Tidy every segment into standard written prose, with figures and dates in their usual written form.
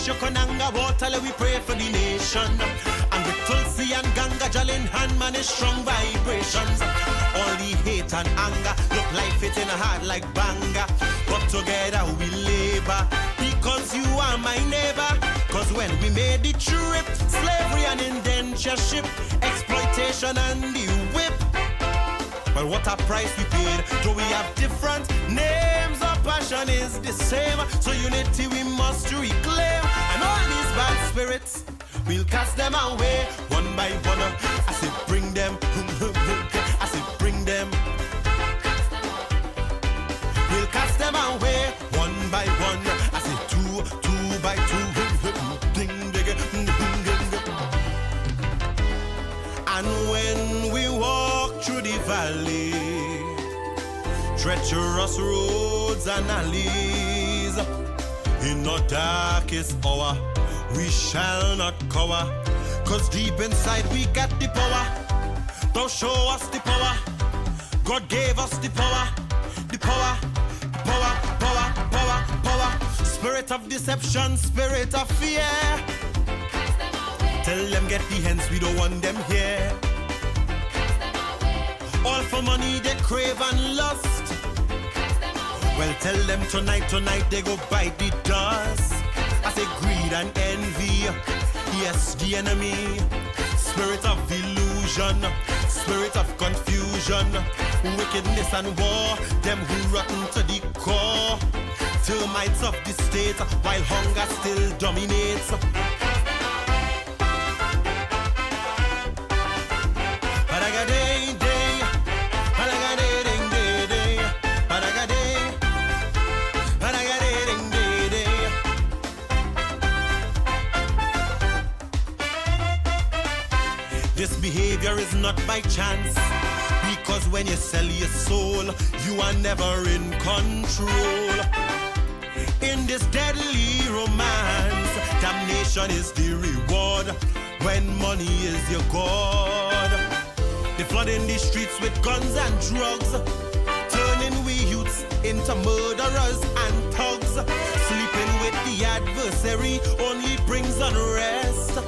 Shokonanga water, let we pray for the nation. And with Tulsi and Ganga, Jal in hand, man, is strong vibrations. All the hate and anger, look like fit in a heart like banga. But together we labor, because you are my neighbor. Cause when we made the trip, slavery and indentureship, exploitation and the whip. But what a price we paid. Do we have different names? Our passion is the same. So unity we must reclaim. And all these bad spirits, we'll cast them away one by one. I say bring them. I say bring them. We'll cast them away one by one. I say two by two. And when we walk through the valley, treacherous roads and alleys, in the darkest hour, we shall not cower. Cause deep inside we got the power. Don't show us the power. God gave us the power. The power, power, power, power, power. Spirit of deception, spirit of fear. Tell them get the hands, we don't want them here. All for money they crave and lust. Well, tell them tonight they go bite the dust. I say greed and envy, yes, the enemy. Spirit of illusion, spirit of confusion, wickedness and war, them who rotten to the core. Termites of the state, while hunger still dominates. This behavior is not by chance, because when you sell your soul, you are never in control. In this deadly romance, damnation is the reward when money is your god. They flood in the streets with guns and drugs, turning we youths into murderers and thugs. Sleeping with the adversary only brings unrest.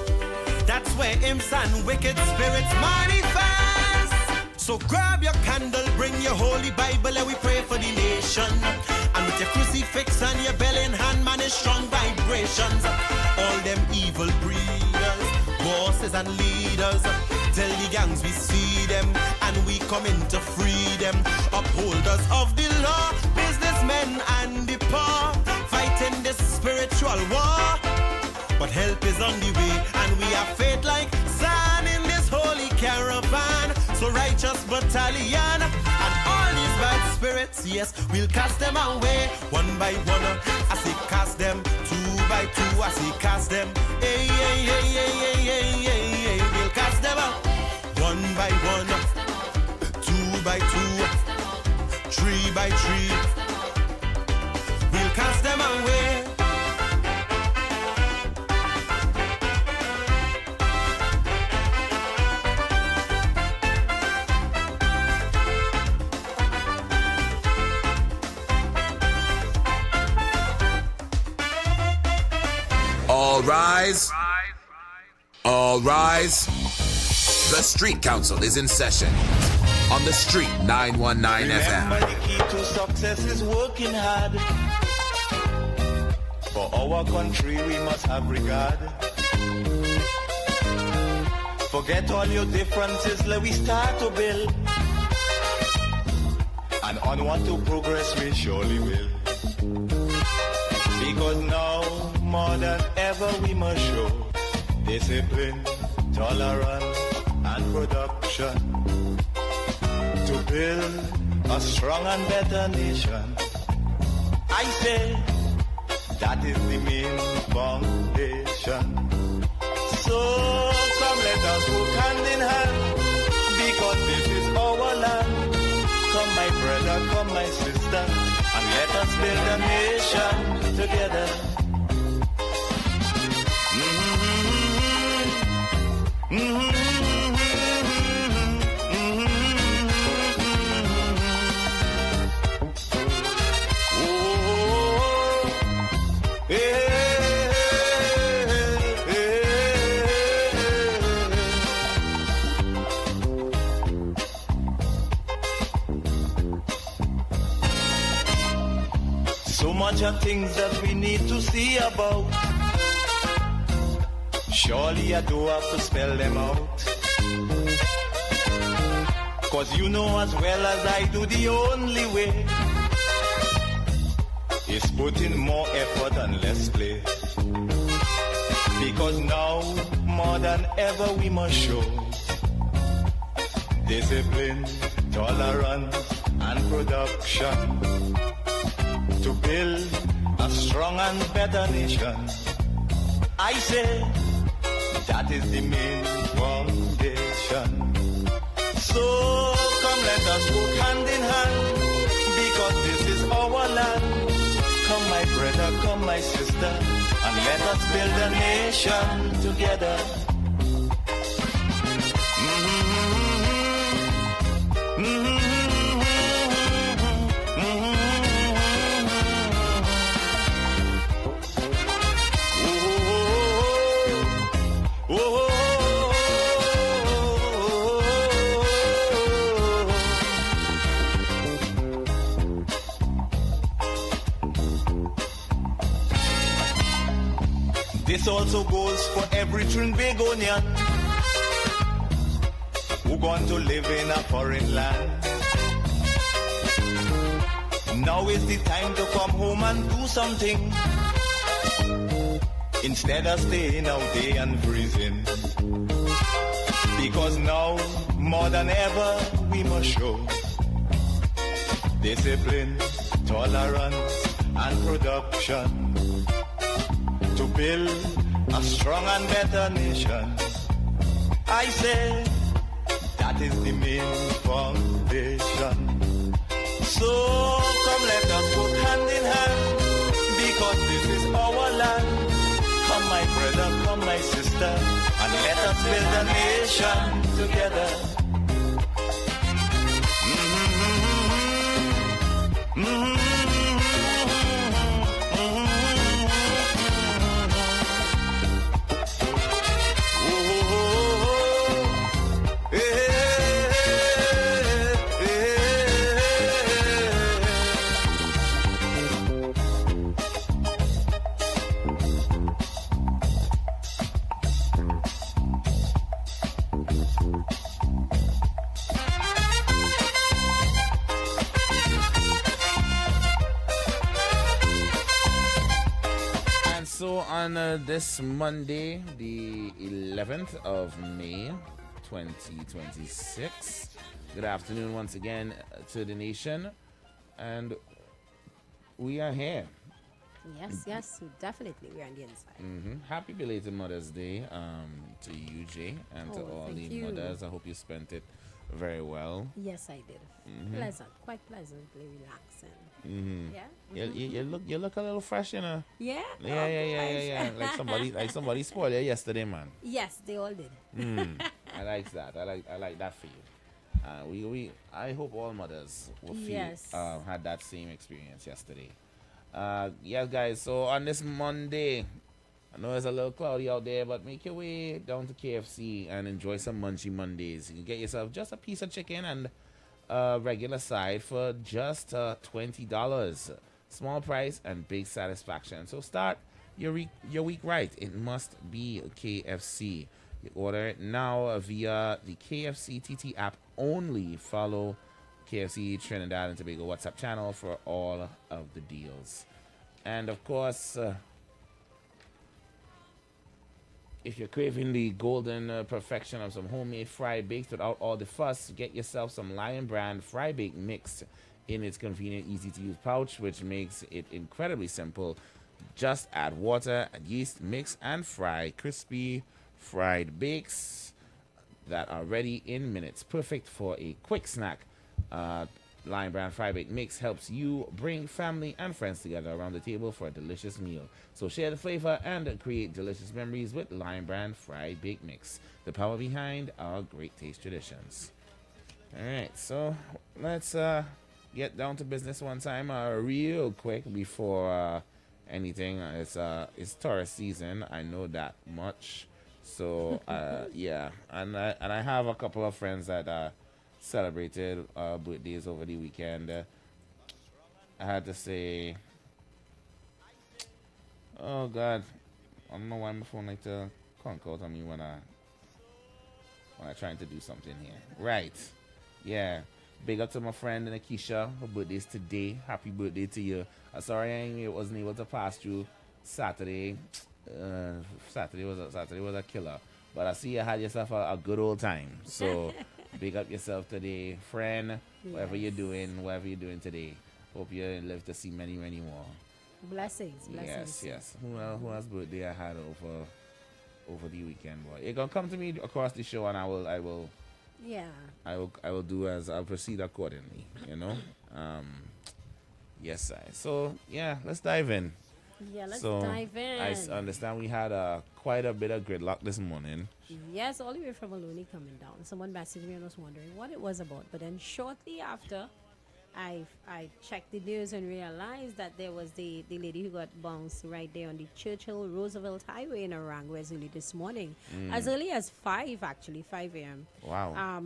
That's where imps and wicked spirits manifest. So grab your candle, bring your holy Bible, and we pray for the nation. And with your crucifix and your bell in hand, man, is strong vibrations. All them evil breeders, bosses and leaders, tell the gangs we see them, and we come in to free them. Upholders of the law, businessmen and the poor, fighting this spiritual war. But help is on the way, and we have faith like sand in this holy caravan. So righteous battalion, and all these bad spirits, yes, we'll cast them away one by one. I say cast them two by two. I say cast them, hey, hey, hey, hey, hey, hey, hey, hey. We'll cast them out one by one, two by two, three by three. We'll cast them away. All rise. All rise. The Street Council is in session on the Street 919 FM. Remember, the key to success is working hard. For our country, we must have regard. Forget all your differences, let we start to build. And onward to progress we surely will. Because now, more than ever, we must show discipline, tolerance, and production to build a strong and better nation. I say that is the main foundation. So come, let us work hand in hand, because this is our land. Come, my brother, come, my sister, and let us build a nation together. the things that we need to see about. Surely I do have to spell them out. Cause you know as well as I do, the only way is put in more effort and less play. Because now, more than ever, we must show discipline, tolerance, and production to build a strong and better nation. I say that is the main foundation. So come let us work hand in hand, because this is our land. Come my brother, come my sister, and let us build a nation together. This also goes for every Trinbagonian who going to live in a foreign land. Now is the time to come home and do something, instead of staying out there and freezing. Because now, more than ever, we must show discipline, tolerance, and production to build a strong and better nation. I say that is the main foundation. So come let us work hand in hand, because this is our land. Come my brother, come my sister, and let us build a nation together. On this Monday, the 11th of May, 2026. Good afternoon once again to the nation, and we are here. Yes, definitely we are on the inside. Happy belated Mother's Day to you, Jay, and to all the mothers. I hope you spent it very well. Yes, I did. Quite pleasantly relaxing. Yeah. You look a little fresh, you know. Yeah. Yeah. Like somebody spoiled you yesterday, man. Yes, they all did. I like that. I like that for you. I hope all mothers will feel had that same experience yesterday. Yeah, guys. So on this Monday, I know it's a little cloudy out there, but make your way down to KFC and enjoy some Munchy Mondays. You can get yourself just a piece of chicken and regular side for just $20. Small price and big satisfaction. So start your week right. It must be KFC. You order it now via the KFC TT app only. Follow KFC Trinidad and Tobago WhatsApp channel for all of the deals. And of course, if you're craving the golden perfection of some homemade fried baked without all the fuss, get yourself some Lion Brand Fry Bake Mix in its convenient, easy-to-use pouch, which makes it incredibly simple. Just add water, add yeast, mix, and fry crispy fried bakes that are ready in minutes. Perfect for a quick snack. Lion Brand Fry Bake Mix helps you bring family and friends together around the table for a delicious meal. So share the flavor and create delicious memories with Lion Brand Fry Bake Mix, the power behind our great taste traditions. All right, so let's get down to business one time real quick before anything. It's tourist season, I know that much. So yeah, and I have a couple of friends that celebrated birthdays over the weekend. I had to say Oh God, I don't know why my phone like to conk out on me when I trying to do something here. Right. Yeah. Big up to my friend Nakisha. Her birthday's today. Happy birthday to you. I'm sorry I wasn't able to pass through Saturday. Saturday was a killer. But I see you had yourself a good old time. So big up yourself today, friend. Whatever you're doing today. Hope you live to see many, many more. Blessings. Yes. Who else birthday I had over the weekend, boy? It gonna come to me across the show, and I will. Yeah. I will do as I'll proceed accordingly. You know. Yes, I. So yeah, let's dive in. Yeah, let's dive in. I understand we had quite a bit of gridlock this morning. Yes, all the way from Maloney coming down. Someone messaged me and was wondering what it was about. But then shortly after, I checked the news and realized that there was the lady who got bounced right there on the Churchill Roosevelt Highway in Orangua as early this morning. As early as 5 a.m. Wow.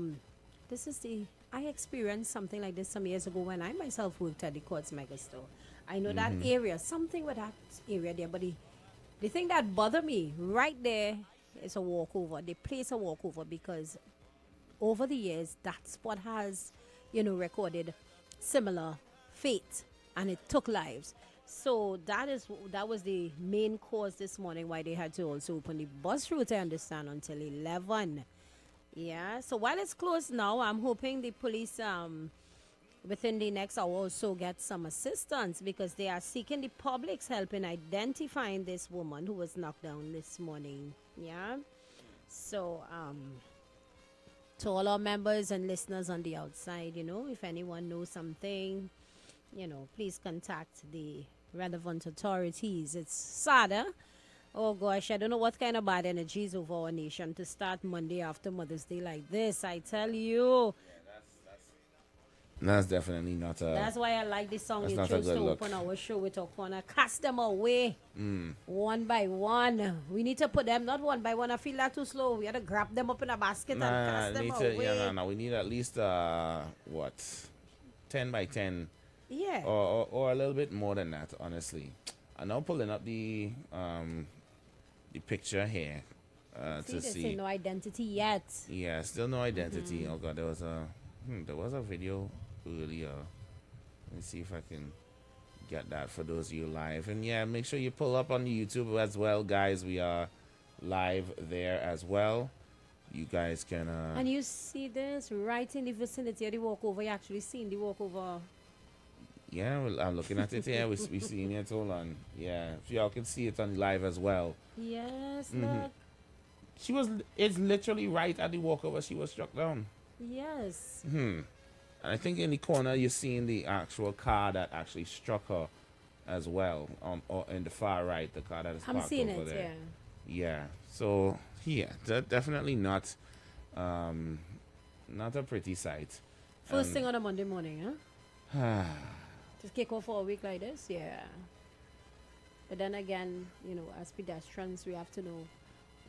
I experienced something like this some years ago when I myself worked at the Courts Megastore. I know that area, something with that area there, but the thing that bothered me right there is a walkover. They place a walkover because over the years, that spot has, recorded similar fate, and it took lives. So that was the main cause this morning why they had to also open the bus route, I understand, until 11. Yeah, so while it's closed now, I'm hoping the police within the next hour or so get some assistance, because they are seeking the public's help in identifying this woman who was knocked down this morning. Yeah, so to all our members and listeners on the outside, if anyone knows something, please contact the relevant authorities. It's sad. Oh gosh, I don't know what kind of bad energy is over our nation to start Monday after Mother's Day like this, I tell you. That's definitely not a... That's why I like the song you not chose a to good look. open our show with. Corner. Cast them away one by one. We need to put them, not one by one. I feel that too slow. We have to grab them up in a basket and cast them away. We need at least, 10 by 10. Yeah. Or a little bit more than that, honestly. I'm now pulling up the picture here to see. There's no identity yet. Yeah, still no identity. Oh God, there was a video earlier. Let me see if I can get that for those of you live. And yeah, make sure you pull up on YouTube as well, guys. We are live there as well. You guys can. And you see this right in the vicinity of the walkover. You actually seen the walkover. Yeah, well, I'm looking at it here. We seeing it. Hold on. Yeah, so y'all can see it on live as well. Yes, look. It's literally right at the walkover. She was struck down. Yes. And I think in the corner you're seeing the actual car that actually struck her as well. Or in the far right, the car that is parked over there. Yeah. So yeah, definitely not a pretty sight. First thing on a Monday morning, huh? Just kick off for a week like this, yeah. But then again, as pedestrians, we have to know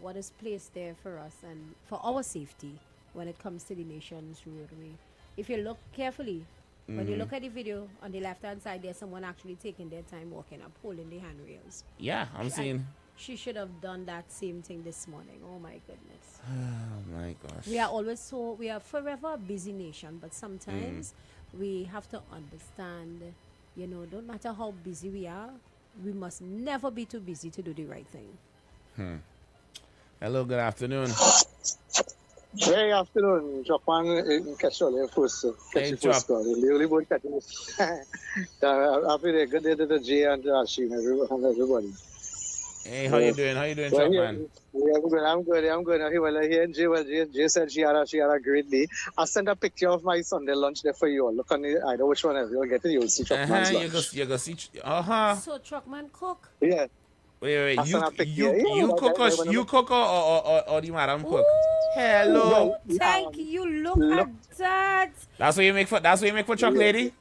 what is placed there for us and for our safety when it comes to the nation's roadway. If you look carefully, when you look at the video, on the left-hand side, there's someone actually taking their time walking up, holding the handrails. Yeah, I'm seeing. She should have done that same thing this morning. Oh my goodness. Oh my gosh. We are forever a busy nation, but sometimes we have to understand, don't matter how busy we are, we must never be too busy to do the right thing. Hello, good afternoon. Hey, afternoon. Japan, Casual, first. Hey, Chuck. The only one catching. Happy good day to the Jay and Ashim and everybody. Hey, how you doing? How you doing, Chuck, man? Yeah, I'm good. Well, here, Jay said she had a great day. I sent a picture of my Sunday lunch there for you all. Look on the, I know which one you'll get it. You'll see Chuckman's lunch. You go see. So Chuckman cook? Yeah. Wait. You cook or the madam cook? Hello. Oh, thank you. Look at that. That's what you make for Chuck, lady?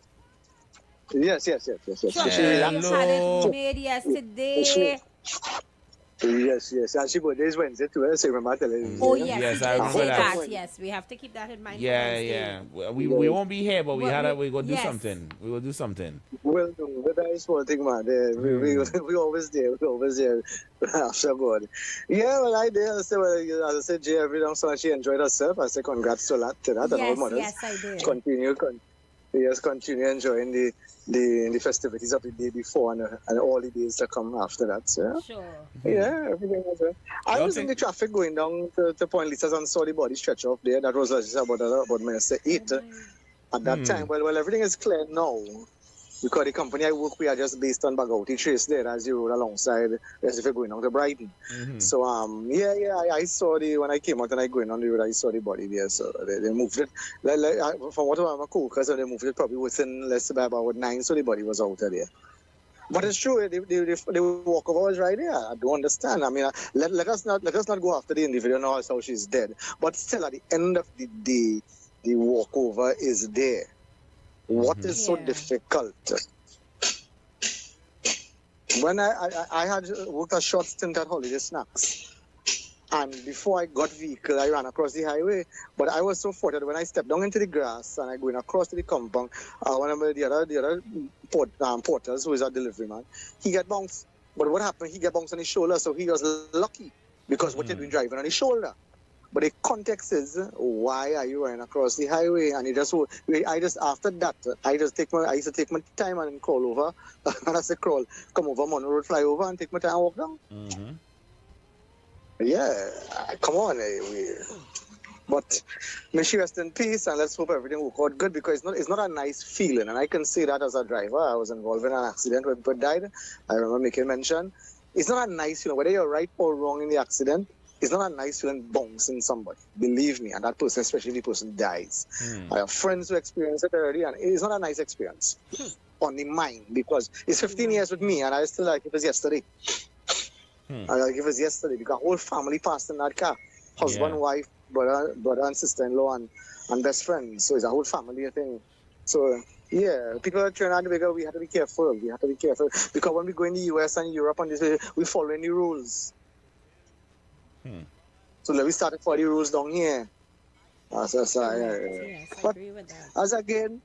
Yes. Chuck, you had it made yesterday. Yes, yes. And she birthday is Wednesday too. So remember telling you. Oh, yeah? yes, Yes, he I did remember say that. that. Yes, we have to keep that in mind. for Yeah, Wednesday. yeah. We won't be here, but we go do yes. something. We will do something. We'll do. But that is small thing, man. We always there. We always there. After God. Yeah, well, I did. I said, well, as I said, Jay, every now and she enjoyed herself. I said, congrats to that. And all Yes, mothers. yes, I did. Continue enjoying the festivities of the day before and all the days that come after that. So, Sure. yeah, everything was well. I Don't was in think- the traffic going down to Point Lisas and saw the body stretch off there. That was just about minutes 8 at that time. Well, everything is clear now. Because the company I work with are just based on Bagouti Trace there as you rode alongside as if you're going on to Brighton. So I saw when I came out and I going on the road, I saw the body there. So they moved it. From what I'm a coworker, so they moved it probably within less than about 9, so the body was out of there. But it's true, the walkover was right there. I don't understand. I mean, let us not go after the individual now as how she's dead. But still, at the end of the day, the walkover is there. What is so Yeah. difficult? When I had worked a short stint at Holiday Snacks, and before I got vehicle, I ran across the highway. But I was so fortunate when I stepped down into the grass and I going across to the compound. One of the other porters, who is a delivery man, he got bounced. But what happened? He got bounced on his shoulder, so he was lucky because what you're doing driving on his shoulder. But the context is, why are you running across the highway? And after that, I used to take my time and crawl over. And I say crawl, come over Monroe Road, fly over and take my time and walk down. Yeah, come on. But may she rest in peace and let's hope everything will go out good because it's not a nice feeling. And I can say that as a driver. I was involved in an accident where people died. I remember making mention. It's not a nice feeling, whether you're right or wrong in the accident. It's not a nice feeling bouncing somebody, believe me, and that person, especially if the person dies. I have friends who experienced it already, and it's not a nice experience on the mind because it's 15 years with me, and I still like it was yesterday. I like it was yesterday because whole family passed in that car, husband, wife, brother and sister-in-law, and best friends. So it's a whole family thing. So yeah, people are trying to figure we have to be careful. We have to be careful because when we go in the US and Europe and this, we follow any rules. So let me start for the rules down here. Yes, I agree with that. As again,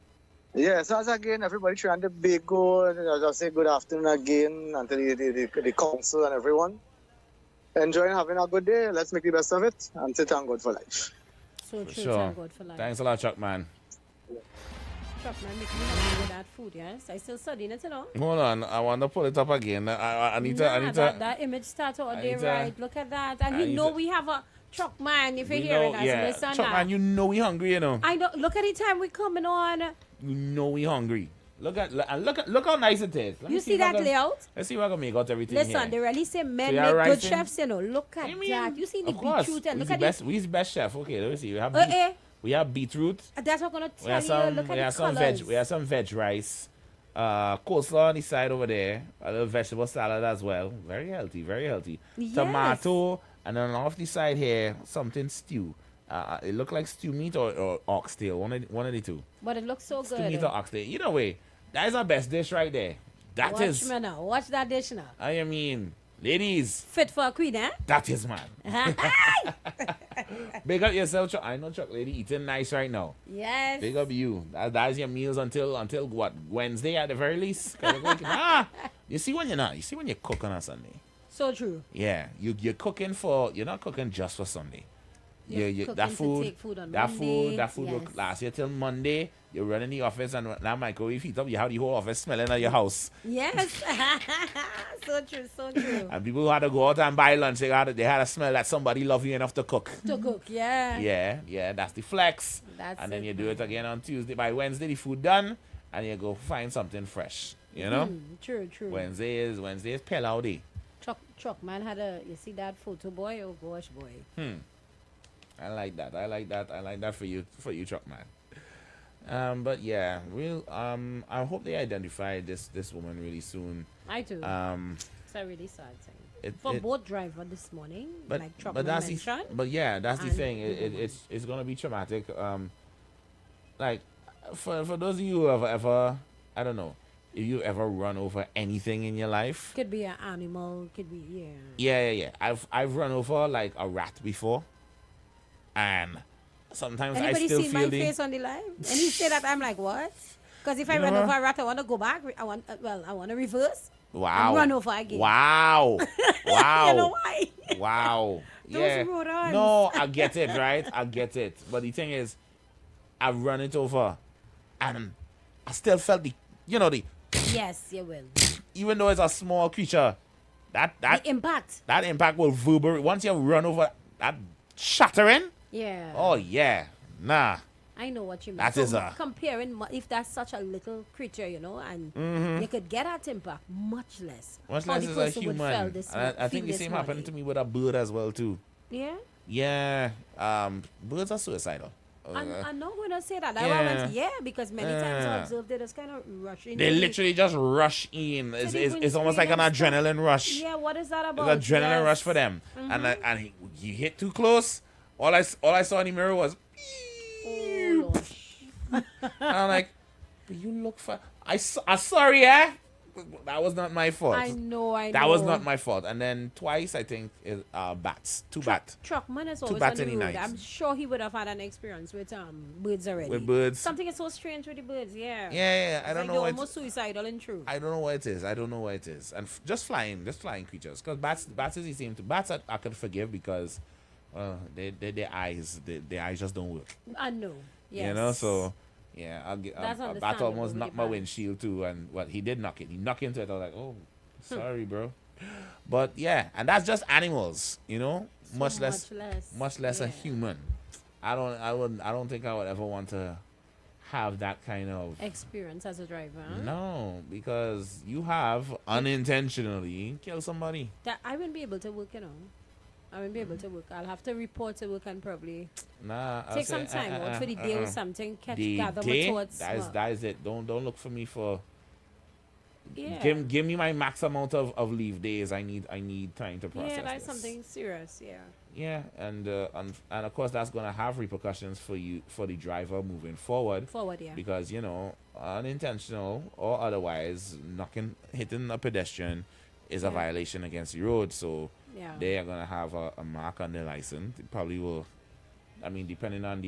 everybody trying to be good. I just say good afternoon again and to the council and everyone. Enjoying having a good day. Let's make the best of it and say thank God for life. So true, Sure. thank God for life. Thanks a lot, Chuck, man. Chuck, man, make me hungry with that food, yes? I still studying it, you know? Hold on, I want to pull it up again. I need to. That image started all day, right? Look at that. And we have a truck man, if you're hearing us, listen Chuck, now. man, you know we hungry, you know. I know. Look at the time we're coming on. You know we hungry. Look how nice it is. Let me You see if I that can- layout? Let's see if I can make out everything Listen, here. they really say men you're make good rising? chefs, you know. Look at I mean, that. You see the of course. beetroot and We's look the at best. We's the best chef. Okay, let me see. We the... have beetroot. That's what I'm going to We tell have you. some. Look We at have the some colors. veg. We have some veg rice. Coleslaw on the side over there. A little vegetable salad as well. Very healthy. Very healthy. Yes. Tomato, and then off the side here, something stew. It looked like stew meat or oxtail. One of the two. But it looks so Stew good. meat or oxtail. Either way, that is our best dish right there. That is. Watch me now. Watch that dish now. I mean, ladies, Fit for a queen, eh? that is man. Big up yourself, Chuck. I know Chuck lady eating nice right now. Yes. Big up you. That's your meals until what, Wednesday at the very least. You see when you cook on a Sunday. So true. Yeah, you're cooking you're not cooking just for Sunday. You're cooking to take food on Monday. That food will Yes. last you till Monday. You run in the office and that microwave heat up. You have the whole office smelling at your house. Yes. So true, so true. And people who had to go out and buy lunch, they had to smell that somebody love you enough to cook. To cook, yeah. Yeah, that's the flex. That's and then it, you do it again on Tuesday. By Wednesday, the food done, and you go find something fresh. You know, True. Wednesday is Pilau day. Truck man you see that photo boy? Oh gosh, boy. I like that. I like that for you, Truck Man. But yeah, I hope they identify this woman really soon. I do. It's a really sad thing. For both driver this morning, like truck man mentioned. That's the and thing. the It's gonna be traumatic. Like for those of you who have ever, I don't know, If you ever run over anything in your life, Could be an animal. Could be yeah. I've run over like a rat before, and sometimes Anybody I still seen feel my the face on the live? And he said that I'm like, what? Because if I You run know over what? a rat, I want to go back. I want to reverse wow, and run over again. wow, wow, You know why? wow. Those Yeah, road runs. no, I get it, right? I get it. But the thing is, I run it over, and I still felt the Yes, you will. even though it's a small creature, that The impact. that impact will reverberate once you run over that shattering. Yeah. Oh yeah, nah. I know what you mean. That So is a- comparing if that's such a little creature, and you could get at impact much less. Much How less the is a person would feel human. this And I feel think the this same happened to morning. me with a bird as well too. Yeah. Yeah, birds are suicidal. I'm not going to say that. Yeah. Because many times I Yeah. observed it as kind of rushing. They literally just rush in. the It's almost like an windscreen and adrenaline rush. Yeah, what is that about? It's adrenaline rush Yes. for them. And you hit too close. All I saw in the mirror was. Oh, Lord. And I'm like, but you look for. I'm sorry, eh? That was not my fault. I know. That was not my fault. And then twice, I think, bats. Two bats. Truckman is always bats on the in the road. night. I'm sure he would have had an experience with birds already. With birds. Something is so strange with the birds. Yeah. Yeah. I It's don't like know they're what. almost suicidal in truth. I don't know what it is. And just flying creatures. Because bats is the same too. Bats I could forgive because their eyes just don't work. I know. Yes. You know, so yeah, I'll get That's a bat understandable almost with knocked the my bat. windshield too, and he did knock it. He knocked into it. I was like, oh, sorry, bro. But yeah, and that's just animals, much less a Yeah. human. I don't think I would ever want to have that kind of Experience as a driver. Huh? no, because you have unintentionally killed somebody. That I wouldn't be able to work. I wouldn't be able to work. I'll have to report to work and probably Nah, I'll take say, some time out for the day or something. Gather my day, thoughts. that is it. Don't look for me for. Yeah. Give me my max amount of leave days. I need time to process. Yeah, that's this. something serious. Yeah. Yeah, and of course that's gonna have repercussions for the driver moving forward. Forward, yeah. Because unintentional or otherwise hitting a pedestrian is a Yeah. violation against the road. So Yeah. they are gonna have a mark on their license. It probably will. I mean, depending on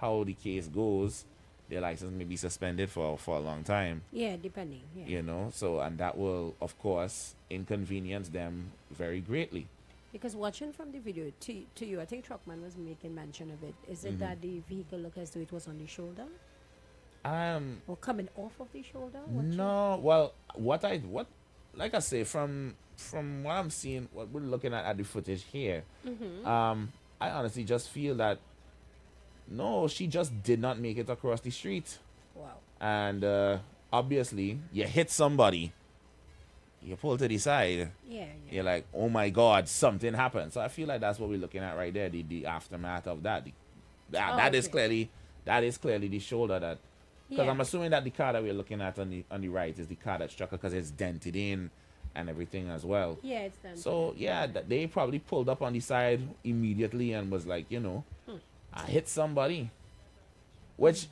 how the case goes, their license may be suspended for a long time. Yeah, depending. Yeah. So and that will of course inconvenience them very greatly. Because watching from the video to you, I think Truckman was making mention of it. Is it that the vehicle looked as though it was on the shoulder or coming off of the shoulder? No, well, like I say, from what I'm seeing, what we're looking at the footage here, I honestly just feel that no, she just did not make it across the street. Wow. And obviously, you hit somebody, you pull to the side, Yeah. you're like, oh my God, something happened. So I feel like that's what we're looking at right there, the aftermath of that. That is okay. clearly the shoulder that. Because Yeah. I'm assuming that the car that we're looking at on the right is the car that struck her because it's dented in and everything as well. Yeah, it's done. So yeah, they probably pulled up on the side immediately and was like, I hit somebody, which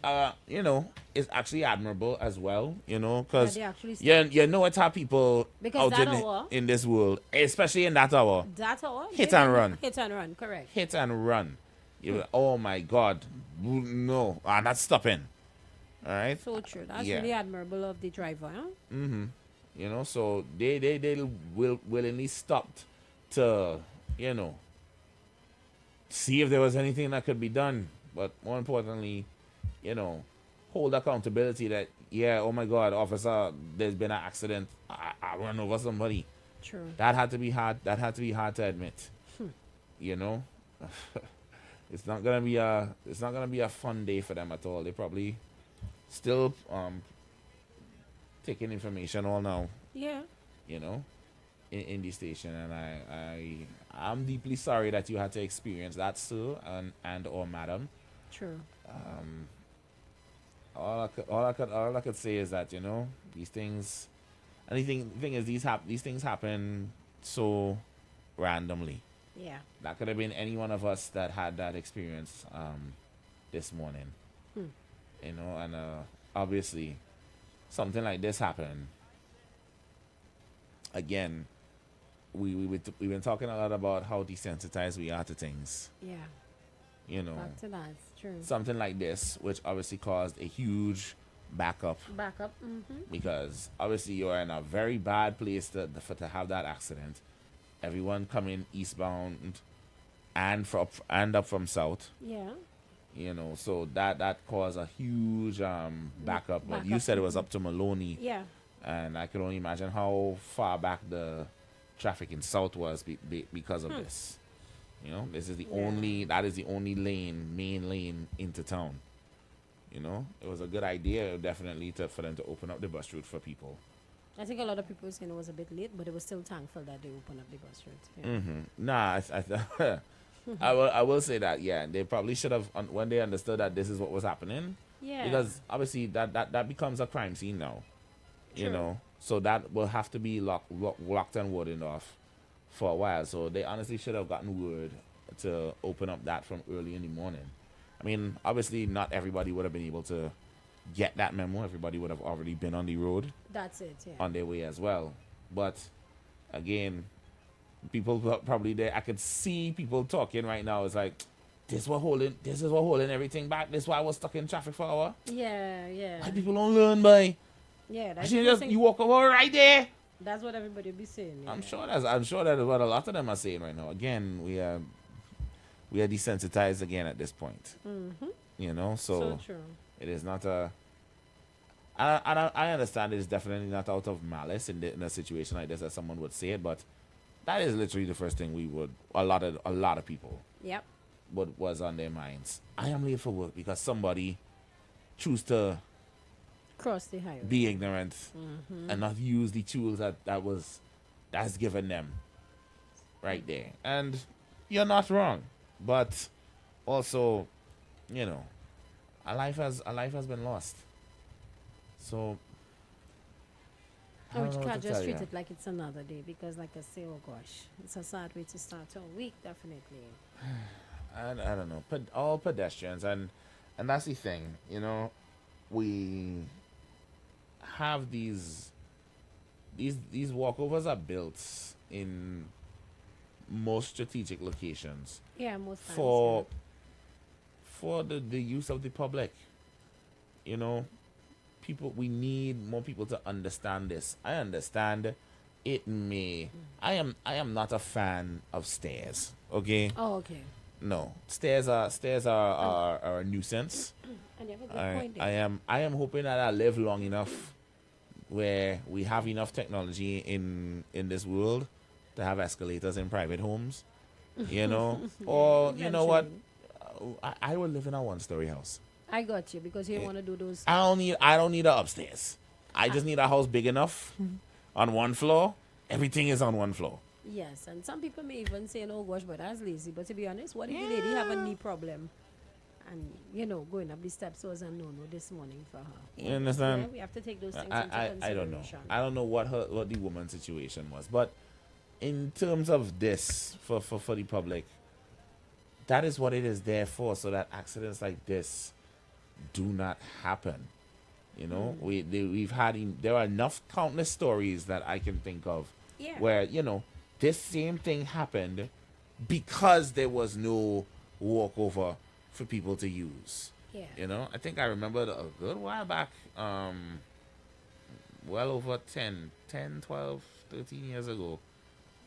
is actually admirable as well. Because they actually you know it's how people Because out that in, hour- in this world, especially in that hour, That's all. Hit and run. Hit and run, correct. hit and run. Oh my God, no, I'm not stopping. All right. So true. That's Yeah. really admirable of the driver, huh? So they will willingly stopped to see if there was anything that could be done, but more importantly, hold accountability that oh my God, officer, there's been an accident. I run over somebody. True. That had to be hard. That had to be hard to admit. It's not gonna be a fun day for them at all. They probably still taking information all now. Yeah. In the station, and I'm deeply sorry that you had to experience that, sir, and or madam. True. All I could say is that these things, and the thing is these things happen so randomly. Yeah. That could have been any one of us that had that experience this morning. And obviously something like this happen, again, we've been talking a lot about how desensitized we are to things. Yeah. You know, Back to that. It's true. something like this, which obviously caused a huge backup Backup. Mm-hmm. because obviously you're in a very bad place to have that accident. Everyone coming eastbound and up from south. Yeah. You know, so that caused a huge backup. But you Backup, said it was up to Maloney, Yeah. and I can only imagine how far back the traffic in south was because of this. You know, this is the that is the only main lane into town. You know, it was a good idea definitely for them to open up the bus route for people. I think a lot of people were saying it was a bit late, but it was still thankful that they opened up the bus route. Yeah. Nah, I will say that, yeah, they probably should have when they understood that this is what was happening. Yeah. Because obviously that becomes a crime scene now. You True. know, so that will have to be locked and warded off for a while. So they honestly should have gotten word to open up that from early in the morning. I mean, obviously not everybody would have been able to get that memo. Everybody would have already been on the road That's it. Yeah. on their way as well. But again, people probably there. I could see people talking right now. It's like, this is what holding everything back. This is why I was stuck in traffic for an hour. Yeah. Yeah. Why people don't learn, boy? Yeah. I should just you walk over right there. That's what everybody will be saying. Yeah. I'm sure that's what a lot of them are saying right now. Again, we are desensitized again at this point. Mm-hmm. You know, So true. it is not a. I understand it is definitely not out of malice in a situation like this that someone would say it, but that is literally the first thing a lot of people Yep. was on their minds. I am late for work because somebody choose to Cross the highway. be ignorant and not use the tools that's given them right there. And you're not wrong, but also, you know, a life has been lost. So I And don't we know what can't to just tell treat ya. it like it's another day because, like I say, oh gosh, it's a sad way to start a week, definitely. I don't know. All pedestrians, and that's the thing. You know, we have these walkovers are built in most strategic locations Yeah, most times. for the use of the public. You know, we need more people to understand this. I understand it may. I am not a fan of stairs. Okay. Oh, okay. No, stairs are a nuisance. And you have a good point there. I am hoping that I live long enough where we have enough technology in this world to have escalators in private homes, you know, or you know what, I would live in a one-story house. I got you because you want to do those. I don't need an upstairs. I just need a house big enough on one floor. Everything is on one floor. Yes, and some people may even say, "Oh gosh, but that's lazy." But to be honest, what if the lady have a knee problem, and going up the steps was a no this morning for her? You understand? Yeah, we have to take those things into consideration. I don't know. I don't know what the woman's situation was, but in terms of this for the public, that is what it is there for, so that accidents like this do not happen. You know, there are enough countless stories that I can think of where this same thing happened because there was no walkover for people to use. Yeah. You know, I think I remember a good while back, well over 10, 12, 13 years ago,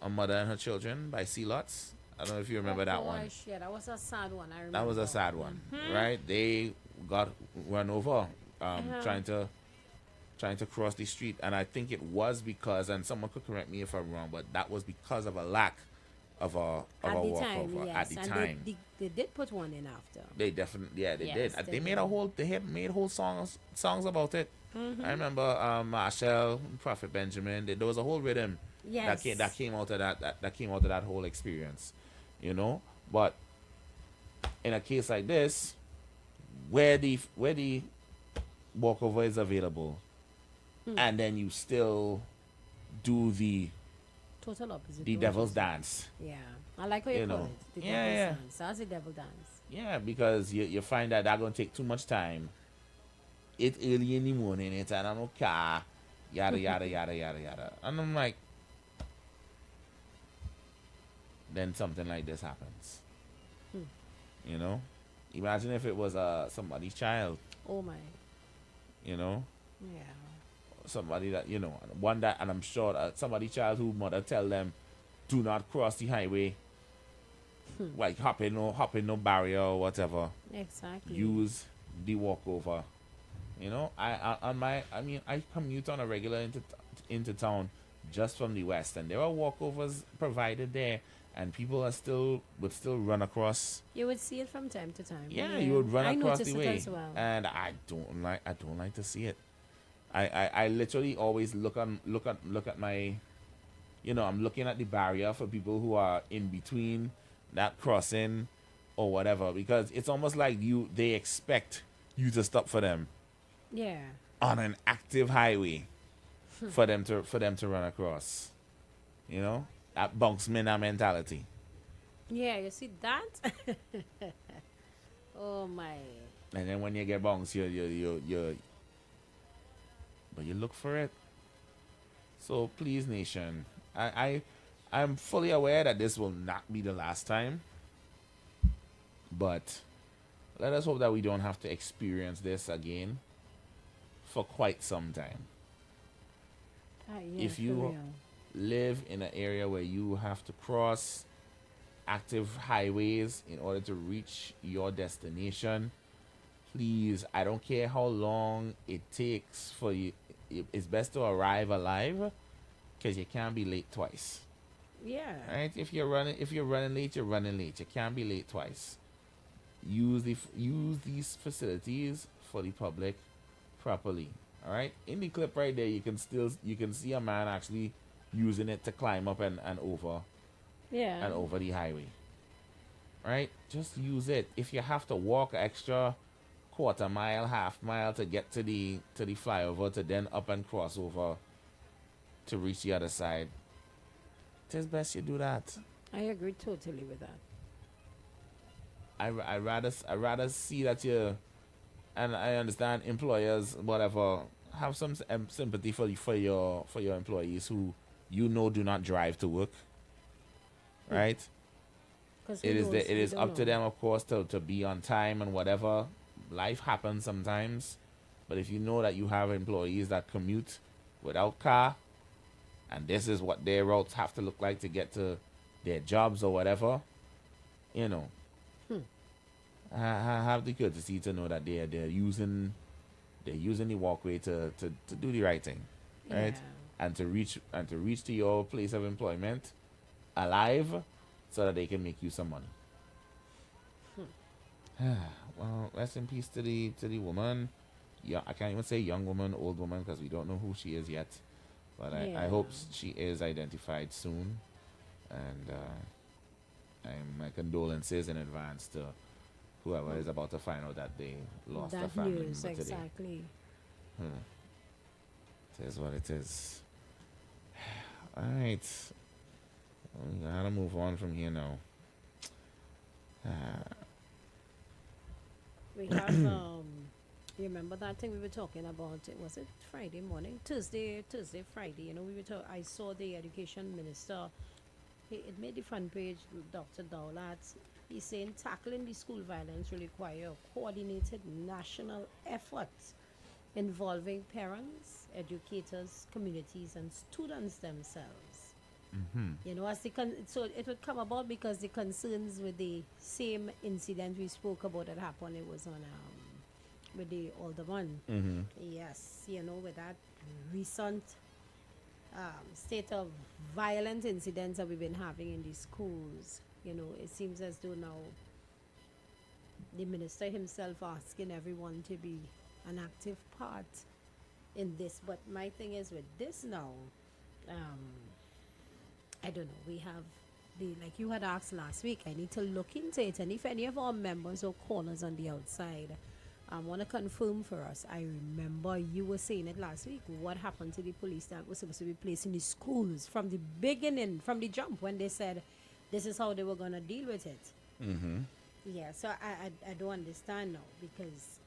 A Mother and Her Children by C. Lots. I don't know if you remember that one. Yeah, that was a sad one. I remember. That was a sad one, right? They got run over trying to cross the street, and I think it was because, and someone could correct me if I'm wrong, but that was because of a lack of a walkover at the time. They did put one in after. They definitely, they Yes, did. they They made made whole songs about it. Mm-hmm. I remember Marshall, Prophet Benjamin. There was a whole rhythm Yes. that came out of that whole experience, But in a case like this, where the walkover is available, and then you still do the Total opposite. devil's dance. Yeah, I like how you call it. The Yeah, devil's yeah. dance. That's the devil dance. Yeah, because you find that that's going to take too much time it's early in the morning, it's I don't know car, yada yada yada yada yada. And I'm like, then something like this happens. You know? Imagine if it was somebody's child, Oh my. you know? Yeah. Somebody that, you know, one that, and I'm sure that somebody's child who mother tell them, do not cross the highway, like hop in no barrier or whatever. Exactly. Use the walkover. You know, I commute on a regular into town just from the west, and there are walkovers provided there, and people would still run across. You would see it from time to time. Yeah, you would run I across notice the it way, as well. and I don't like to see it. I literally always look at my, you know, I'm looking at the barrier for people who are in between that crossing or whatever, because it's almost like they expect you to stop for them Yeah. on an active highway for them to run across. You know, that bunksman mentality. Yeah, you see that? Oh my. And then when you get bunks, but you look for it. So please, nation, I'm fully aware that this will not be the last time, but let us hope that we don't have to experience this again for quite some time. Yeah, If for you real. live in an area where you have to cross active highways in order to reach your destination, please, I don't care how long it takes for you, it's best to arrive alive, because you can't be late twice. Yeah. Right? If you're running late, you're running late. You can't be late twice. Use these facilities for the public properly. All right? In the clip right there, you can see a man actually using it to climb up and over Yeah. and over the highway. Right? Just use it. If you have to walk extra quarter mile, half mile to get to the flyover, to then up and cross over to reach the other side, it's best you do that. I agree totally with that. I rather see that you, and I understand employers, whatever, have some sympathy for your employees who do not drive to work. Right? 'Cause It who knows? it We is don't up to know. them, of course, to be on time and whatever. Life happens sometimes, but if you know that you have employees that commute without car, and this is what their routes have to look like to get to their jobs or whatever, you know, have the courtesy to know that they're using the walkway to do the right thing, right? Yeah. And to reach to your place of employment alive, so that they can make you some money. Well, rest in peace to the woman. Yeah, I can't even say young woman, old woman, because we don't know who she is yet. But I hope she is identified soon. And my condolences in advance to whoever is about to find out that they lost a That family news, member today. exactly. It is what it is. All right. We gotta move on from here now. We have you remember that thing we were talking about? Was it Friday morning? Thursday, Friday. You know, I saw the education minister. It made the front page, Dr. Dowlat. He's saying tackling the school violence will require a coordinated national effort involving parents, educators, communities, and students themselves. You know, so it would come about because the concerns with the same incident we spoke about that happened, it was on with the older one. Yes, you know, with that recent state of violent incidents that we've been having in the schools. You know, it seems as though now the minister himself asking everyone to be an active part in this. But my thing is with this now, I don't know, we have like you had asked last week, I need to look into it. And if any of our members or callers on the outside want to confirm for us, I remember you were saying it last week, what happened to the police that was supposed to be placed in the schools from the beginning, from the jump, when they said this is how they were going to deal with it. Yeah, so I don't understand now, because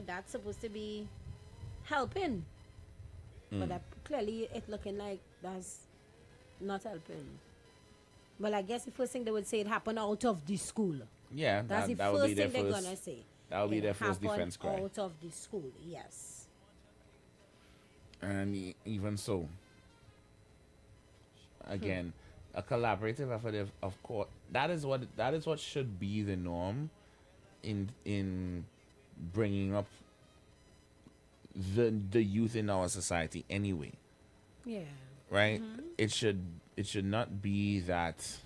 That's supposed to be helping. But clearly it looking like that's not helping. Well, I guess the first thing they would say, it happened out of the school. Yeah, That's the that would first be their thing they're first. gonna say. That would be It their first happened defense cry. out of the school, yes. And even so, again, a collaborative effort, of course, that is what should be the norm in bringing up the youth in our society anyway, Yeah. right? It should not be that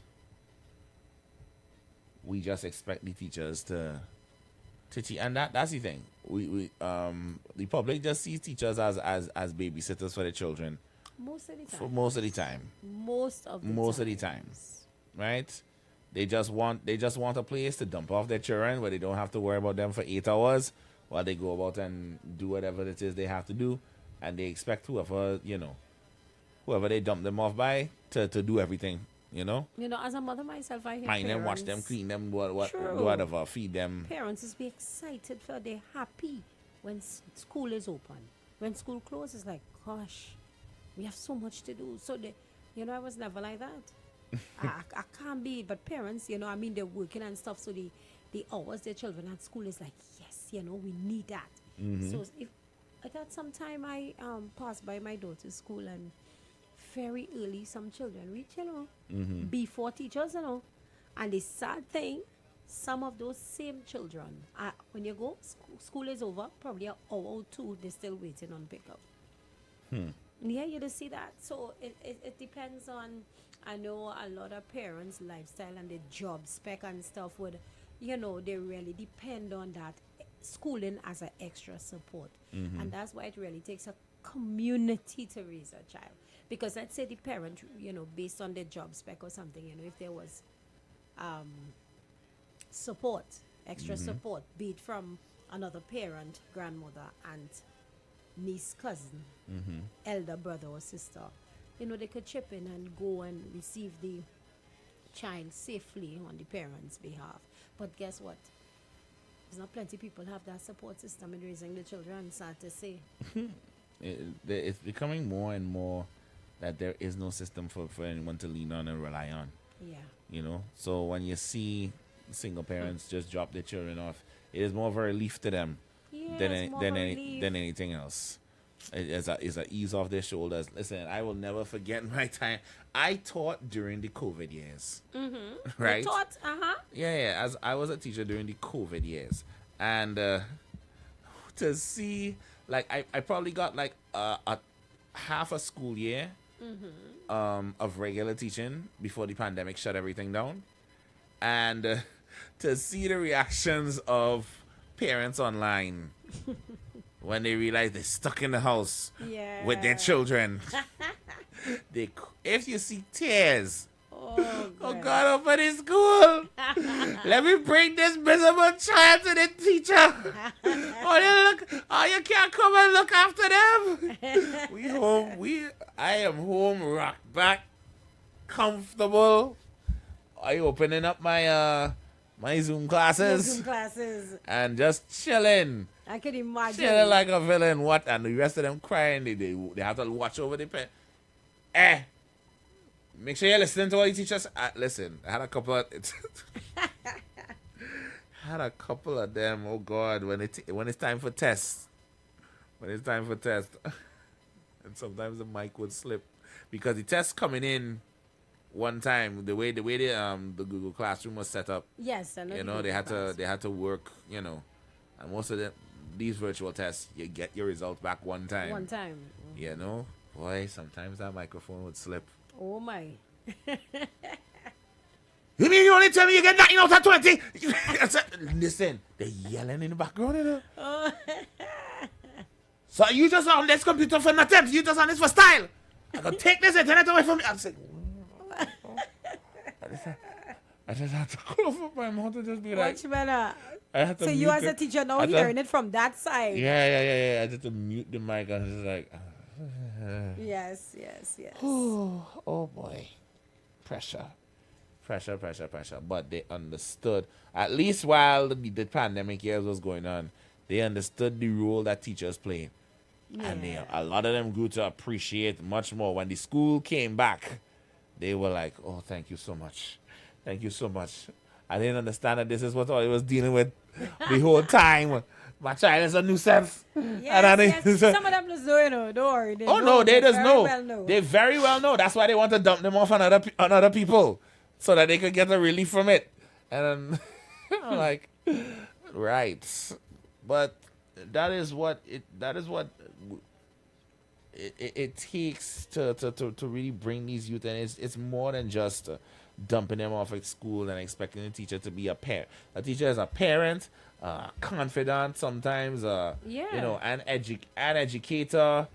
we just expect the teachers to teach, and that's the thing. We the public just sees teachers as babysitters for the children Most of the time. for most of the time. Most of the Most of the times, right? They just want a place to dump off their children where they don't have to worry about them for 8 hours while they go about and do whatever it is they have to do, and they expect whoever they dump them off by to do everything. As a mother myself, I hear Mind them, watch them, parents- clean them, True. whatever, feed them. Parents is be excited for they're happy when school is open. When school closes, like, gosh, we have so much to do. So I was never like that. I can't be, but parents, they're working and stuff. So the hours their children at school is like, yes, we need that. So if at that sometime I pass by my daughter's school, and very early some children reach, before teachers, and the sad thing, some of those same children, when you go, school is over, probably an hour or two, they're still waiting on pickup. Yeah, you just see that. So it depends on, I know a lot of parents' lifestyle and the job spec and stuff would, they really depend on that schooling as an extra support. And that's why it really takes a community to raise a child. Because let's say the parent, based on their job spec or something, if there was support, extra support, be it from another parent, grandmother, aunt, niece, cousin, elder brother or sister, they could chip in and go and receive the child safely on the parents' behalf. But guess what? There's not plenty people have that support system in raising the children, sad to say. It's becoming more and more that there is no system for anyone to lean on and rely on. Yeah. So when you see single parents just drop their children off, it is more of a relief to them Yeah, than it's more of a relief. than anything else. It's a ease off their shoulders. Listen, I will never forget my time. I taught during the COVID years. Right? You taught, Yeah. As I was a teacher during the COVID years, and to see, like, I probably got like a half a school year of regular teaching before the pandemic shut everything down, and to see the reactions of parents online when they realize they're stuck in the house with their children. If you see tears, oh God, open the school. Let me bring this miserable child to the teacher. You can't come and look after them. I am home, rocked back, comfortable. I opening up my my Zoom classes and just chilling. I can imagine. Chilling like a villain. What? And the rest of them crying. They have to watch over the pen. Make sure you're listening to what you teach us. Listen, I had a couple of them. Oh God, when it's time for tests, and sometimes the mic would slip because the test coming in one time, the way the Google Classroom was set up. Yes, I know. They had to work. And most of these virtual tests, you get your results back one time. Boy, sometimes that microphone would slip. Oh my. You mean you only tell me you get 9 out of 20? Listen, they're yelling in the background, So you just on this computer for nothing. You just on this for style. I can take this internet away from me. I'm saying, I just had to close up my mouth and just be like, much better. I had to So you as a teacher now hearing it from that side. Yeah. I had to mute the mic and just like, Yes. oh boy. Pressure. But they understood. At least while the pandemic years was going on, They understood the role that teachers played. And a lot of them grew to appreciate much more. When the school came back, they were like, oh, thank you so much. Thank you so much. I didn't understand that this is what I was dealing with the whole time. My child is a nuisance. Yes. Some of them just know, don't worry. They know. No, they just very know. well know. They very well know. That's why they want to dump them off on other people so that they could get a relief from it. And I'm like, right. But that is what it takes to really bring these youth, and it's more than just dumping them off at school and expecting the teacher to be a parent. A teacher is a parent, confidant sometimes, an educator,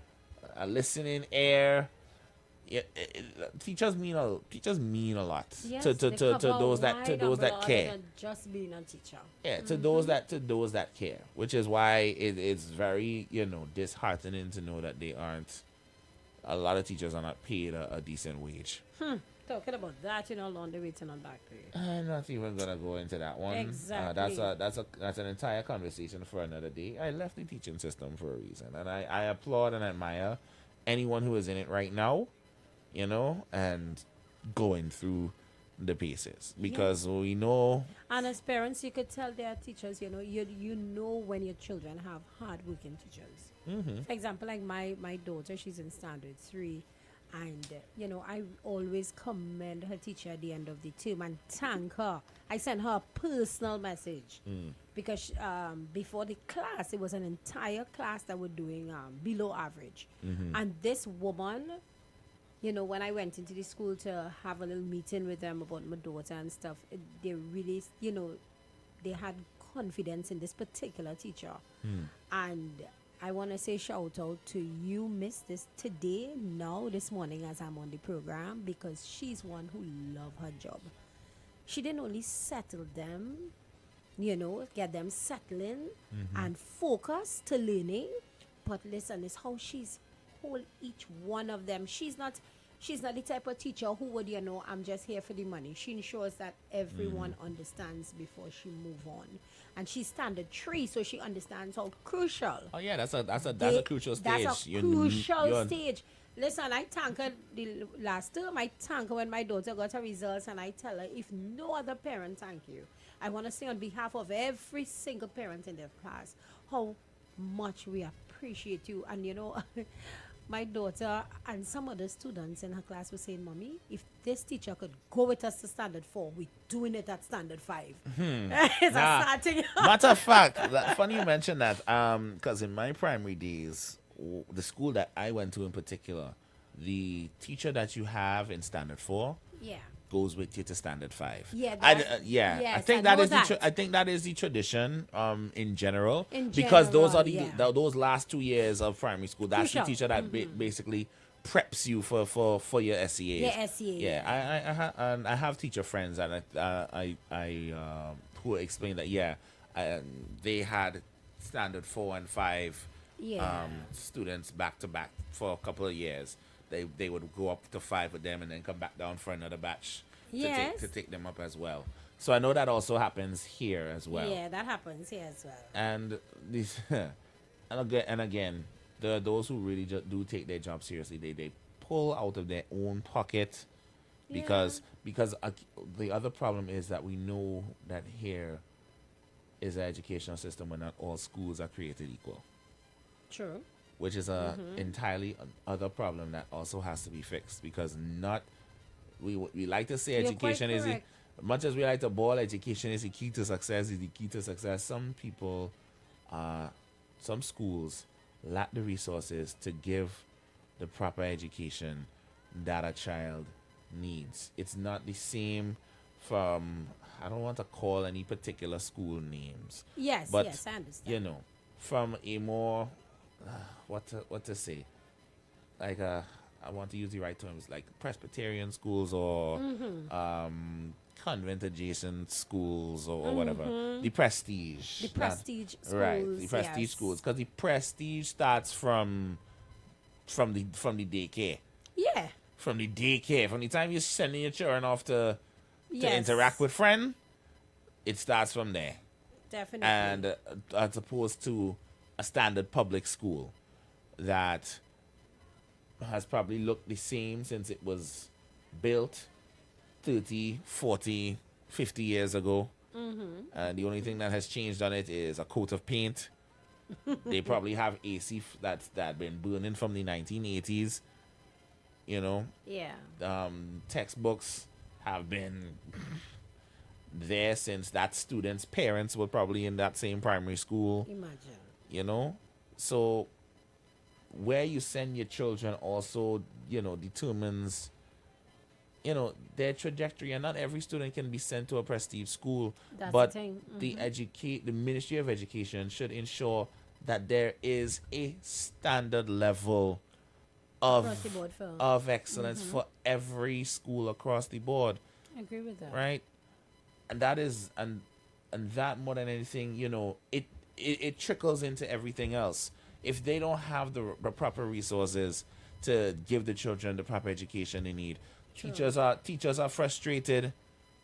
a listening ear. Teachers mean a lot to those that care. Than just being a teacher. Yeah, to those that care, which is why it's very disheartening to know that a lot of teachers are not paid a decent wage. Talking about that, laundry rates and on back pay. I'm not even gonna go into that one. Exactly. That's an entire conversation for another day. I left the teaching system for a reason, and I applaud and admire anyone who is in it right now, and going through the paces, because we know. And as parents, you could tell their teachers, you know when your children have hardworking teachers. Mm-hmm. For example, like my daughter, she's in standard 3. And, I always commend her teacher at the end of the term and thank her. I sent her a personal message because before the class, it was an entire class that were doing below average. Mm-hmm. And this woman, when I went into the school to have a little meeting with them about my daughter and stuff, they really, they had confidence in this particular teacher. And I want to say shout out to you, Miss, this morning as I'm on the program, because she's one who loved her job. She didn't only settle them, get them settling and focus to learning, but listen, it's how she's hold each one of them. She's not the type of teacher who would, I'm just here for the money. She ensures that everyone understands before she move on. And she's standard 3, so she understands how crucial. Oh yeah, that's a crucial stage. That's a crucial stage. Listen, I thank her the last term. I thank her when my daughter got her results, and I tell her, if no other parent thank you, I want to say on behalf of every single parent in their class how much we appreciate you. And my daughter and some other students in her class were saying, Mommy, if this teacher could go with us to standard 4, we're doing it at standard 5. It's a sad thing. Matter of fact, funny you mentioned that, because in my primary days, the school that I went to in particular, the teacher that you have in standard 4 goes with you to standard 5. I think that is the tradition in general, because those are those last 2 years of primary school. That's crucial. The teacher that basically preps you for your SEAs. Yeah, SEA. I have teacher friends and I who explained that they had standard 4 and 5 students back to back for a couple of years. They would go up to 5 with them and then come back down for another batch to take them up as well. So I know that also happens here as well. Yeah, that happens here as well. And these, and again, there are those who really just do take their job seriously. They pull out of their own pocket because the other problem is that we know that here is an educational system where not all schools are created equal. True. Which is entirely other problem that also has to be fixed, because we like to say education is much as we like to ball, education is the key to success. Some people, some schools lack the resources to give the proper education that a child needs. It's not the same from, I don't want to call any particular school names. Yes, but, I understand. From a more what to say, like I want to use the right terms, like Presbyterian schools or convent adjacent schools or whatever. The prestige schools, right? The prestige schools, because the prestige starts from the daycare. Yeah. From the daycare, from the time you're sending your children off to interact with friends, it starts from there. Definitely. And as opposed to a standard public school that has probably looked the same since it was built 30, 40, 50 years ago. And the only thing that has changed on it is a coat of paint. They probably have AC that been burning from the 1980s. You know, Yeah. textbooks have been there since that student's parents were probably in that same primary school. Imagine. You know, so where you send your children also, determines, their trajectory. And not every student can be sent to a prestige school. That's But the thing. the Ministry of Education should ensure that there is a standard level Across the board for. of excellence for every school across the board, I agree with that. right? And that is and that more than anything, it trickles into everything else. If they don't have the proper resources to give the children the proper education they need, True. teachers are frustrated,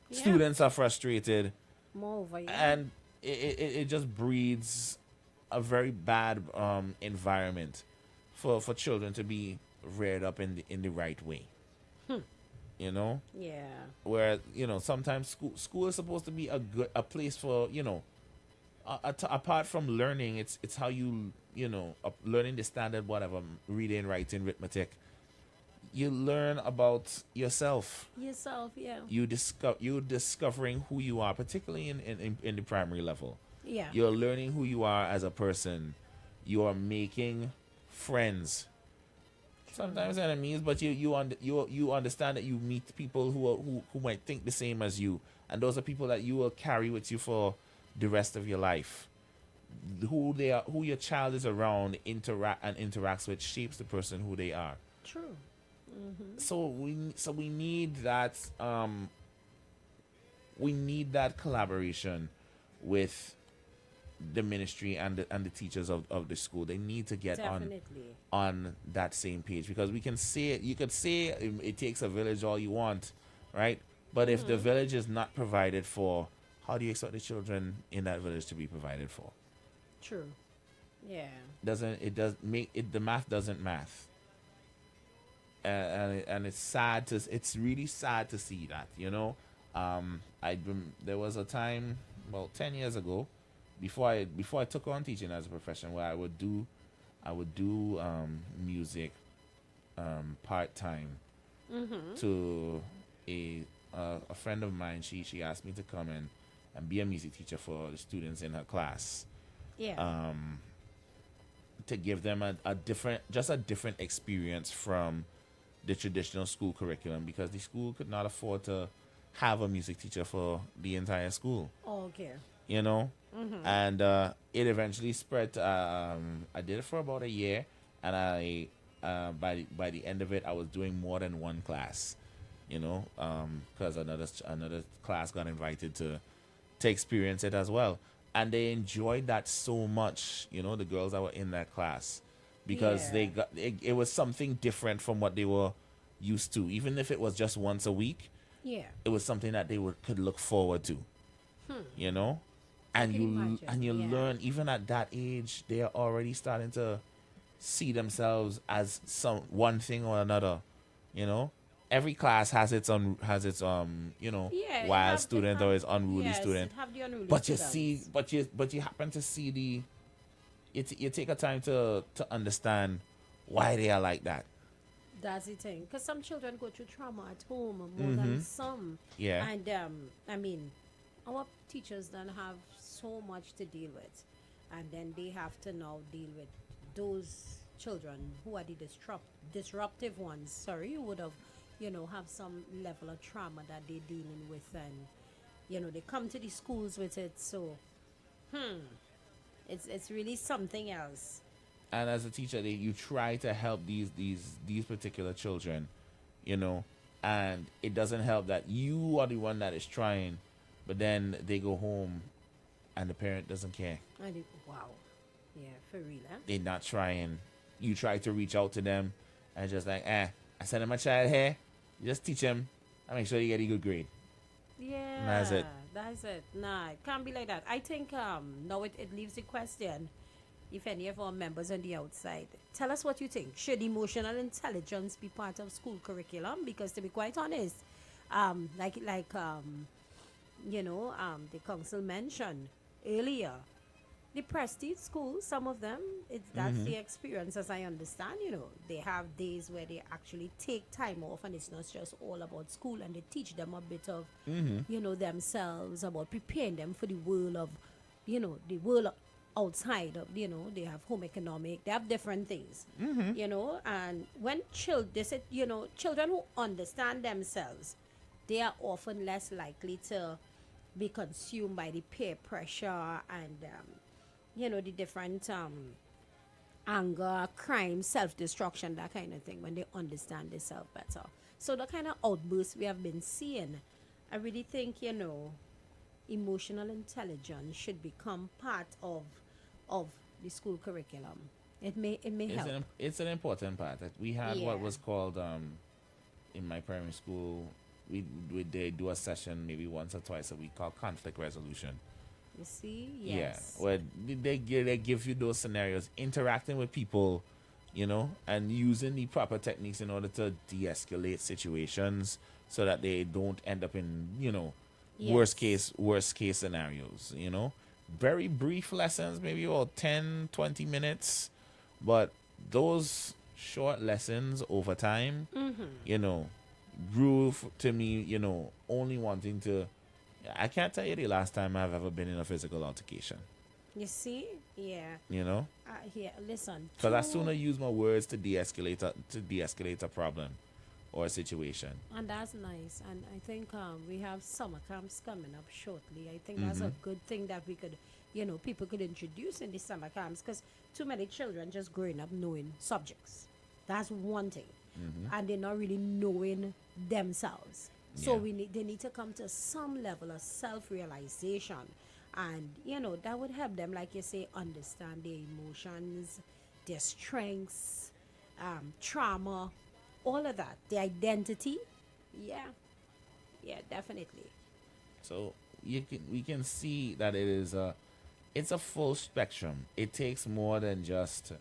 Yeah. students are frustrated, Moreover, yeah. and it just breeds a very bad environment for children to be reared up in the right way. Yeah. Where sometimes school is supposed to be a place for apart from learning, it's how you learning the standard whatever, reading, writing, arithmetic. You learn about yourself. Yourself, yeah. You discovering who you are, particularly in the primary level. Yeah. You're learning who you are as a person. You are making friends. Sometimes enemies, but you understand that you meet people who might think the same as you, and those are people that you will carry with you for the rest of your life. Who they are, who your child is around, interacts with, shapes the person who they are. True. So we need that collaboration with the ministry and the teachers of the school. They need to get Definitely. on that same page, because we can say you could say it takes a village all you want, right? But if the village is not provided for, how do you expect the children in that village to be provided for? True. Yeah. The math doesn't math. And it's really sad to see that, there was a time about 10 years ago, before I took on teaching as a profession, where I would do music part-time to a friend of mine. She asked me to come in and be a music teacher for the students in her class, Yeah. to give them a different experience from the traditional school curriculum, because the school could not afford to have a music teacher for the entire school. Okay. And it eventually spread. I did it for about a year, and I by the end of it, I was doing more than one class, because another class got invited to experience it as well, and they enjoyed that so much. The girls that were in that class, because Yeah. they got it was something different from what they were used to. Even if it was just once a week, Yeah. it was something that they could look forward to. And can you imagine, yeah. learn, even at that age, they are already starting to see themselves as one thing or another. Every class has its Yeah, it wild have- it student have- or its unruly yes, student. it have the unruly But you students. see, but you happen to see you take a time to understand why they are like that. That's the thing. Because some children go through trauma at home more than some. Yeah. And, our teachers then have so much to deal with. And then they have to now deal with those children who are the disruptive ones. Sorry, you would have, have some level of trauma that they're dealing with. And, they come to the schools with it. So, it's really something else. And as a teacher, you try to help these particular children, and it doesn't help that you are the one that is trying, but then they go home and the parent doesn't care. Wow. Yeah, for real, huh? They're not trying. You try to reach out to them and just like, I send my child here, just teach him and make sure you get a good grade. Yeah. And that's it. That's it. Nah, it can't be like that. I think now it leaves the question, if any of our members on the outside, tell us what you think. Should emotional intelligence be part of school curriculum? Because to be quite honest, the council mentioned earlier, the prestige schools, some of them, that's the experience, as I understand. They have days where they actually take time off, and it's not just all about school, and they teach them a bit of, themselves, about preparing them for the world of, the world outside of, they have home economic, they have different things, and when children who understand themselves, they are often less likely to be consumed by the peer pressure and, the different anger, crime, self-destruction, that kind of thing, when they understand themselves better. So the kind of outbursts we have been seeing, I really think, emotional intelligence should become part of the school curriculum. It may help. It's an important part. We had what was called in my primary school. They do a session maybe once or twice a week called conflict resolution. You see, yes. Yeah, where they give you those scenarios, interacting with people, and using the proper techniques in order to de-escalate situations so that they don't end up in worst case scenarios. Very brief lessons, maybe about 10-20 minutes, but those short lessons over time, grew to me, only wanting to. I can't tell you the last time I've ever been in a physical altercation. You see, yeah. Listen. Because I sooner use my words to de-escalate a problem or a situation. And that's nice. And I think we have summer camps coming up shortly. I think that's a good thing that we could, people could introduce in the summer camps, because too many children just growing up knowing subjects. That's one thing. And they're not really knowing themselves. So they need to come to some level of self-realization, and that would help them, like you say, understand their emotions, their strengths, trauma, all of that, their identity. Yeah, definitely. So we can see that it's a full spectrum. It takes more than just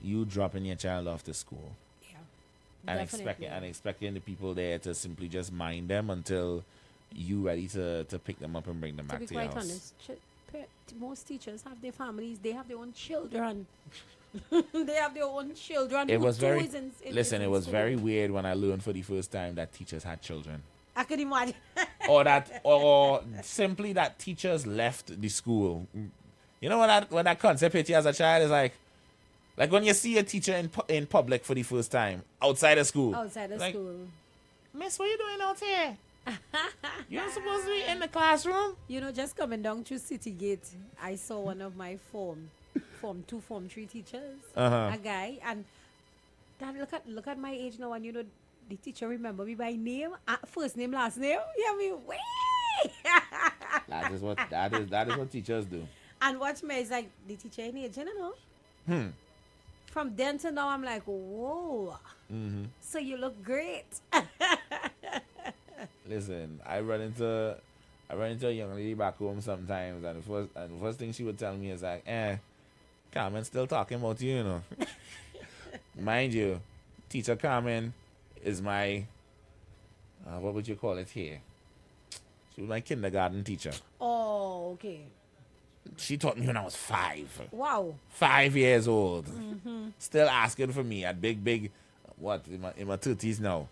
you dropping your child off to school. And expecting the people there to simply just mind them until you ready to pick them up and bring them back to your house. To be quite honest, most teachers have their families. They have their own children. They have their own children. It was very very weird when I learned for the first time that teachers had children. I could imagine. or simply that teachers left the school. When that concept hit you as a child is like when you see a teacher in public for the first time, outside of school. Miss, what are you doing out here? You're supposed to be in the classroom? Just coming down through City Gate, I saw one of my Form 2, Form 3 teachers, a guy, and Dad, look at my age now, and the teacher remember me by name, first name, last name. You hear me? Way! That is what teachers do. And watch me, it's like the teacher in age, From then to now, I'm like, whoa. So you look great. Listen, I run into a young lady back home sometimes, and the first thing she would tell me is like, Carmen still talking about you, Mind you, teacher Carmen is my, what would you call it here? She was my kindergarten teacher. Oh, okay. She taught me when I was 5. Wow. 5 years old. Still asking for me at big, in my 30s now.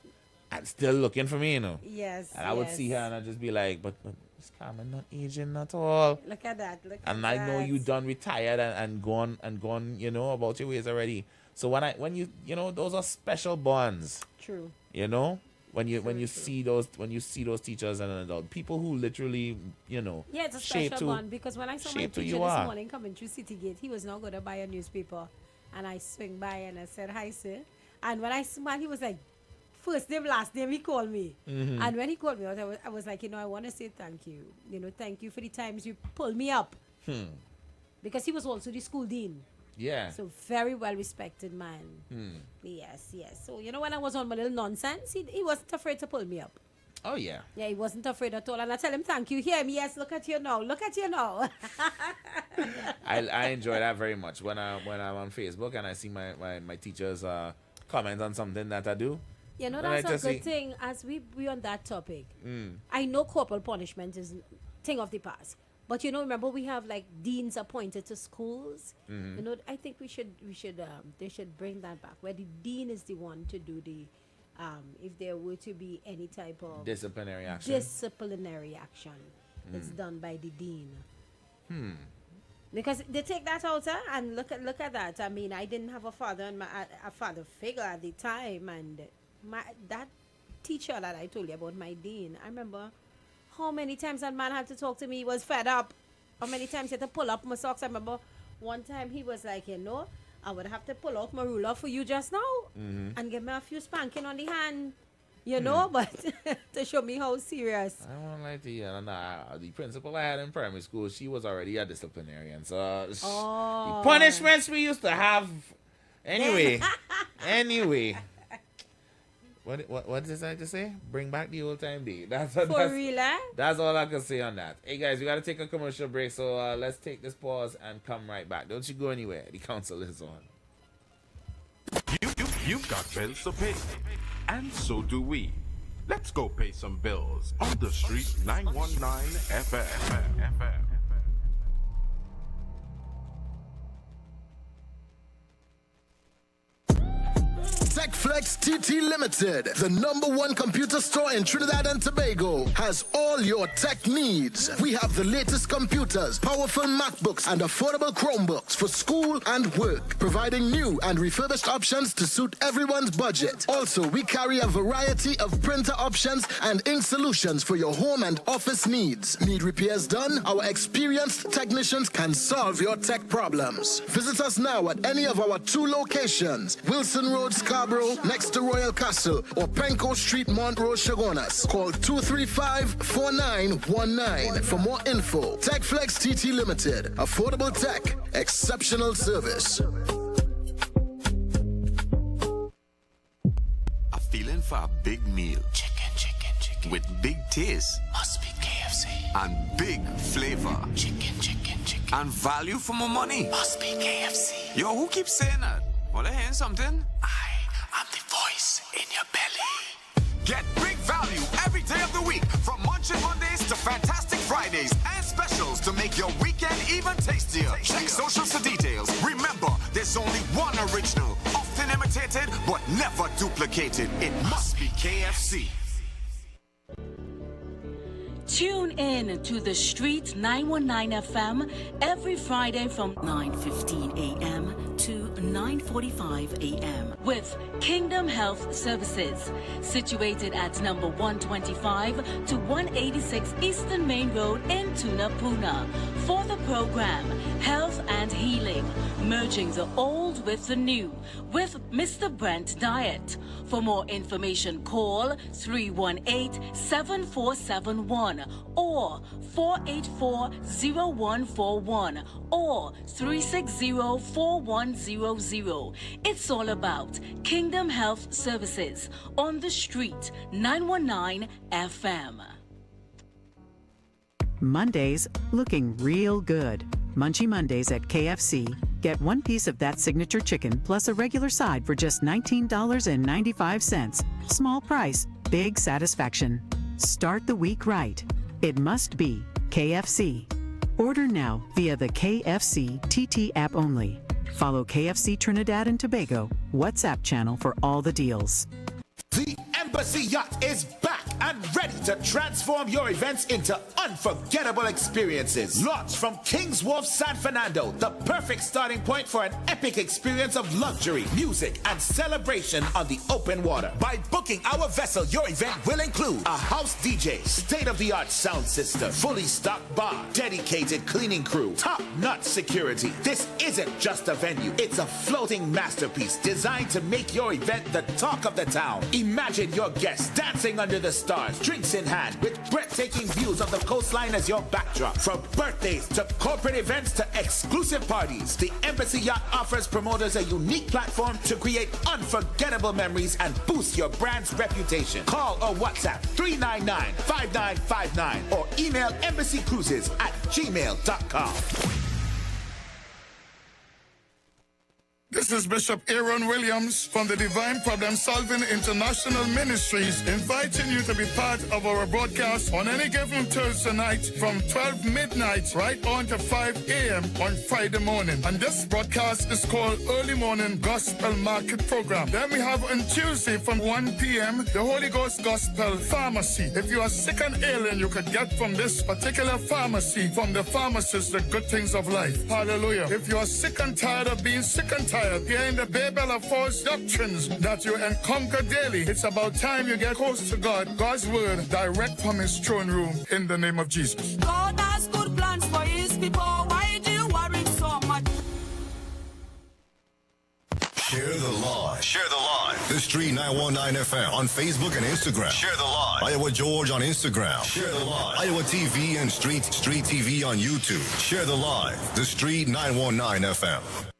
And still looking for me, Yes. And I would see her and I'd just be like, but Miss Carmen not aging at all. Look at that. And I know you done retired and gone, about your ways already. So when you those are special bonds. True. When you see those teachers and adult people who literally it's a special bond, because when I saw my teacher this morning coming through City Gate, he was not going to buy a newspaper, and I swing by and I said hi, sir. And when I smiled, he was like, first name, last name, he called me. And when he called me, I was like, I want to say thank you. Thank you for the times you pulled me up. Because he was also the school dean. Yeah. So very well respected man. Yes. So when I was on my little nonsense, he wasn't afraid to pull me up. Oh, yeah. Yeah, he wasn't afraid at all. And I tell him, thank you. Hear me? Yes, look at you now. Look at you now. I enjoy that very much when I'm on Facebook and I see my teachers comment on something that I do. You know, Then I that's a just good see- thing. As we on that topic, I know corporal punishment is thing of the past. But you know, remember we have like deans appointed to schools. You know, I think they should bring that back, where the dean is the one to do the, if there were to be any type of Disciplinary action. disciplinary action, it's done by the dean. Because they take that out and look at that. I mean, I didn't have a father and a father figure at the time, and that teacher that I told you about, my dean, I remember how many times that man had to talk to me. He was fed up. How many times he had to pull up my socks. I remember one time he was like, you know, I would have to pull out my ruler for you just now and give me a few spanking on the hand, you know, but to show me how serious. I don't like the principal I had in primary school, she was already a disciplinarian. So the punishments we used to have. Anyway. What does I just say? Bring back the old time day. That's Real, eh? That's all I can say on that. Hey guys, we got to take a commercial break, so let's take this pause and come right back. Don't you go anywhere. The council is on. You've got bills to pay, and so do we. Let's go pay some bills on the street 919 FM. TechFlex TT Limited, the #1 computer store in Trinidad and Tobago, has all your tech needs. We have the latest computers, powerful MacBooks, and affordable Chromebooks for school and work, providing new and refurbished options to suit everyone's budget. Also, we carry a variety of printer options and ink solutions for your home and office needs. Need repairs done? Our experienced technicians can solve your tech problems. Visit us now at any of our 2 locations, Wilson Road, Scarborough, next to Royal Castle, or Penco Street, Montrose, Chagonas. Call 235-4919 for more info. TechFlex TT Limited. Affordable tech. Exceptional service. A feeling for a big meal. Chicken. With big taste. Must be KFC. And big flavor. Chicken. And value for my money. Must be KFC. Yo, who keeps saying that? Well, I hear something. I'm the voice in your belly. Get big value every day of the week, from Munchin Mondays to Fantastic Fridays, and specials to make your weekend even tastier. Check socials for details. Remember, there's only one original, often imitated but never duplicated. It must be KFC. Tune in to the Street 919 FM every Friday from 9:15 a.m. to 9:45 a.m. with Kingdom Health Services, situated at number 125 to 186 Eastern Main Road in Tunapuna. For the program, Health and Healing, merging the old with the new, with Mr. Brent Diet. For more information, call 318-7471 or 484-0141 or 360-4100. It's all about Kingdom Health Services on the Street 919 FM. Mondays looking real good. Munchy Mondays at KFC. Get 1 piece of that signature chicken plus a regular side for just $19.95. Small price, big satisfaction. Start the week right. It must be KFC. Order now via the KFC TT app only. Follow KFC Trinidad and Tobago WhatsApp channel for all the deals. The Embassy Yacht is back and ready to transform your events into unforgettable experiences. Launched from King's Wharf, San Fernando, the perfect starting point for an epic experience of luxury, music, and celebration on the open water. By booking our vessel, your event will include a house DJ, state-of-the-art sound system, fully stocked bar, dedicated cleaning crew, top-notch security. This isn't just a venue, it's a floating masterpiece designed to make your event the talk of the town. Imagine your guests dancing under the stars, drinks in hand, with breathtaking views of the coastline as your backdrop. From birthdays to corporate events to exclusive parties, the Embassy Yacht offers promoters a unique platform to create unforgettable memories and boost your brand's reputation. Call or WhatsApp 399-5959 or email embassycruises@gmail.com. This is Bishop Aaron Williams from the Divine Problem Solving International Ministries, inviting you to be part of our broadcast on any given Thursday night from 12 midnight right on to 5 a.m. on Friday morning. And this broadcast is called Early Morning Gospel Market Program. Then we have on Tuesday from 1 p.m. the Holy Ghost Gospel Pharmacy. If you are sick and ailing, you could get from this particular pharmacy, from the pharmacist, the good things of life. Hallelujah. If you are sick and tired of being sick and tired, hearing the babel of false doctrines that you encounter daily, it's about time you get close to God, God's word, direct from his throne room, in the name of Jesus. God has good plans for his people. Why do you worry so much? Share the live. Share the live. The Street 919 FM on Facebook and Instagram. Share the live. Iowa George on Instagram. Share the live. Iowa TV and Street TV on YouTube. Share the live. The Street 919 FM.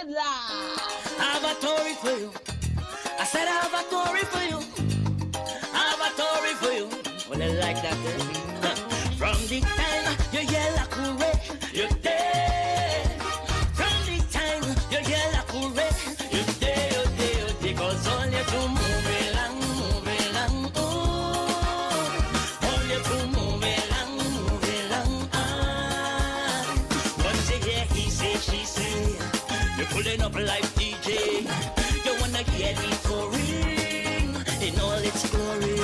have a story for you. I said I have a story for you. I have a story for you. Well, I like that. From the time you yell a cool, you're dead. From the time you yell a cool, you're dead. Because all you do move along. Oh, all you do move along. Once you hear he say, she say, you're pulling up like DJ. You wanna hear the ring in all its glory.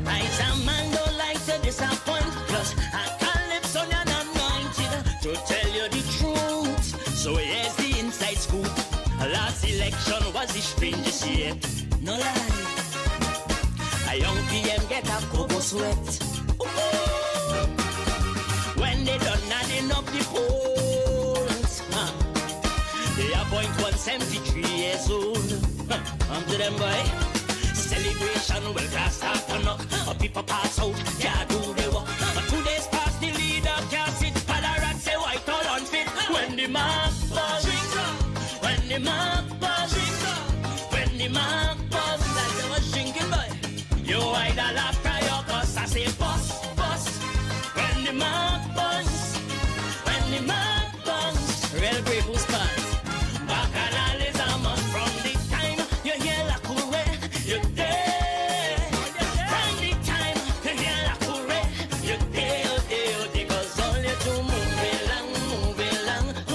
I's a man don't like to disappoint, plus I calypso and anointed to tell you the truth. So here's the inside scoop. Last election was the strangest yet. No lie. A young PM get a cocoa sweat. Ooh. When they done adding up the polls, they appoint 173 years old. To them boy. Celebration will cast after knock. People pass out, can't do the work. 2 days past the leader can't sit. Padarat say white all unfit. When the mark buzz, when the mark buzz, when the mark buzz, that's the was drinking boy. You either laugh cry or cuss. I say bust. When the mark buzz, when the mark buzz, real brave who's pass. Bacchanal is a must from the time you hear la courre, you're dead. From the time you hear la courre, you're dead. Because all you do move along. Ooh,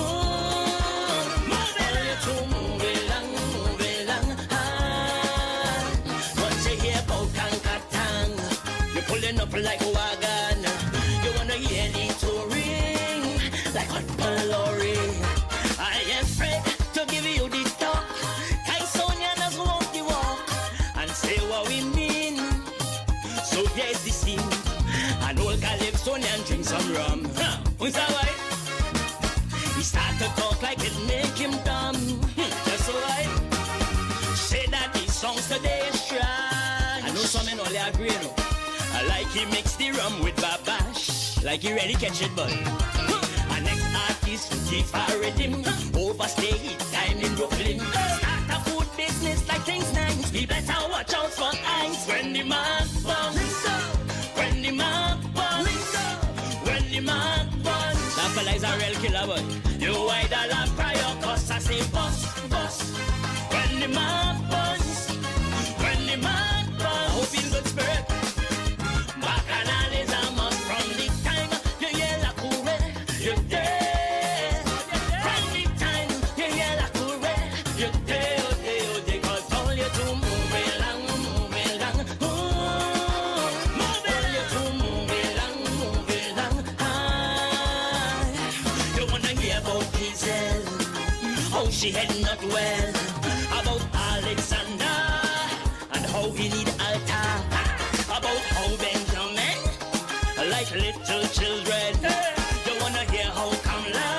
all you do move along. Once you hear about Kankatang, you're pulling up like a wagon. You wanna hear the touring like hot Palori. I am afraid to give you the talk. Kaisonianas walk the walk and say what we mean. So here's the scene. An old Calypsonian drink some rum. Who's that way? He start to talk like it make him dumb. Just so right. Say that these songs today is trash. I know some men only agree, no. I like he mix the rum with babash. Like he really catch it, boy. Our next artist who keeps our rhythm. Overstay his time in Brooklyn. Start a food business like things nice. We better watch out for ice. When the mark bounce, when the mark bounce, when the mark bounce. That fella is a real killer, boy. You either laugh cry or cuss. I say bust. When the mark bounce, when the mark bounce. I hope in good spirit. Bacchanal is a must from the time you hear la courre, you're dead. From the time you hear la courre, you're dead. Because all you do move along. Ooh, all you do move along. You wanna hear about Giselle? How she head not well. About Alexander and how he need altar. About how Benjamin like little children. You wanna hear how Kamala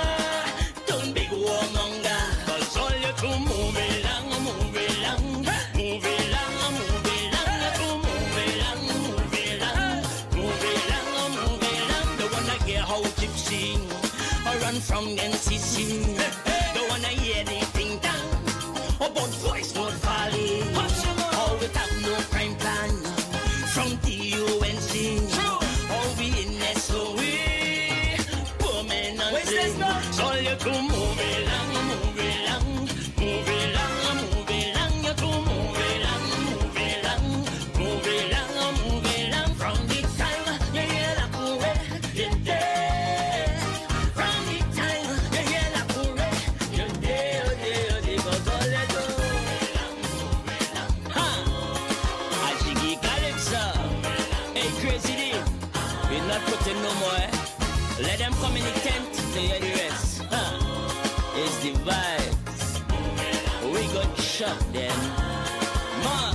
done big warmonger. Cause all you do move along. You wanna hear how Gypsy run from NCC. You wanna hear anything down about voice note valley. How we have no crime plan from the UNC. How we in SOE, poor men and things. All you do move along. You do move along. From the time you hear la courre, you're dead. From the time you hear la courre, you're dead. Because all you do Ashigi Calypso. Hey, crazy D. We're not putting no more. Let them come in the tent to hear the rest. It's the vibes. We got shot then. Man.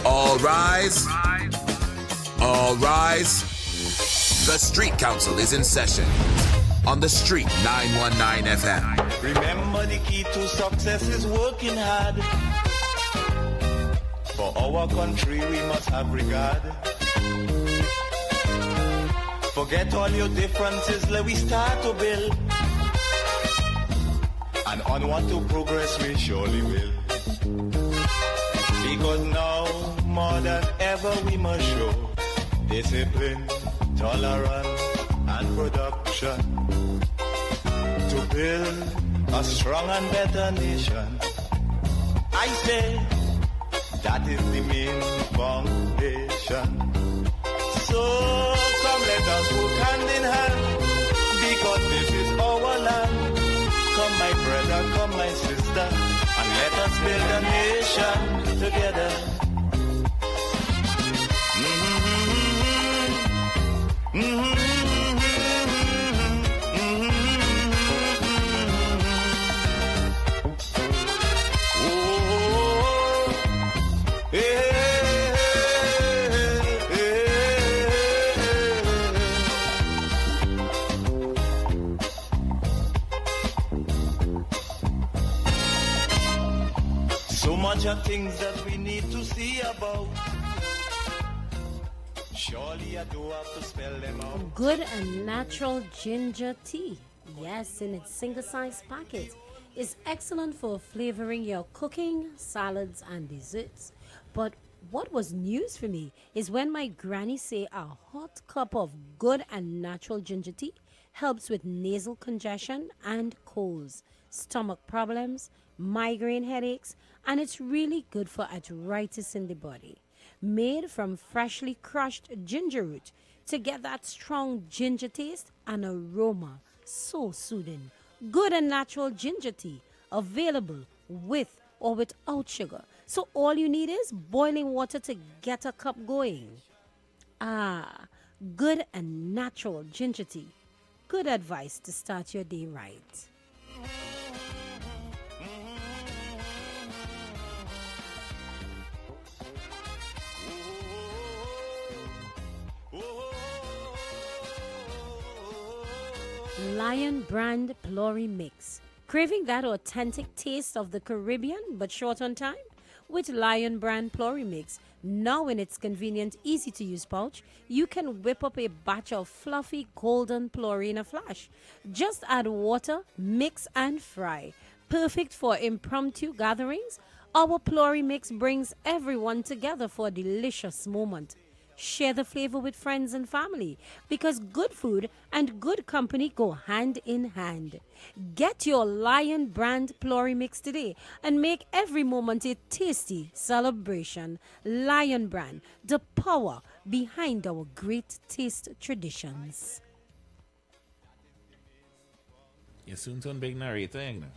All rise. All rise. The Street Council is in session on the Street 919 FM. Remember the key to success is working hard. For our country we must have regard. Forget all your differences, let we start to build. And onward to progress we surely will. Because now, more than ever, we must show discipline, tolerance, and production to build a strong and better nation. I say that is the main foundation. So come, let us work hand in hand, because this is our land. Come, my brother, come, my sister, and let us build a nation together. So much of things that we need to see about. Surely I do have to spell them out. Good and natural ginger tea. Yes, in its single-size packet. Is excellent for flavoring your cooking, salads, and desserts. But what was news for me is when my granny say a hot cup of good and natural ginger tea helps with nasal congestion and colds, stomach problems, migraine headaches, and it's really good for arthritis in the body. Made from freshly crushed ginger root to get that strong ginger taste and aroma. So soothing. Good and natural ginger tea, available with or without sugar. So all you need is boiling water to get a cup going. Ah, good and natural ginger tea. Good advice to start your day right. Lion brand Plory Mix. Craving that authentic taste of the Caribbean but short on time? With Lion brand Plory Mix, now in its convenient, easy to use pouch, you can whip up a batch of fluffy golden Plory in a flash. Just add water, mix and fry. Perfect for impromptu gatherings. Our Plory Mix brings everyone together for a delicious moment. Share the flavor with friends and family because good food and good company go hand in hand. Get your Lion brand Plory Mix today and make every moment a tasty celebration. Lion brand, the power behind our great taste traditions. You soon turn big narrator, you know.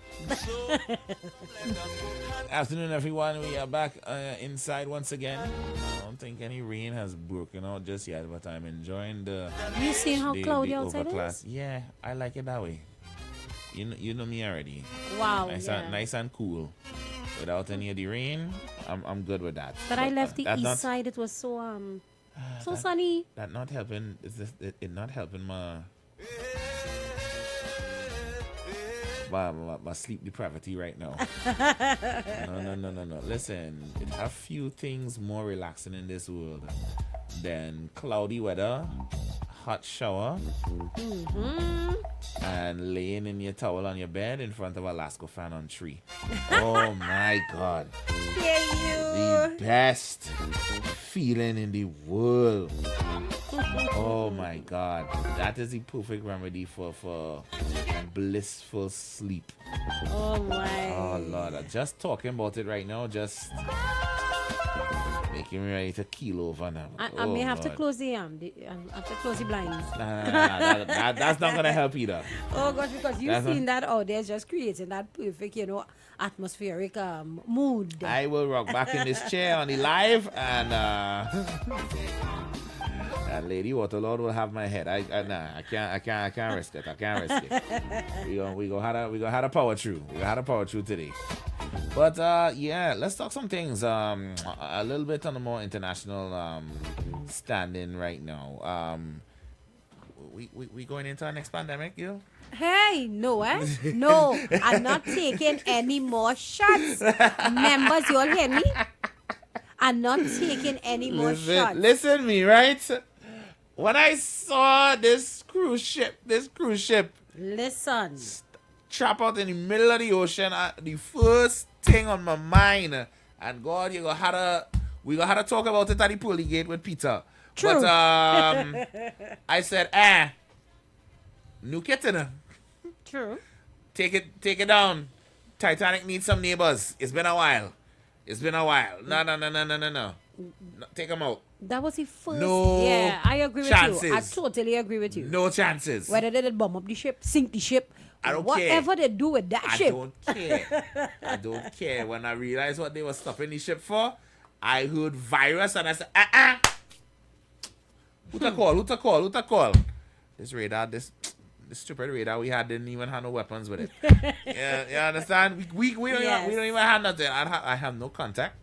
Afternoon, everyone. We are back inside once again. I don't think any rain has broken out just yet, but I'm enjoying the. You seen how cloudy outside is? Yeah, I like it that way. You know me already. Wow, nice and cool, without any of the rain. I'm good with that. But I left the east side. It was so sunny. That not helping. It not helping my sleep depravity right now. No. Listen, it have few things more relaxing in this world than cloudy weather, hot shower, and laying in your towel on your bed in front of a Lasco fan on tree. Oh my God. The best feeling in the world. Oh my God. That is the perfect remedy for blissful sleep. Oh my. Oh Lord. Just talking about it right now, just making me ready to keel over now. I may have to close the blinds. Nah, that's not gonna help either. Oh gosh, because you've seen that out there just creating that perfect, atmospheric mood. I will rock back in this chair on the live and Lady Waterlord will have my head. I can't risk it. I can't risk it. We go had a power through. We had a power through today. But let's talk some things. A little bit on the more international standing right now. we going into our next pandemic, you? Hey, no, No, I'm not taking any more shots. Members, you all hear me? I'm not taking any more shots. Listen me, right? When I saw this cruise ship, Listen. trap out in the middle of the ocean, the first thing on my mind, and God, we gonna have to talk about it at the pearly gate with Peter. True. But I said, new kitten. True. Take it down. Titanic needs some neighbors. It's been a while. No. Take them out. That was the first. No yeah, I agree chances. with you. I totally agree with you. No chances. Whether they bomb up the ship, sink the ship, I don't whatever care. they do with that ship. I don't care. When I realized what they were stopping the ship for, I heard virus and I said, Who to call? This radar, this stupid radar we had didn't even have no weapons with it. Yeah, you understand? We don't even have nothing. I have no contact.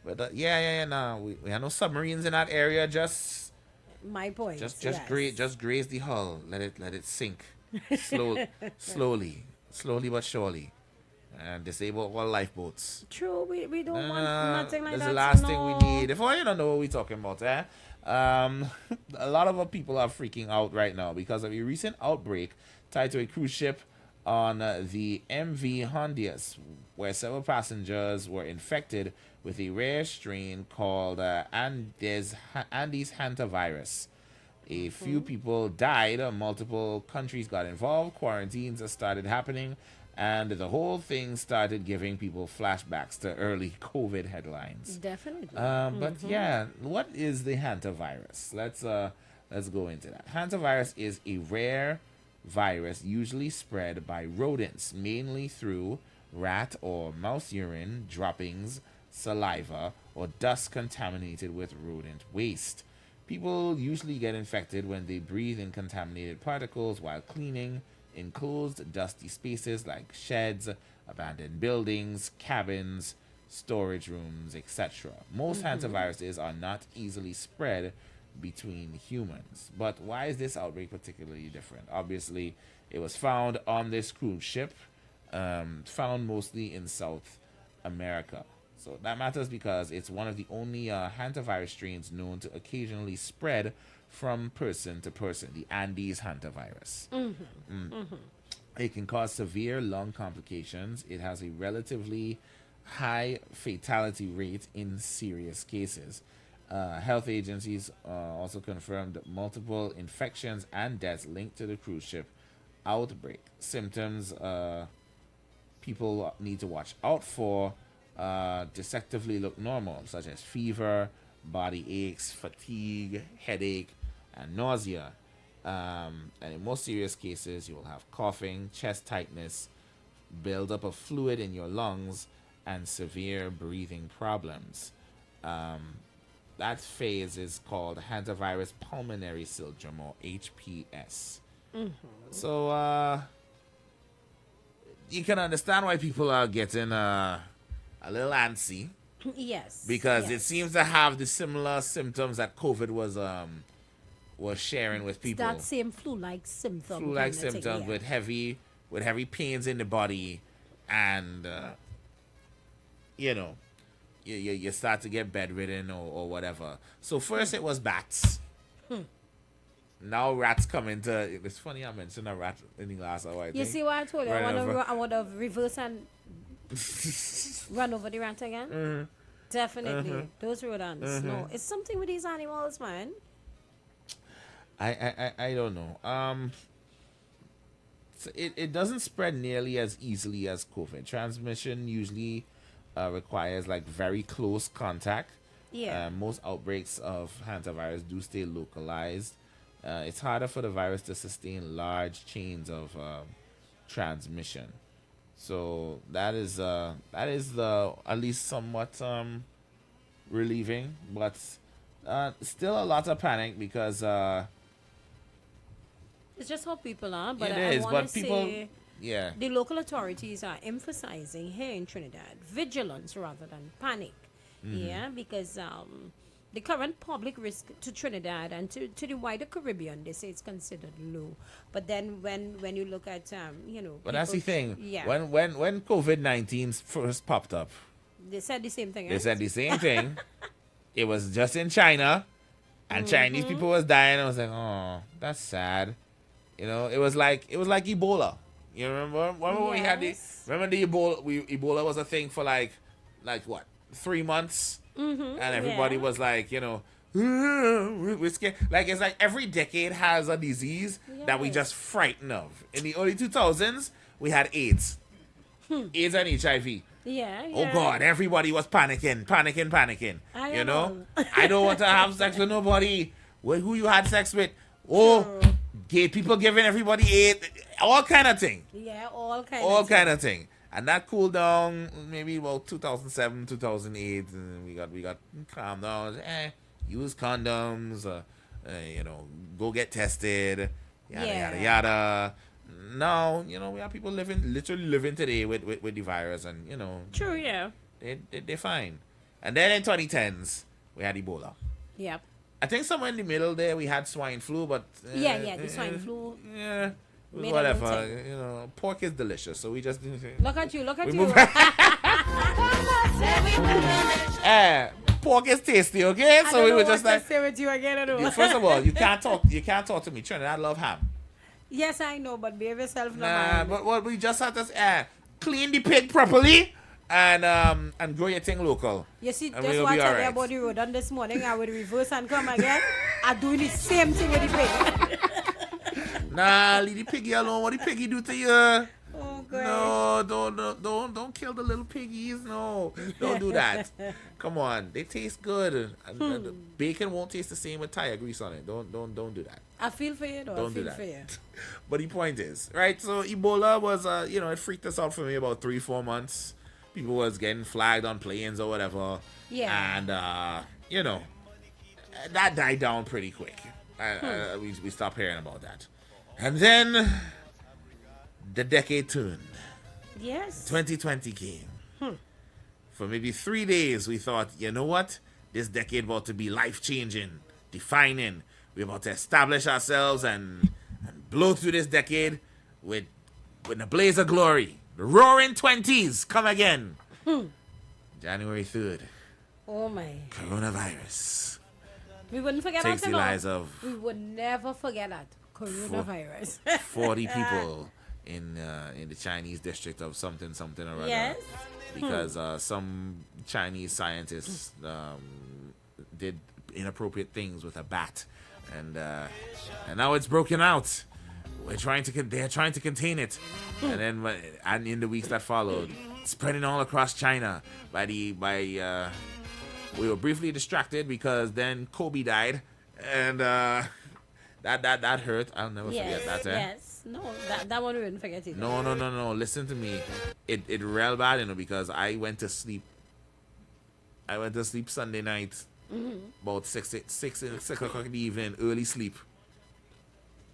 But nah. We have no submarines in that area. Just my point. Just graze the hull. Let it sink. Slowly but surely. And disable all lifeboats. True, we don't want nothing like that. That's the last thing we need. If you don't know what we're talking about, a lot of our people are freaking out right now because of a recent outbreak tied to a cruise ship on the MV Hondias, where several passengers were infected with a rare strain called Andes hantavirus. A few people died, multiple countries got involved, quarantines started happening, and the whole thing started giving people flashbacks to early COVID headlines. Definitely. But yeah, what is the hantavirus? Let's go into that. Hantavirus is a rare virus usually spread by rodents, mainly through rat or mouse urine, droppings, saliva, or dust contaminated with rodent waste. People usually get infected when they breathe in contaminated particles while cleaning enclosed dusty spaces like sheds, abandoned buildings, cabins, storage rooms, etc. Most hantaviruses are not easily spread between humans. But why is this outbreak particularly different? Obviously, it was found on this cruise ship, found mostly in South America. So that matters because it's one of the only hantavirus strains known to occasionally spread from person to person, the Andes hantavirus. It can cause severe lung complications. It has a relatively high fatality rate in serious cases. Health agencies also confirmed multiple infections and deaths linked to the cruise ship outbreak. Symptoms people need to watch out for deceptively look normal, such as fever, body aches, fatigue, headache, and nausea. And in most serious cases, you will have coughing, chest tightness, buildup of fluid in your lungs, and severe breathing problems. That phase is called hantavirus pulmonary syndrome, or HPS. So you can understand why people are getting a little antsy. Yes. Because it seems to have the similar symptoms that COVID was sharing with people. That same flu-like symptom. Flu-like symptoms with heavy pains in the body, and you start to get bedridden or whatever. So first it was bats. Now rats come into. It's funny I mentioned a rat in the last hour. You see what I told you? I want to reverse and run over the rat again. Definitely, those rodents. No, it's something with these animals, man. I don't know. So it doesn't spread nearly as easily as COVID. Transmission usually requires like very close contact. Yeah. Most outbreaks of hantavirus do stay localized. It's harder for the virus to sustain large chains of transmission. So that is the at least somewhat relieving, but still a lot of panic because it's just how people are. But it I is, want but to people, say yeah, the local authorities are emphasizing here in Trinidad vigilance rather than panic. Yeah, because the current public risk to Trinidad and to the wider Caribbean, they say it's considered low. But then when you look at But that's the people- thing. Yeah. When COVID-19 first popped up, They said the same thing. they right? said the same thing. It was just in China, and Chinese Mm-hmm. people was dying. I was like, oh, that's sad. It was like Ebola. You remember we had the Yes. remember the Ebola? Ebola was a thing for like what 3 months, Mm-hmm. and everybody yeah. was like, we're scared. Like it's like every decade has a disease that we Yes. just frightened of. In the early 2000s, we had AIDS, AIDS and HIV. Yeah. Oh God, everybody was panicking. I You know, know. I don't want to have sex with nobody. Who you had sex with? Oh, gay people giving everybody AIDS, all kind of thing, Yeah, all kind of thing. And that cooled down maybe about 2007, 2008, and we got calmed down. Use condoms, go get tested, yada yada. Now, we have people literally living today with the virus, and True, yeah. they're fine. And then in 2010s, we had Ebola. Yep. I think somewhere in the middle there we had swine flu, but The swine flu. yeah, Made a whatever. little Pork is delicious, so we just Look at you, we move- pork is tasty, okay? So we were just like, say with you again. I know. first of all, you can't talk to me, Trinidad. I love ham. Yes, I know, but behave yourself no Nah, mind. but what we just have to clean the pig properly and grow your thing local. You see, And just we'll what I be tell you alright. about the road on this morning, I would reverse and come again. I'm doing the same thing with the pig. Nah, leave the piggy alone. What the piggy do to you? Oh, God. No, don't kill the little piggies. No, don't do that. Come on, they taste good. And the bacon won't taste the same with tire grease on it. Don't do that. I feel for you, though. Don't I do feel that. for you. But the point is, right? So Ebola was, it freaked us out for me about 3-4 months. People was getting flagged on planes or whatever. Yeah. And that died down pretty quick. We stopped hearing about that. And then the decade turned. Yes. 2020 came. For maybe 3 days, we thought, you know what? This decade about to be life-changing, defining. We're about to establish ourselves and blow through this decade with a blaze of glory. The roaring 20s come again. January 3rd. Oh, my. Coronavirus. We wouldn't forget Takes that. the you know. lives of We would never forget that. Coronavirus. 40 people in the Chinese district of something or other. Yes. Because some Chinese scientists did inappropriate things with a bat, and now it's broken out. They're trying to contain it, and in the weeks that followed, spreading all across China. We were briefly distracted because then Kobe died, and that hurt. I'll never forget that. Yes. No, that one we wouldn't forget it. No. Listen to me. It real bad, because I went to sleep. Sunday night, about 6 o'clock in the evening, early sleep.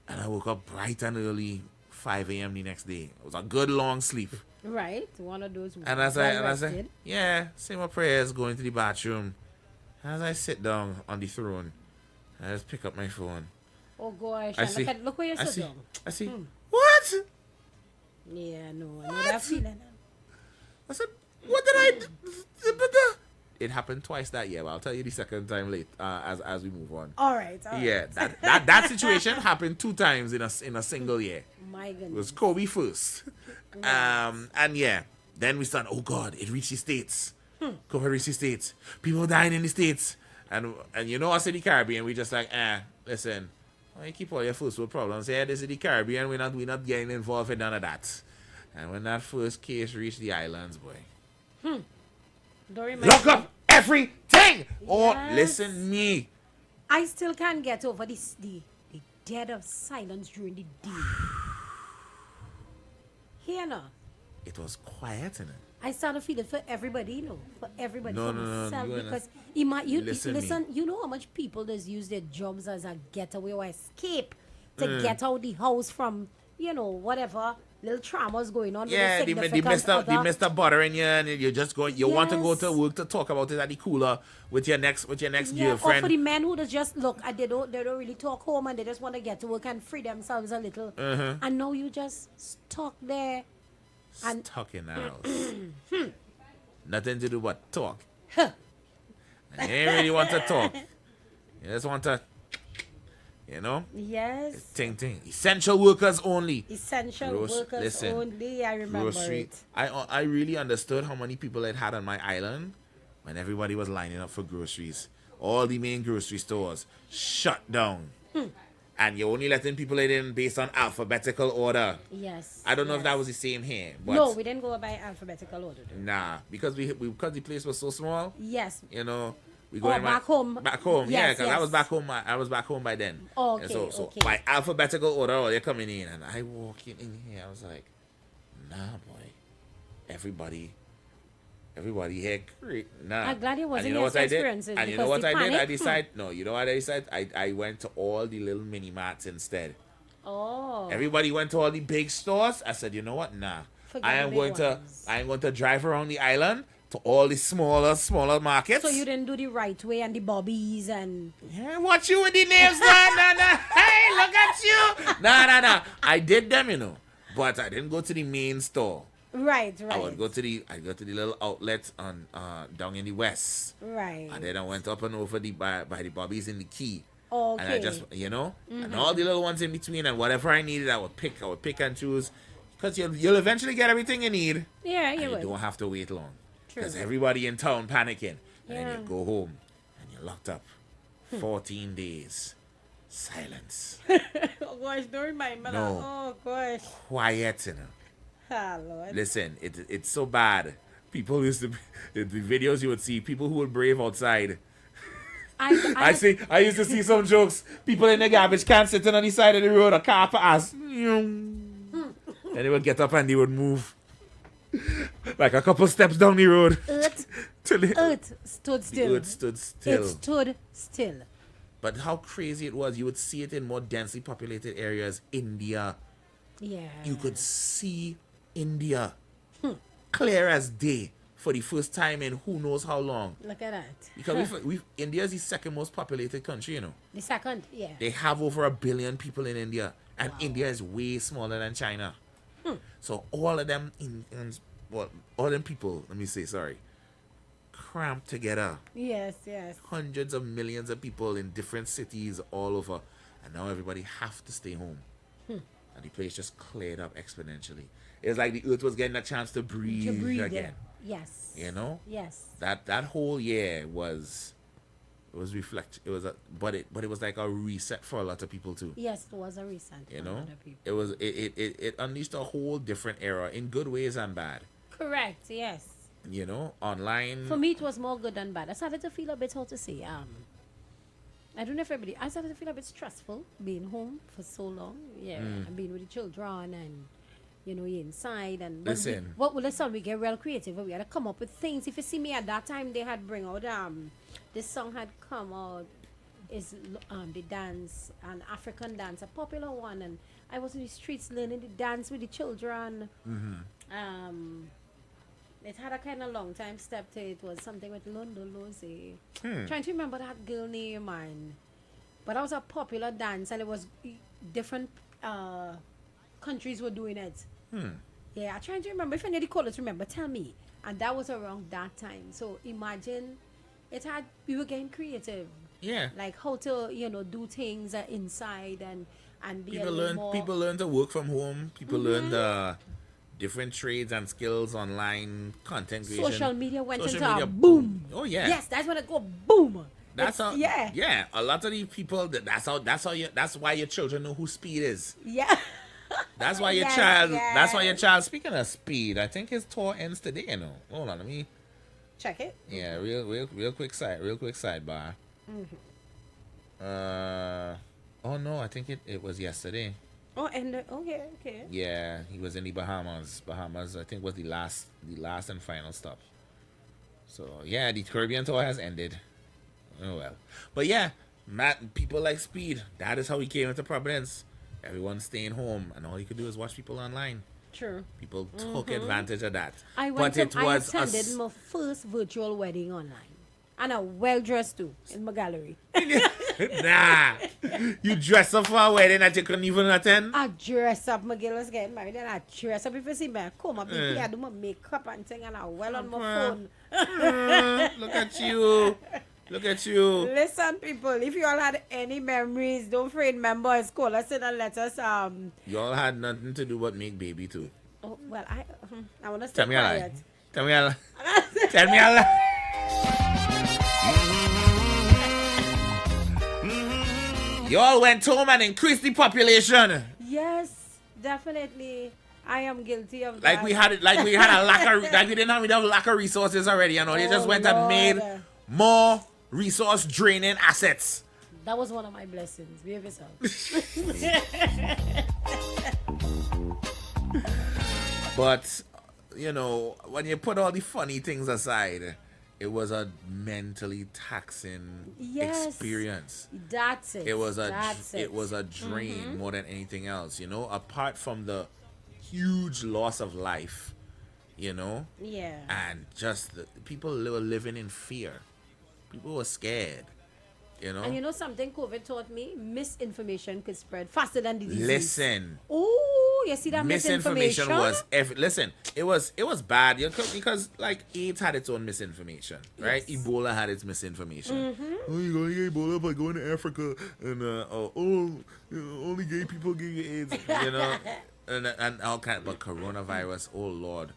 And I woke up bright and early, 5 a.m. the next day. It was a good long sleep. Right. One of those. And as I well-rested. say my prayers, go into the bathroom. As I sit down on the throne, I just pick up my phone. Oh gosh! I see. Look where you sit down. I see. What? Yeah, no, I know that feeling. I said, what did I do? It happened twice that year, but I'll tell you the second time late as we move on. All right. Yeah, that situation happened 2 times in a single year. My It goodness. was Kobe first. And yeah, then we started, oh God, it reached the States. COVID reached the States. People dying in the States. And us in the Caribbean, we just like, listen, why you keep all your first world problems? Yeah, this is the Caribbean, we're not getting involved in none of that. And when that first case reached the islands, boy. Don't remind Lock me. up everything! Oh, Yes. listen me. I still can't get over the dead of silence during the day. Here now. It was quiet, innit? I started feeling for everybody, for everybody, No, for no, no, myself, you because Listen listen, me. you know how much people just use their jobs as a getaway or escape to get out the house from, whatever, little traumas going on. Yeah, with they the missed a bothering you, and you just go. You want to go to work to talk about it at the cooler with your next girlfriend. Or for the men who just look, they don't really talk home, and they just want to get to work and free themselves a little. And now you just stuck there. And stuck in the house. Nothing to do but talk. And you ain't really want to talk. You just want to, Yes. Ting. Essential workers only. Essential workers only. I remember it. I really understood how many people it had on my island when everybody was lining up for groceries. All the main grocery stores shut down. And you're only letting people in based on alphabetical order. Yes. I don't know if that was the same here. But no, we didn't go by alphabetical order. Nah, because because the place was so small. Yes. We go back home. Back home, yes, yeah, because yes. I was back home. I was back home by then. Okay. And so okay. by alphabetical order, they're coming in, and I walking in here. I was like, nah, boy, everybody here great. Nah. I'm glad it wasn't and you know what I did? And you know what I did? I decided. No, you know what I decided? I went to all the little mini marts instead. Oh. Everybody went to all the big stores. I said, you know what? Nah. I am going to drive around the island to all the smaller markets. So you didn't do the right way and the bobbies and... Yeah, watch you with the names. Nah. Hey, look at you. Nah. I did them, but I didn't go to the main store. Right. I would go to the little outlets on down in the west. Right. And then I went up and over by the bobbies in the key. Okay. And I just and all the little ones in between, and whatever I needed, I would pick and choose, because you'll eventually get everything you need. Yeah, you don't have to wait long. Because everybody in town panicking. And then you go home and you're locked up. 14 days. Silence. Oh gosh, don't remind me. No. Oh gosh. Quiet, Ah, Lord. Listen, it's so bad. People used to be, the videos you would see, people who would brave outside. I used to see some jokes. People in the garbage can sitting on the side of the road, a car pass. And they would get up and they would move. Like a couple steps down the road. Earth stood still. The earth stood still. It stood still. But how crazy it was. You would see it in more densely populated areas. India. Yeah. You could see India. Clear as day. For the first time in who knows how long. Look at that. Because India is the second most populated country, The second, yeah. They have over 1 billion people in India. And India is way smaller than China. So all of them, all them people, cramped together. Yes. Hundreds of millions of people in different cities all over. And now everybody have to stay home. And the place just cleared up exponentially. It's like the earth was getting a chance to breathe again. Yes. Yes. That whole year was but it was like a reset for a lot of people too. Yes, it was a reset for a lot of people. It unleashed a whole different era in good ways and bad. Correct, yes. Online. For me it was more good than bad. I started to feel a bit, I don't know if everybody, I started to feel a bit stressful being home for so long. Yeah. And being with the children and you're inside and listen. We get real creative. We had to come up with things. If you see me at that time, they had bring out this song had come out is the dance, an African dance, a popular one, and I was in the streets learning the dance with the children. It had a kind of long time step to it. It was something with Londo Lose. Trying to remember that girl name, man. But that was a popular dance, and it was different countries were doing it. Yeah, I'm trying to remember. If any of the callers remember, tell me. And that was around that time. So imagine we were getting creative. Yeah. Like how to, do things inside and be people learn to work from home. People learn different trades and skills online, content creation. Social media went into a boom. Oh yeah. Yes, that's when it go boom. That's how. Yeah. A lot of these people. That's why your children know who Speed is. Yeah. That's why your child. Yes. That's why your child. Speaking of Speed, I think his tour ends today. Hold on, let me check it. Yeah, real quick sidebar. Oh no, I think it was yesterday. Oh, and okay. Yeah, he was in the Bahamas. Bahamas, I think, was the last and final stop. So yeah, the Caribbean tour has ended. Oh well, but yeah, people like Speed. That is how he came into Providence. Everyone's staying home, and all he could do is watch people online. True. People took advantage of that. I attended my first virtual wedding online. And a well-dressed too, in my gallery. Nah. You dress up for a wedding that you couldn't even attend? I dress up. My girl was getting married. And I dress up. If you see me, I come up. I do my makeup and thing. And I well on my phone. Look at you. Look at you. Listen, people. If you all had any memories, don't afraid members. Call us in and let us. You all had nothing to do but make baby too. Oh, well, I want to stay Tell me a lie. quiet. Tell me a lie. Tell me a lie. You all went home and increased the population. Yes, definitely. I am guilty of that. Like we had a lack of, like we didn't have enough lack of resources already. You know, they just went and made more resource draining assets. That was one of my blessings. Behave yourself. But you know, when you put all the funny things aside, it was a mentally taxing experience. That's it. It was a drain more than anything else, you know, apart from the huge loss of life, you know? Yeah. And just the people were living in fear. People were scared, you know? And you know something COVID taught me? Misinformation could spread faster than the disease. Listen. Oh, you see that misinformation? was listen, it was bad because like AIDS had its own misinformation, right? Yes. Ebola had its misinformation. Oh, you're gonna get Ebola by going to Africa and only gay people get AIDS, you know, and all kind. But coronavirus, oh Lord,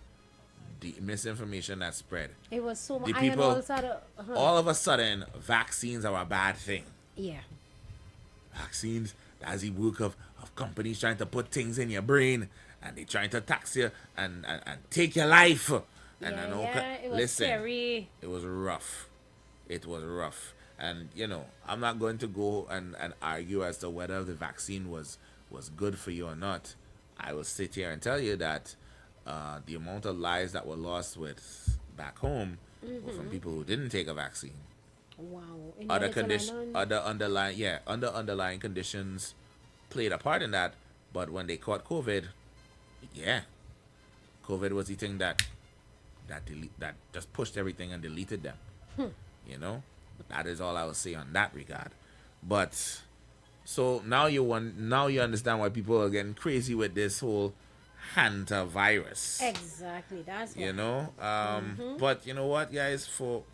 the misinformation that spread. It was so much. The people, all of a sudden, vaccines are a bad thing. Yeah. Vaccines, that's the work of companies trying to put things in your brain and they trying to tax you and take your life. And I know, it was listen, scary. It was rough. It was rough. And you know, I'm not going to go and argue as to whether the vaccine was good for you or not. I will sit here and tell you that the amount of lives that were lost with back home were from people who didn't take a vaccine. Wow. Other underlying conditions played a part in that, but when they caught COVID, COVID was the thing that just pushed everything and deleted them. You know, that is all I will say on that regard. But so now you understand why people are getting crazy with this whole hantavirus. Exactly, that's you know. But you know what, guys, for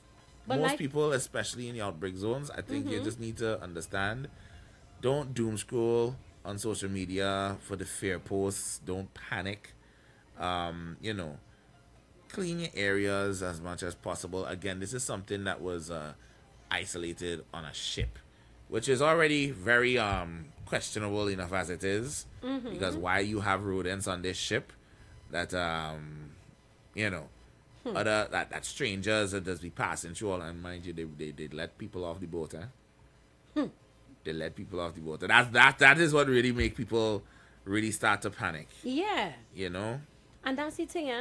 most people, especially in the outbreak zones, I think you just need to understand. Don't doom scroll on social media for the fear posts. Don't panic. You know, clean your areas as much as possible. Again, this is something that was isolated on a ship, which is already very questionable enough as it is. Because why you have rodents on this ship that you know, other that strangers that just be passing through all, and mind you, they let people off the boat, They let people off the boat. And that is what really make people really start to panic. Yeah. You know? And that's the thing,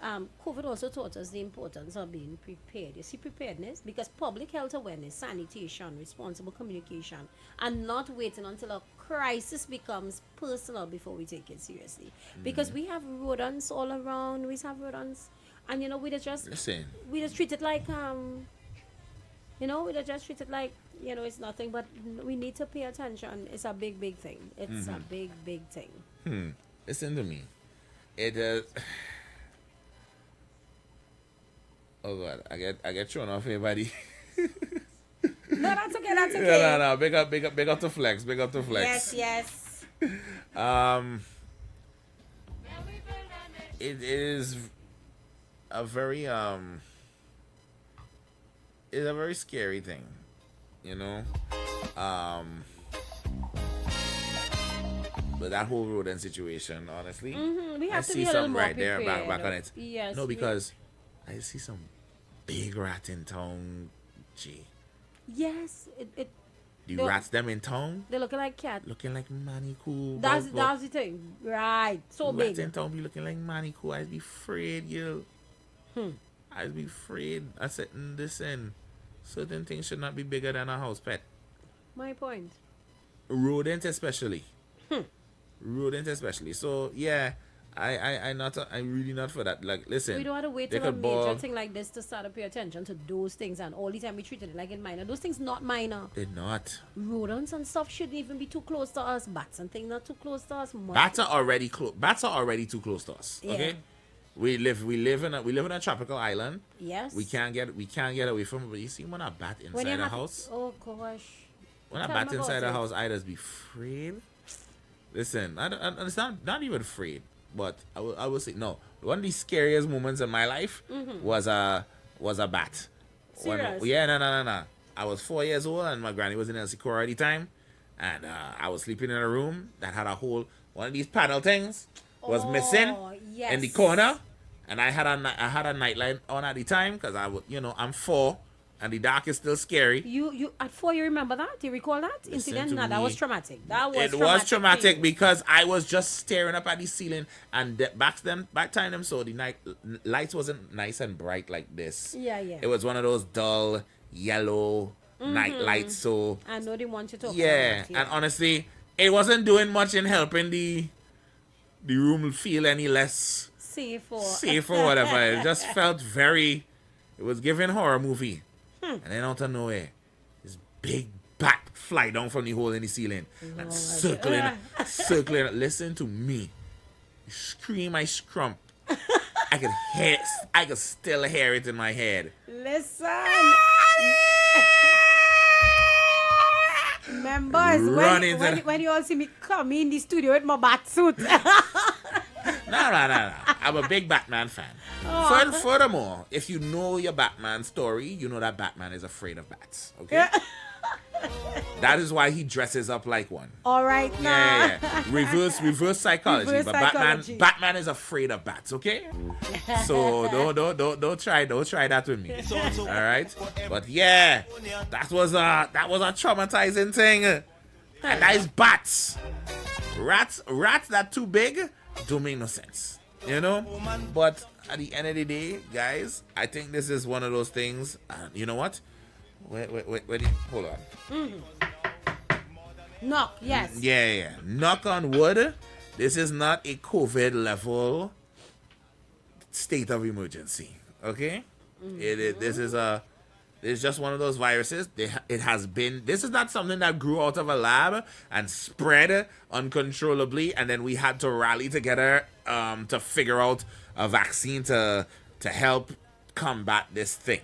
COVID also taught us the importance of being prepared. You see, preparedness, because public health awareness, sanitation, responsible communication, and not waiting until a crisis becomes personal before we take it seriously. Because we have rodents all around. We have rodents. And, you know, we just treat it like, you know, it's nothing, but we need to pay attention. It's a big, big thing. It's a big, big thing. Listen to me. It is. Oh God, I get thrown off here, buddy. No, that's okay. That's okay. No. Big up to Flex. Big up to Flex. Yes. It is a very it's a very scary thing, you know. But that whole rodent situation, honestly, we have I to see be a little something more right there prepared. back on it. Yes. No, because I see some big rat in town. Gee. Yes. The rats them in town. They're looking like cat. Looking like Manny Cool. That's the thing. Right. So big. Rats in town be looking like Manny Cool. I'd be afraid, yo. I'd be afraid. I said, listen, certain things should not be bigger than a house pet. My point. Rodents especially. Rodents especially. So, yeah, I'm really not for that. Like, listen, We don't have to wait they till a could major ball. thing like this to start to pay attention to those things, and all the time we treated it like it minor. Those things not minor. They're not. Rodents and stuff shouldn't even be too close to us. Bats and things not too close to us. Bats are already close. Bats are already too close to us. Yeah. Okay. We live in a tropical island. Yes. We can't get away from it. But you see, when a bat When you inside a have- house, Oh gosh. when a Tell bat me about inside a it. house, I just be afraid. Listen, it's not even afraid, but I will say no. One of the scariest moments in my life was a bat. Serious? No. I was 4 years old and my granny was in El Secura at the time, and I was sleeping in a room that had a hole. One of these panel things was missing in the yes. corner, and I had a nightlight on at the time because I'm 4. And the dark is still scary. You at 4 you remember that? You recall that incident? to No, that me. was traumatic. That was It traumatic. was traumatic thing. because I was just staring up at the ceiling, and back time them so the night lights wasn't nice and bright like this. Yeah. It was one of those dull yellow night lights. So I know they want you to talk yeah, about it, and honestly, it wasn't doing much in helping the room feel any less safe or whatever. It just felt very. It was giving horror movie. And then out of nowhere, this big bat fly down from the hole in the ceiling and circling. Listen to me. You scream, I scrump. I could still hear it in my head. Listen. Members, Run into the- when you all see me come in the studio with my bat suit. No. I'm a big Batman fan. Furthermore, if you know your Batman story, you know that Batman is afraid of bats. Okay? That is why he dresses up like one. All right, now. Yeah. Reverse psychology. Reverse But psychology. Batman is afraid of bats, okay? So don't try that with me. All right? But yeah, that was a traumatizing thing. And that is bats. Rats that too big don't make no sense. You know? But at the end of the day, guys, I think this is one of those things. You know what? Wait. Hold on. Knock, yes. Yeah. Knock on wood. This is not a COVID level state of emergency. Okay? It's just one of those viruses. This is not something that grew out of a lab and spread uncontrollably, and then we had to rally together to figure out a vaccine to help combat this thing,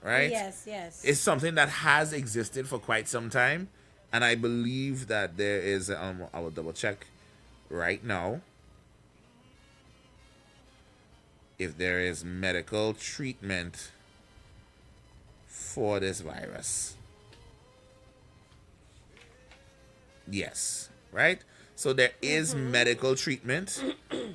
right? Yes. It's something that has existed for quite some time, and I believe that there is, I will double check right now if there is medical treatment for this virus. Yes, right? So there is medical treatment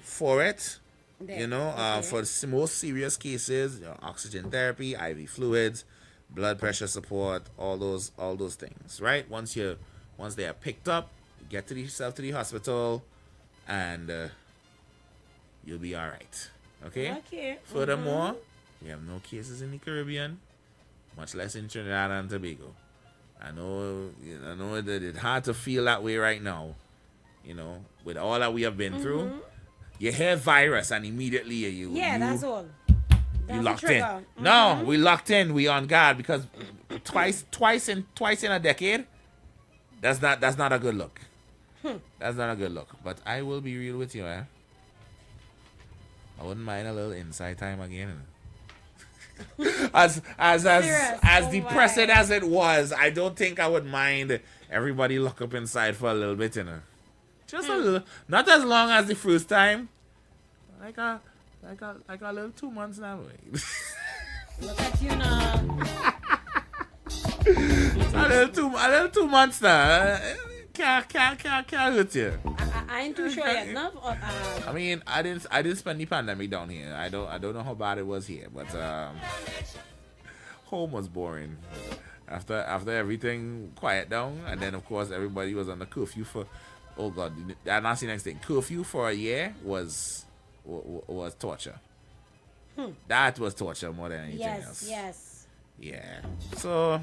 for it. For most serious cases, oxygen therapy, IV fluids, blood pressure support, all those things, right? Once they are picked up, get yourself to the hospital, and you'll be all right. Okay. Furthermore, we have no cases in the Caribbean, much less in Trinidad and Tobago. I know that it's hard to feel that way right now. With all that we have been through, you hear virus and immediately that's all. You locked in. No, we locked in. We on guard because twice in a decade. That's not a good look. That's not a good look. But I will be real with you, I wouldn't mind a little inside time again. As depressing as it was, I don't think I would mind everybody lock up inside for a little bit, Just a little, not as long as the first time. I got a little 2 months now. Look at you now. a little 2 months now. Can't hurt you. I ain't too sure yet. No. I mean, I didn't spend the pandemic down here. I don't know how bad it was here, but home was boring. After everything quiet down, and then of course everybody was on the curfew for. Oh God, that's the next thing. Curfew for a year was torture. That was torture more than anything else. Yes. Yeah. So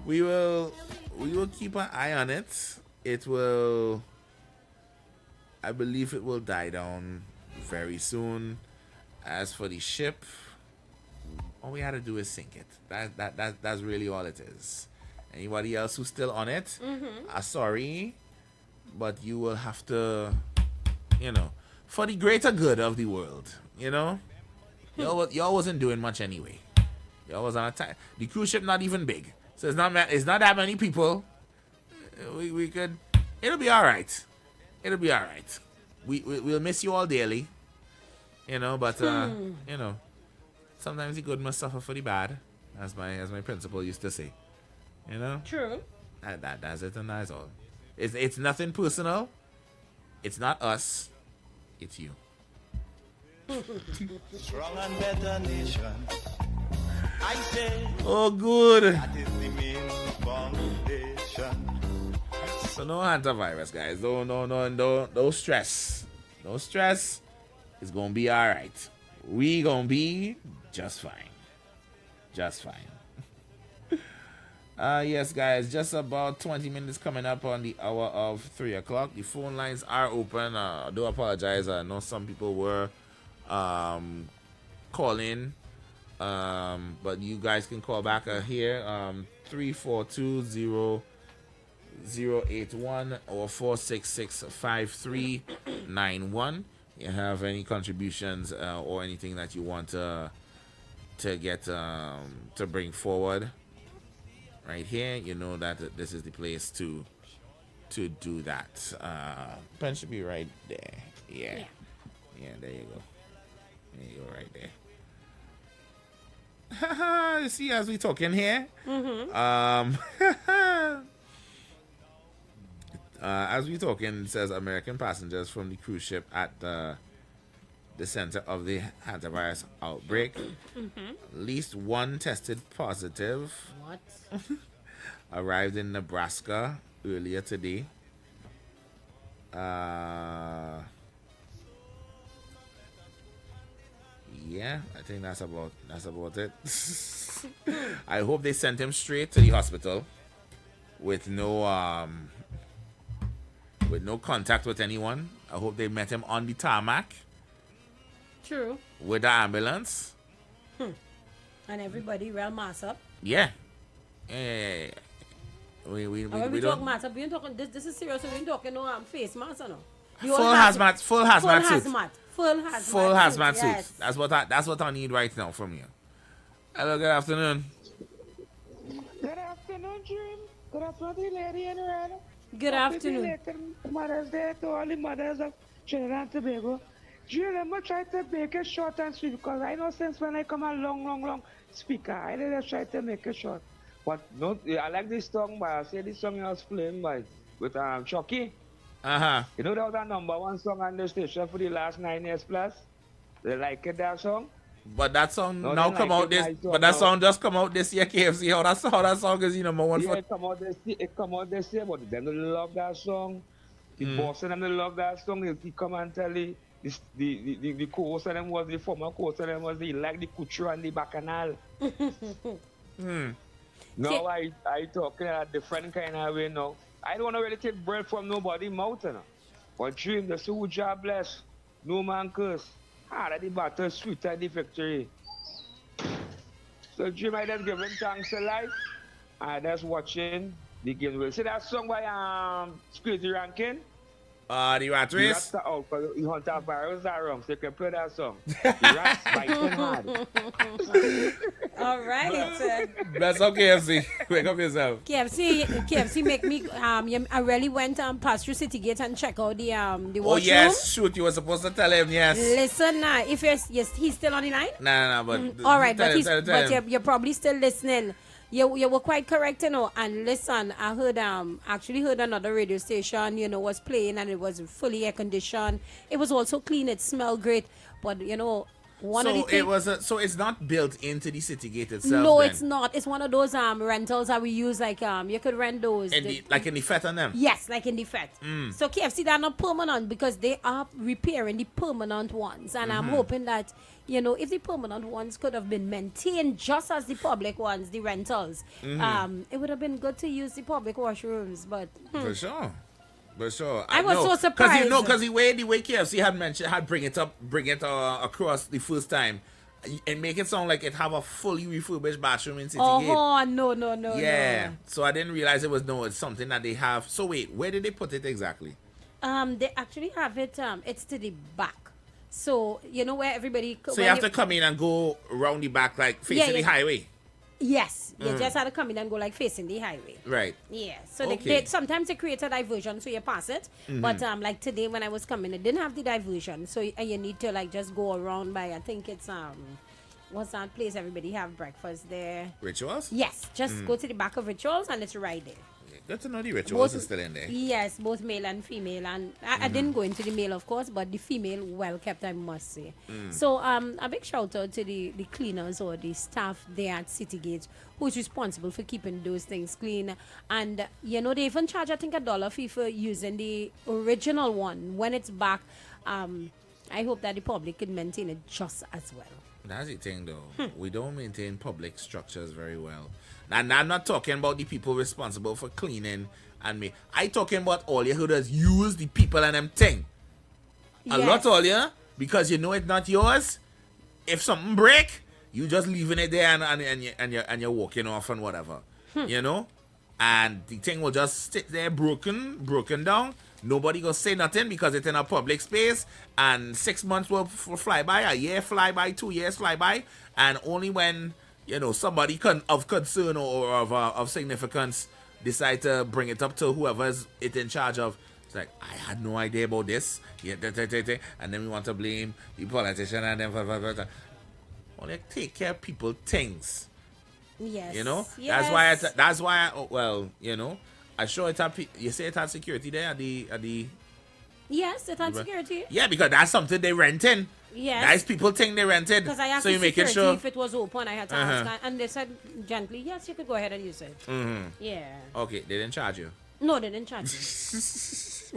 we will keep an eye on it. It will I believe it will die down very soon. As for the ship, all we had to do is sink it. That's really all it is. Anybody else who's still on it, sorry, but you will have to, for the greater good of the world, y'all wasn't doing much anyway. Y'all was on a time. The cruise ship not even big, so it's not that many people. We could. It'll be all right. It'll be all right. We'll miss you all dearly, But sometimes the good must suffer for the bad, as my principal used to say. True. That's it, and that's all. It's nothing personal. It's not us. It's you. Strong and better nation. I say. Oh, good. That is the main foundation. So no hantavirus, guys. No stress. No stress. It's gonna be all right. We gonna be just fine. Just fine. Yes, guys. Just about 20 minutes coming up on the hour of 3 o'clock. The phone lines are open. I do apologize. I know some people were calling, but you guys can call back here. 342-0081 or 466-5391. You have any contributions or anything that you want to get to bring forward right here, you know that this is the place to do that. Pen should be right there. Yeah, there you go. There you go, right there. You see, as we talking here, as we talking, it says American passengers from the cruise ship at the center of the hantavirus outbreak. At least one tested positive. What? Arrived in Nebraska earlier today. Yeah, I think that's about it. I hope they sent him straight to the hospital with no contact with anyone. I hope they met him on the tarmac. True. With the ambulance. And everybody real mass up. Yeah. We talk mass up. We ain't talking. This is serious. We ain't talking no face mask or no. Full hazmat suit. Full hazmat suit. Yes. That's what I need right now from you. Hello, good afternoon. Good afternoon, Jim. Good afternoon, lady in red. Good afternoon. Mother's Day to all the mothers of Trinidad and Tobago. Jill, I'm going to try to make it short and sweet because I know since when I come a long speaker, I just try to make it short. But no, I like this song, but I say this song I was playing with Chucky. You know that was a #1 song on the station for the last 9 years plus? They like it, that song? But that song now come out this, but that song just come out this year, KFC. How that song is #1 yeah, for... it come out this year, but them they love that song. The boss and them they love that song. He come and tell the co-host of them was the former co-host of them was the like the couture and the bacchanal. Now I talking a different kind of way now. I don't really take bread from nobody mouth, you know. But dream the who job bless, no man curse. That the battle sweet at the victory. So dream I just giving thanks to life. I just watching the game. Will see that song by Squeezy Rankin? The Rat Race? Oh, because you hunt out barrels that wrong, so you can play that song. The Rats biting hard. All right. That's okay, KFC. Wake up yourself. KFC make me I really went past through City Gate and check out the washroom. Oh yes, shoot, you were supposed to tell him, yes. Listen now, if yes, he's still on the line? No, but all right, tell but him. you're probably still listening. You were quite correct, you know. And listen, I heard actually heard another radio station, you know, was playing and it was fully air conditioned. It was also clean. It smelled great, but you know, so it's not built into the City Gate itself. No, then? It's not. It's one of those rentals that we use. Like you could rent those. Like in the FET on them. Yes, like in the FET. So KFC, they're not permanent because they are repairing the permanent ones, and I'm hoping that, you know, if the permanent ones could have been maintained just as the public ones, the rentals, it would have been good to use the public washrooms. But for sure. But sure, I was so surprised. Because the way KFC had bring it across the first time, and make it sound like it have a fully refurbished bathroom in City Gate. Oh no. Yeah. So I didn't realize it's something that they have. So wait, where did they put it exactly? They actually have it. It's to the back. So you know where everybody. So you have to come in and go around the back, like facing the highway. Yes, you just had to come in and go like facing the highway. Right. Yeah. So Okay. they sometimes they create a diversion so you pass it. But like today when I was coming, it didn't have the diversion. So you need to like just go around by, I think it's what's that place everybody have breakfast there? Rituals? Yes. Just go to the back of Rituals and it's right there. Good to know the Rituals is still in there. Yes, both male and female. And I didn't go into the male, of course, but the female, well kept, I must say. So a big shout out to the cleaners or the staff there at City Gate who's responsible for keeping those things clean. And, they even charge, I think, $1 fee for using the original one when it's back. I hope that the public can maintain it just as well. That's the thing, though. We don't maintain public structures very well. And I'm not talking about the people responsible for cleaning and me. I talking about all you who does use the people and them thing. A lot all you, because you know it's not yours. If something break, you just leaving it there and you're walking off and whatever. You know? And the thing will just sit there broken down. Nobody gonna say nothing because it's in a public space, and 6 months will fly by, a year fly by, 2 years fly by, and only when somebody of concern or of significance decide to bring it up to whoever's it in charge of. It's like, I had no idea about this. Yeah, and then we want to blame the politician and then only take care of people things. Yes. Yes. That's why I sure it had you say it had security there at the Yes, it had security. Yeah, because that's something they renting. Yes. Nice people think they rented. Because I asked so you the security sure if it was open, I had to ask, and they said gently, yes, you could go ahead and use it. Yeah. Okay, they didn't charge you. No, they didn't charge you.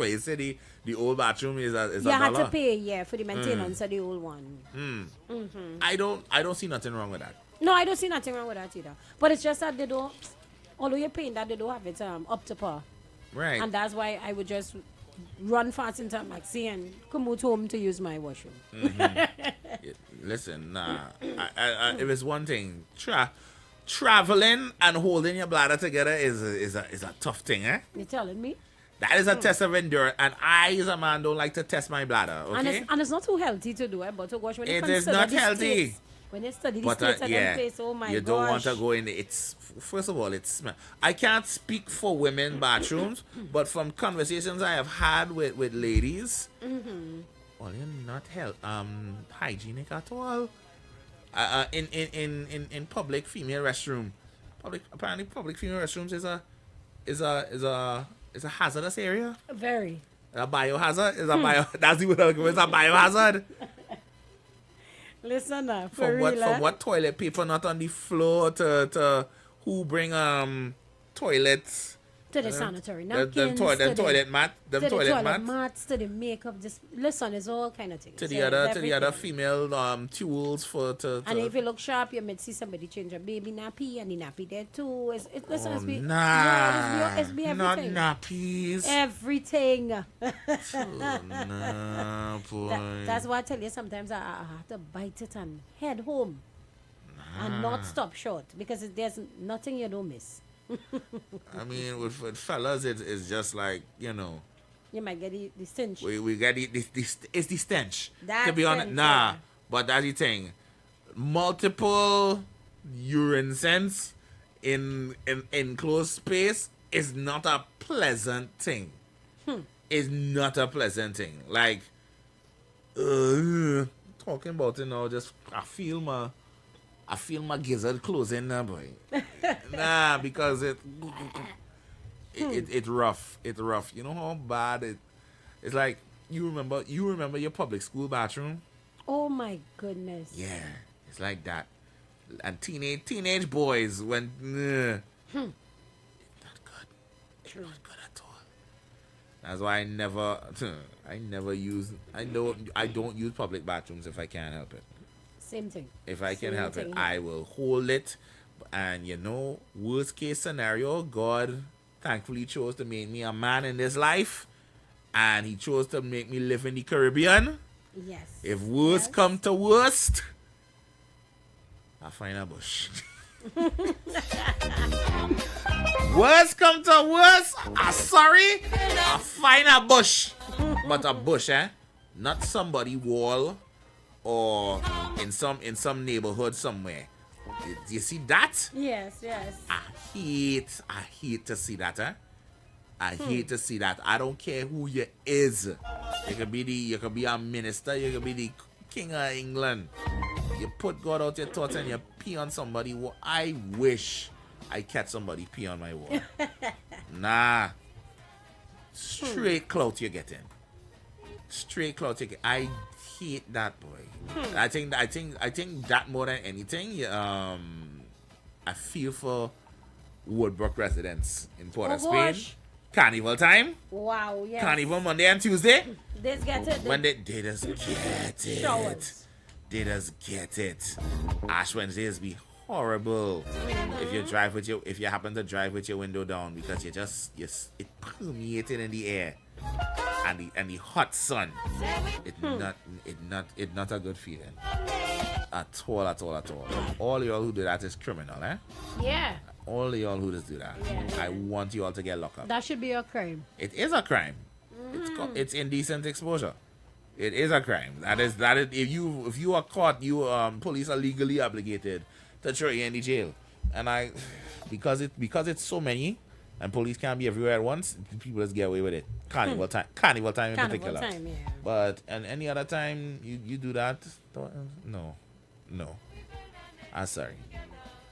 Wait, you say the old bathroom is a you had dollar? to pay, for the maintenance of the old one. I don't see nothing wrong with that. No, I don't see nothing wrong with that either. But it's just that they don't, although you're paying that, they don't have it up to par. Right. And that's why I would just run fast into Maxi and commute home to use my washroom. Listen, if it's one thing, traveling and holding your bladder together is a tough thing, eh? You telling me? That is a test of endurance, and I, as a man, don't like to test my bladder, okay? And it's not too healthy to do it, but to gosh, when it is not healthy. States, when they study the states and them place, oh my gosh. You don't want to go in there. First of all, I can't speak for women bathrooms, but from conversations I have had with ladies, well, you're not hygienic at all. In public female restroom, apparently public female restrooms is a hazardous area. Very. A biohazard that's the word I'm looking for. It's a biohazard. Listen now, from what toilet paper not on the floor to who bring toilets to the sanitary napkins, them toilet mats, to the makeup. Just listen, it's all kind of things. To the other female tools and if you look sharp, you might see somebody change a baby nappy and the nappy there too. It's everything. Not nappies. Everything. Nah, boy. That's why I tell you sometimes I have to bite it and head home and not stop short because there's nothing you don't miss. I mean, with fellas, it's just like, you might get the stench. We get it's the stench. That's to be honest, but that's the thing. Multiple urine scents in enclosed space is not a pleasant thing. It's not a pleasant thing. Like, talking about it now, just I feel my gizzard closing now, boy. Because it's rough. It's rough. You know how bad it's like. You remember your public school bathroom? Oh my goodness. Yeah, it's like that. And teenage boys when not good. True. Not good at all. That's why I don't use public bathrooms if I can't help it. Same thing. If I can help it, I will hold it. And worst case scenario, God thankfully chose to make me a man in this life. and he chose to make me live in the Caribbean. Yes. If worst come to worst, I find a bush. Worst come to worst, sorry, I find a bush. But a bush, not somebody wall or in some neighborhood somewhere. You see that? Yes. I hate to see that, I hate to see that. I don't care who you is. You could be a minister, you could be the King of England. You put God out your thoughts and you pee on somebody. Well, I wish I catch somebody pee on my wall. Nah. Straight clout you're getting. Straight clout you get. I hate that, boy. I think that more than anything, I feel for Woodbrook residents in Port of Spain. Gosh. Carnival time. Wow, yes. Carnival Monday and Tuesday. They get it. When they just get it. Showers. They just get it. Ash Wednesdays be horrible. If you happen to drive with your window down because it permeated in the air. And the hot sun. It's not a good feeling. At all. All y'all who do that is criminal, Yeah. All y'all who just do that. Yeah. I want you all to get locked up. That should be a crime. It is a crime. It's indecent exposure. It is a crime. That is if you are caught, police are legally obligated to throw you in the jail. And because it's so many and police can't be everywhere at once, people just get away with it. Carnival time in particular. Time, yeah. But and any other time you do that, no. I'm sorry.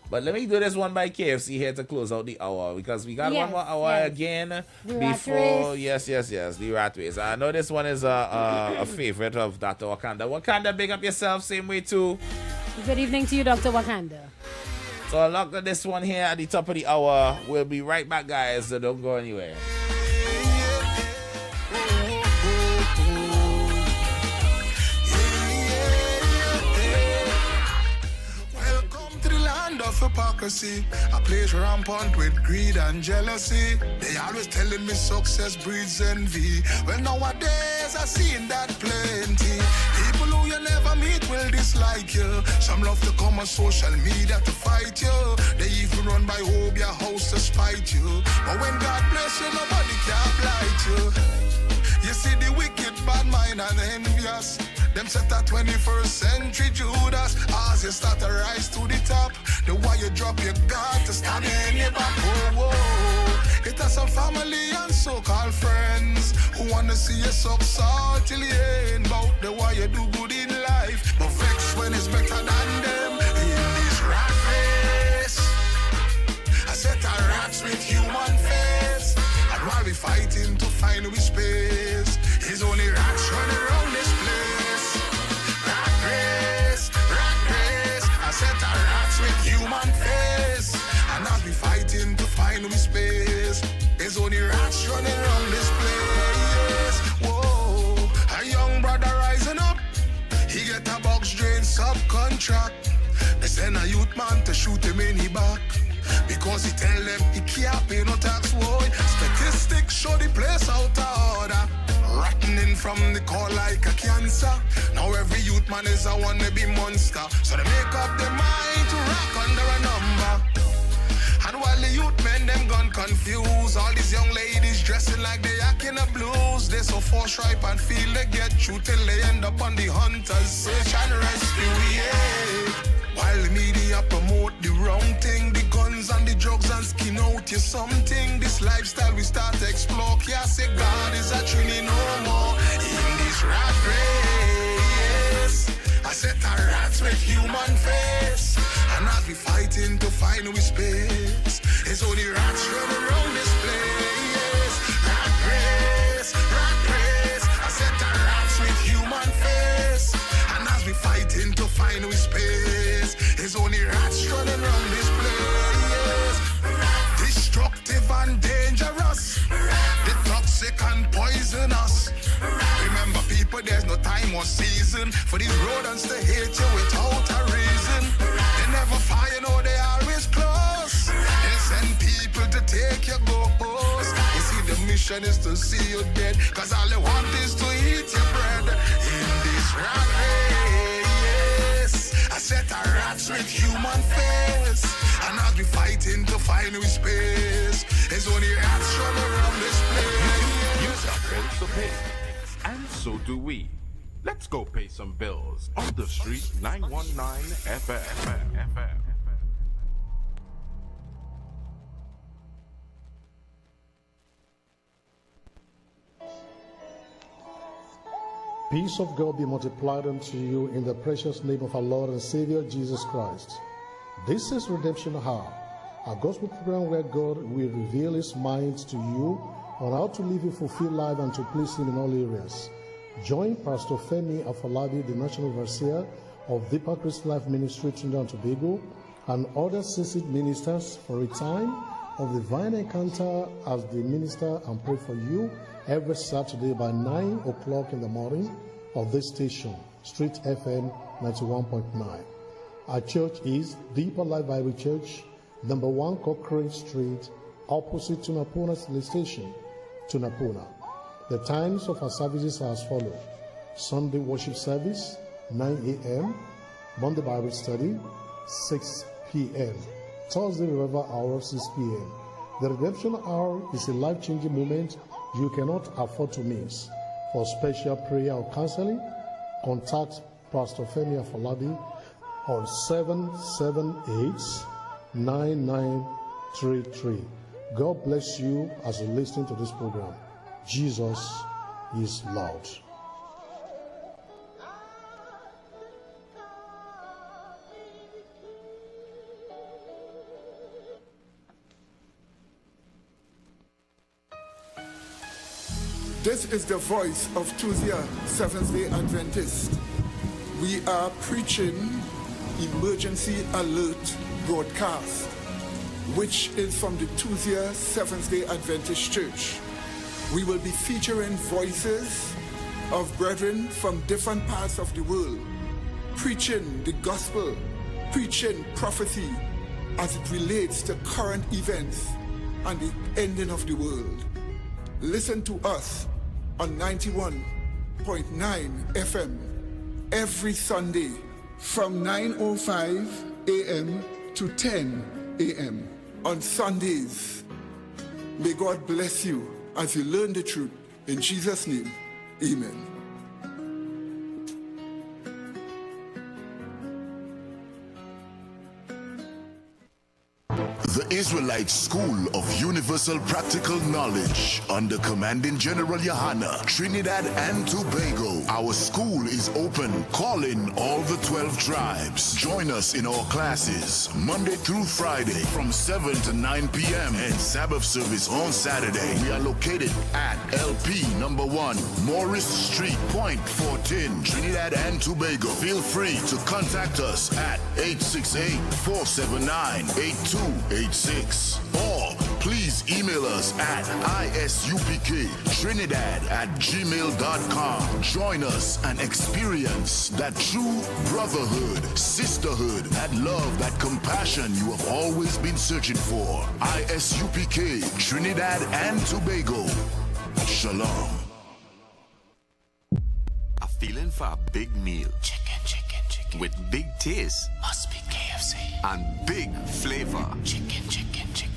But let me do this one by KFC here to close out the hour because we got one more hour again before. Yes, the rat race. I know this one is a favorite of Dr. Wakanda. Wakanda, big up yourself, same way too. Good evening to you, Dr. Wakanda. So I locked this one here at the top of the hour. We'll be right back, guys, so don't go anywhere. Of hypocrisy, a place rampant with greed and jealousy. They always telling me success breeds envy. Well, nowadays I seen that plenty. People who you never meet will dislike you. Some love to come on social media to fight you. They even run by hope your house to spite you. But when God bless you, nobody can blight you. You see the wicked, bad mind and envious. Them set a 21st century Judas. As you start to rise to the top, the why you drop your God to stand in your back. Whoa. It has some family and so-called friends who wanna see you succeed till the end. Bout the why you do good in life, but vex when it's better than them. In this rat race, I set a rats with human face. And while we fighting to find we space, it's only rats running around this place. I set a rats with human face. And as we fighting to find we space, there's only rats running around this place. Whoa, a young brother rising up. He get a box drain subcontract. They send a youth man to shoot him in the back because he tell them he can't pay no tax. Whoa, statistics show the place out of order. Rotting from the core like a cancer. Now every youth man is a wannabe monster. So they make up their mind to rock under a number. And while the youth men them gone confused, all these young ladies dressing like they acting the blues. They so forthright and feel they get through till they end up on the hunters search and rescue. Yeah. While the media promote the wrong thing, the guns and the drugs and skin out you something. This lifestyle we start to explore. Can't say God is a trinity no more. In this rat race, I set a rats with human face. And as we fighting to find we space, it's only rats running around this place. Rat race, I set a rats with human face. And as we fighting to find we space, it's only rats running around this place. Destructive and dangerous, the toxic and poisonous. Remember people, there's no time or season for these rodents to hate you without a reason. They never fire, no, they always close. They send people to take your ghost. You see the mission is to see you dead. Cause all they want is to eat your bread. In this rat race, I set a rats with human face. And I'll be fighting to find new space. It's only rats from around this place. You got bills to pay. And so do we. Let's go pay some bills on the street 919 FM. Peace of God be multiplied unto you in the precious name of our Lord and Savior Jesus Christ. This is Redemption Hour, a gospel program where God will reveal His mind to you on how to live a fulfilled life and to please Him in all areas. Join Pastor Femi Afolabi, the National Overseer of Deeper Christian Life Ministry, Trinidad and Tobago, and other seasoned ministers for a time of divine encounter as they minister and pray for you every Saturday by 9 o'clock in the morning of this station, Street FM 91.9. Our church is Deeper Life Bible Church, number 1 Cochrane Street, opposite Tunapuna Police Station, Tunapuna. The times of our services are as follows: Sunday worship service, 9 a.m., Monday Bible study, 6 p.m., Thursday revival hour, 6 p.m. The redemption hour is a life-changing moment you cannot afford to miss. For special prayer or counseling, contact Pastor Femi Afolabi on 778-9933. God bless you as you listen to this program. Jesus is Lord. This is the voice of Tuesday, Seventh-day Adventist. We are preaching Emergency Alert broadcast, which is from the Tuesday, Seventh-day Adventist Church. We will be featuring voices of brethren from different parts of the world, preaching the gospel, preaching prophecy as it relates to current events and the ending of the world. Listen to us on 91.9 FM every Sunday from 9:05 a.m. to 10 a.m. on Sundays. May God bless you as you learn the truth. In Jesus' name, amen. The Israelite School of Universal Practical Knowledge under Commanding General Yohana, Trinidad and Tobago. Our school is open. Call in all the 12 tribes. Join us in our classes Monday through Friday from 7 to 9 p.m. and Sabbath service on Saturday. We are located at LP number 1, Morris Street, Point 410, Trinidad and Tobago. Feel free to contact us at 868-479-8286. Or please email us at isupktrinidad@gmail.com. Join us and experience that true brotherhood, sisterhood, that love, that compassion you have always been searching for. ISUPK, Trinidad and Tobago. Shalom. A feeling for a big meal. Chicken. With big taste. Must be KFC. And big flavor. Chicken.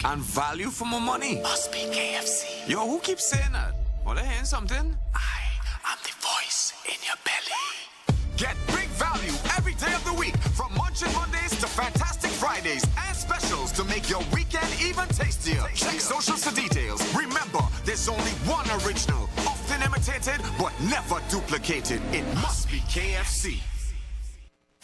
And value for more money. Must be KFC. Yo, who keeps saying that? Well, I hearing something. I'm the voice in your belly. Get big value every day of the week, from Munchin Mondays to Fantastic Fridays and specials to make your weekend even tastier. Check socials for details. Remember, there's only one original, often imitated but never duplicated. It must be KFC.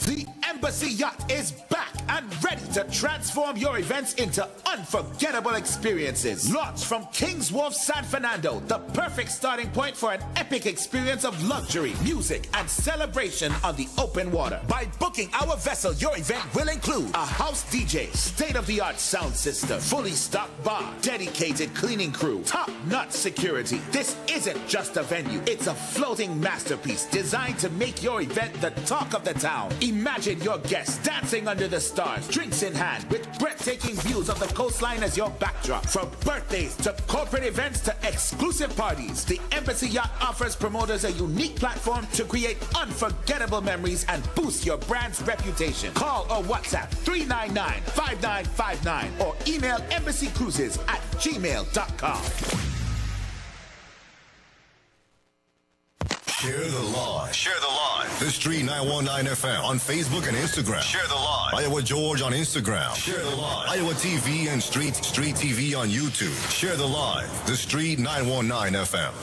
The Embassy Yacht is back and ready to transform your events into unforgettable experiences. Launched from King's Wharf, San Fernando, the perfect starting point for an epic experience of luxury, music, and celebration on the open water. By booking our vessel, your event will include a house DJ, state-of-the-art sound system, fully stocked bar, dedicated cleaning crew, top-notch security. This isn't just a venue, it's a floating masterpiece designed to make your event the talk of the town. Imagine your guests dancing under the stars, drinks in hand, with breathtaking views of the coastline as your backdrop. From birthdays to corporate events to exclusive parties, the Embassy Yacht offers promoters a unique platform to create unforgettable memories and boost your brand's reputation. Call or WhatsApp 399-5959 or email embassycruises@gmail.com. Share the live. Share the live. The Street 919 FM on Facebook and Instagram. Share the live. Iowa George on Instagram. Share the live. Iowa TV and Street TV on YouTube. Share the live. The Street 919 FM.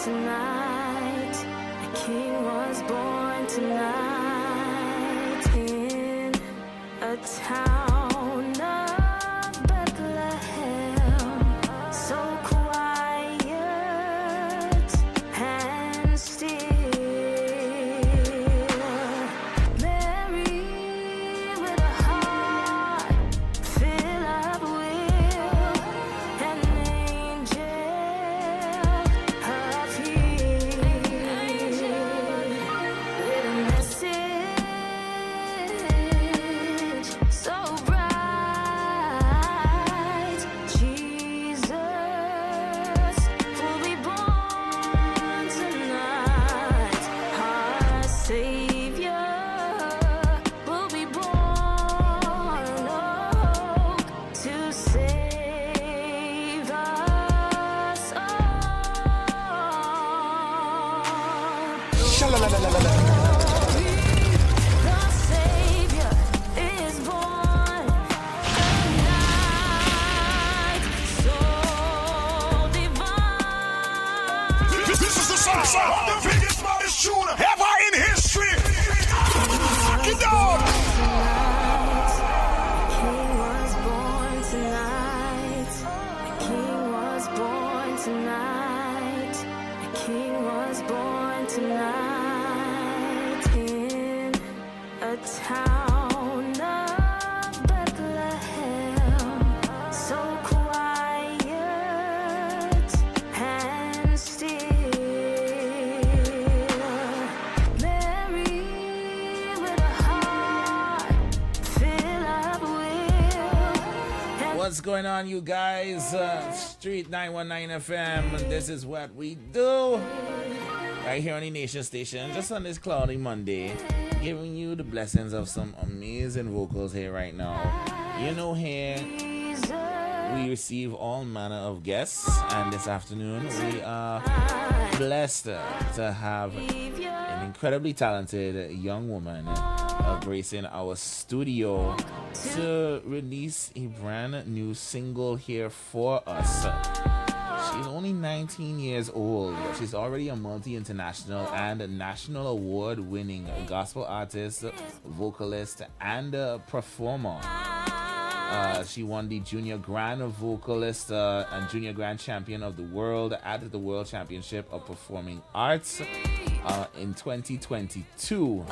tonight. A king was born tonight in a town of Bethlehem, so quiet and still. Mary with a heart filled up with an angel appeared with a message so bright. Jesus will be born tonight. Our Savior will be born, oh, to save us all. The Savior is born tonight, so divine. This is the sound of the biggest, baddest tune ever in history. Fuck it down. King was born tonight. A king was born tonight. A king was born tonight in a town of Bethlehem, so quiet and still. Mary with a heart filled up with What's going on, you guys? Street 919 FM. This is what we do. Right here on the Nation Station, just on this cloudy Monday, giving you the blessings of some amazing vocals here right now. You know, here we receive all manner of guests, and this afternoon we are blessed to have an incredibly talented young woman gracing our studio to release a brand new single here for us. She's only 19 years old. She's already a multi-international and national award-winning gospel artist, vocalist, and performer. She won the Junior Grand Vocalist and Junior Grand Champion of the World at the World Championship of Performing Arts in 2022.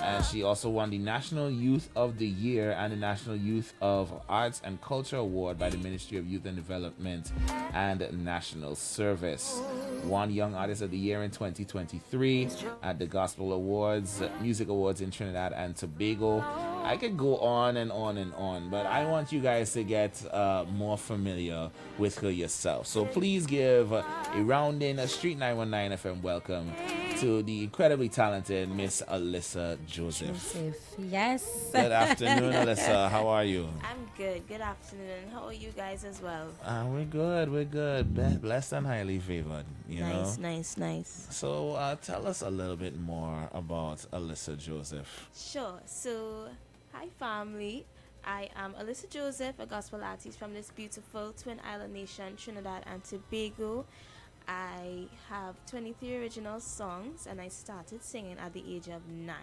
And she also won the National Youth of the Year and the National Youth of Arts and Culture Award by the Ministry of Youth and Development and National Service. Won Young Artist of the Year in 2023 at the Gospel Awards, Music Awards in Trinidad and Tobago. I could go on and on and on, but I want you guys to get more familiar with her yourself. So please give a rounding a Street 919 FM welcome to the incredibly talented Miss Alyssa Joseph. Yes. Good afternoon, Alyssa. How are you? I'm good. Good afternoon. How are you guys as well? We're good. We're good. Blessed and highly favored. You know. Nice. So tell us a little bit more about Alyssa Joseph. Sure. So, hi family. I am Alyssa Joseph, a gospel artist from this beautiful Twin Island nation, Trinidad and Tobago. I have 23 original songs, and I started singing at the age of 9.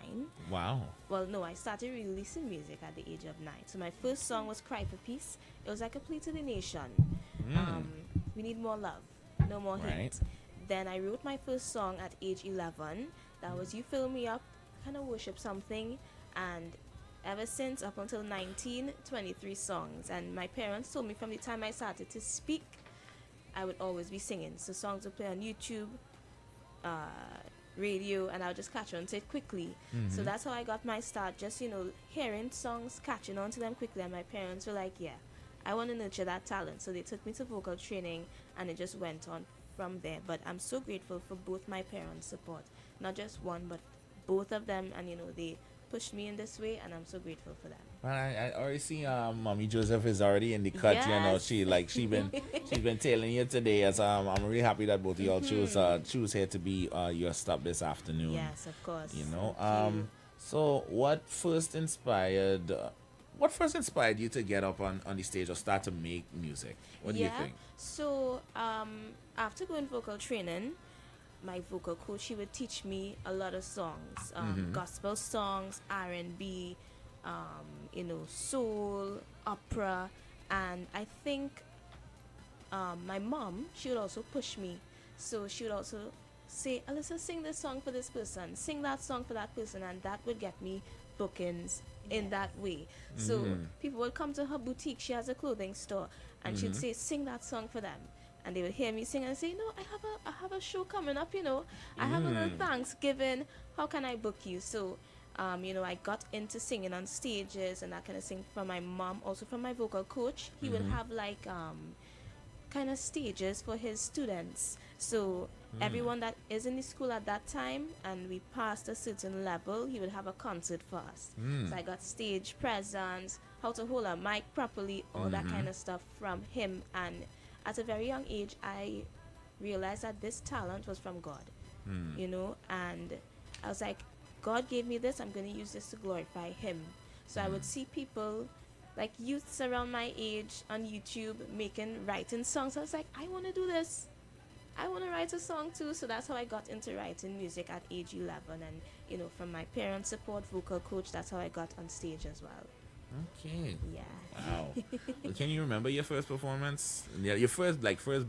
Wow. Well, no, I started releasing music at the age of 9. So my first song was Cry for Peace. It was like a plea to the nation. We need more love, no more hate. Then I wrote my first song at age 11. That was You Fill Me Up, kind of worship something. And ever since, up until 19, 23 songs. And my parents told me from the time I started to speak, I would always be singing. So songs would play on YouTube, radio, and I'll just catch on to it quickly. So that's how I got my start, just, hearing songs, catching on to them quickly. And my parents were like, yeah, I want to nurture that talent. So they took me to vocal training, and it just went on from there. But I'm so grateful for both my parents' support. Not just one, but both of them. And, they pushed me in this way, and I'm so grateful for them. Well, I already see Mommy Joseph is already in the cut. Yes. She's been telling you today. As I'm really happy that both of y'all choose here to be your stop this afternoon. Yes, of course. So what first inspired you to get up on the stage or start to make music? What do you think? So after going vocal training, my vocal coach, he would teach me a lot of songs, gospel songs, R&B, soul, opera, and I think my mom, she would also push me. So she would also say, Alyssa, sing this song for this person, sing that song for that person, and that would get me bookings in that way. So people would come to her boutique. She has a clothing store, and she'd say, sing that song for them. And they would hear me sing and say, no, I have a show coming up, I have a little Thanksgiving. How can I book you? So, I got into singing on stages and that kind of thing from my mom, also from my vocal coach. He would have like kind of stages for his students. So everyone that is in the school at that time and we passed a certain level, he would have a concert for us. So I got stage presence, how to hold a mic properly, all that kind of stuff from him. And at a very young age, I realized that this talent was from God, and I was like, God gave me this, I'm going to use this to glorify him. So I would see people like youths around my age on YouTube writing songs. I was like, I want to do this. I want to write a song too. So that's how I got into writing music at age 11. And, from my parents' support, vocal coach, that's how I got on stage as well. Okay. Yeah. Wow. Well, can you remember your first performance? Yeah, your first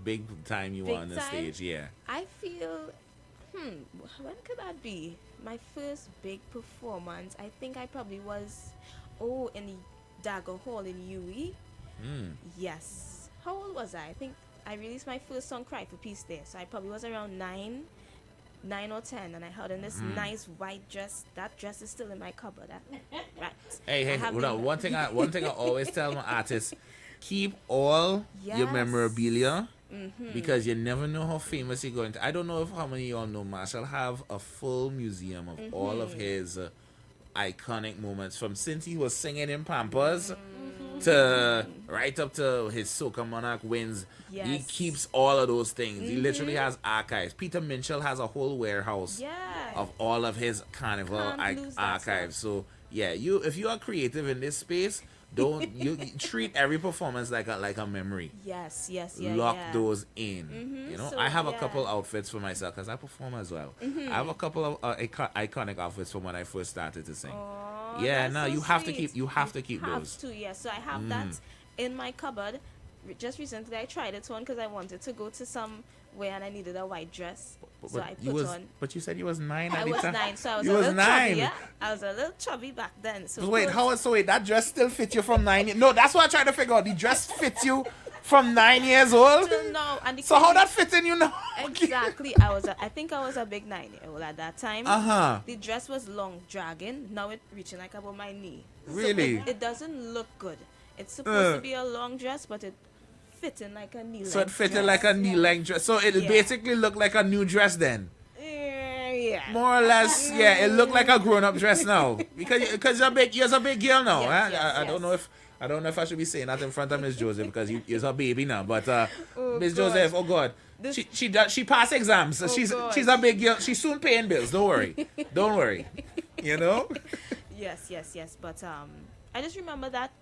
big time you were on the stage. Yeah. I feel, when could that be? My first big performance, I think I probably was, in the Dagger Hall in UE. Yes. How old was I? I think I released my first song, Cry for Peace, there. So I probably was around 9 or 10, and I held in this nice white dress. That dress is still in my cupboard. Right. Hey, hold on. One thing I always tell my artists, keep all your memorabilia, because you never know how famous you're going to. I don't know how many of y'all know Marshall have a full museum of all of his iconic moments, from since he was singing in Pampers to right up to his Soca Monarch wins. Yes. He keeps all of those things. He literally has archives. Peter Minchell has a whole warehouse of all of his carnival archives. So yeah, if you are creative in this space, you treat every performance like a memory. Yes. Lock those in. So, I have a couple outfits for myself because I perform as well. I have a couple of iconic outfits from when I first started to sing. You have to keep those. So I have that in my cupboard. Just recently I tried it on because I wanted to go to somewhere and I needed a white dress. So I put on. But you said you was 9 at I the was time. 9, so I was You a was little 9. chubby. Yeah? I was a little chubby back then. So wait, that dress still fit you from 9? No, that's what I tried to figure out. The dress fit you from 9 years old? Till now. And so how that fit in you now? Exactly. I think I was a big 9-year-old at that time. The dress was long, dragging. Now it's reaching like about my knee. Really? So it doesn't look good. It's supposed to be a long dress, but it fitting like a knee-length So it fitted like a knee-length dress. So it basically looked like a new dress then? Yeah. More or less, it looked like a grown-up dress now. Because you're a big girl now. I don't know if I should be saying that in front of Miss Joseph because you're a baby now. But Miss Joseph, oh God, she passed exams. So she's a big girl. She's soon paying bills. Don't worry. Yes. But I just remember that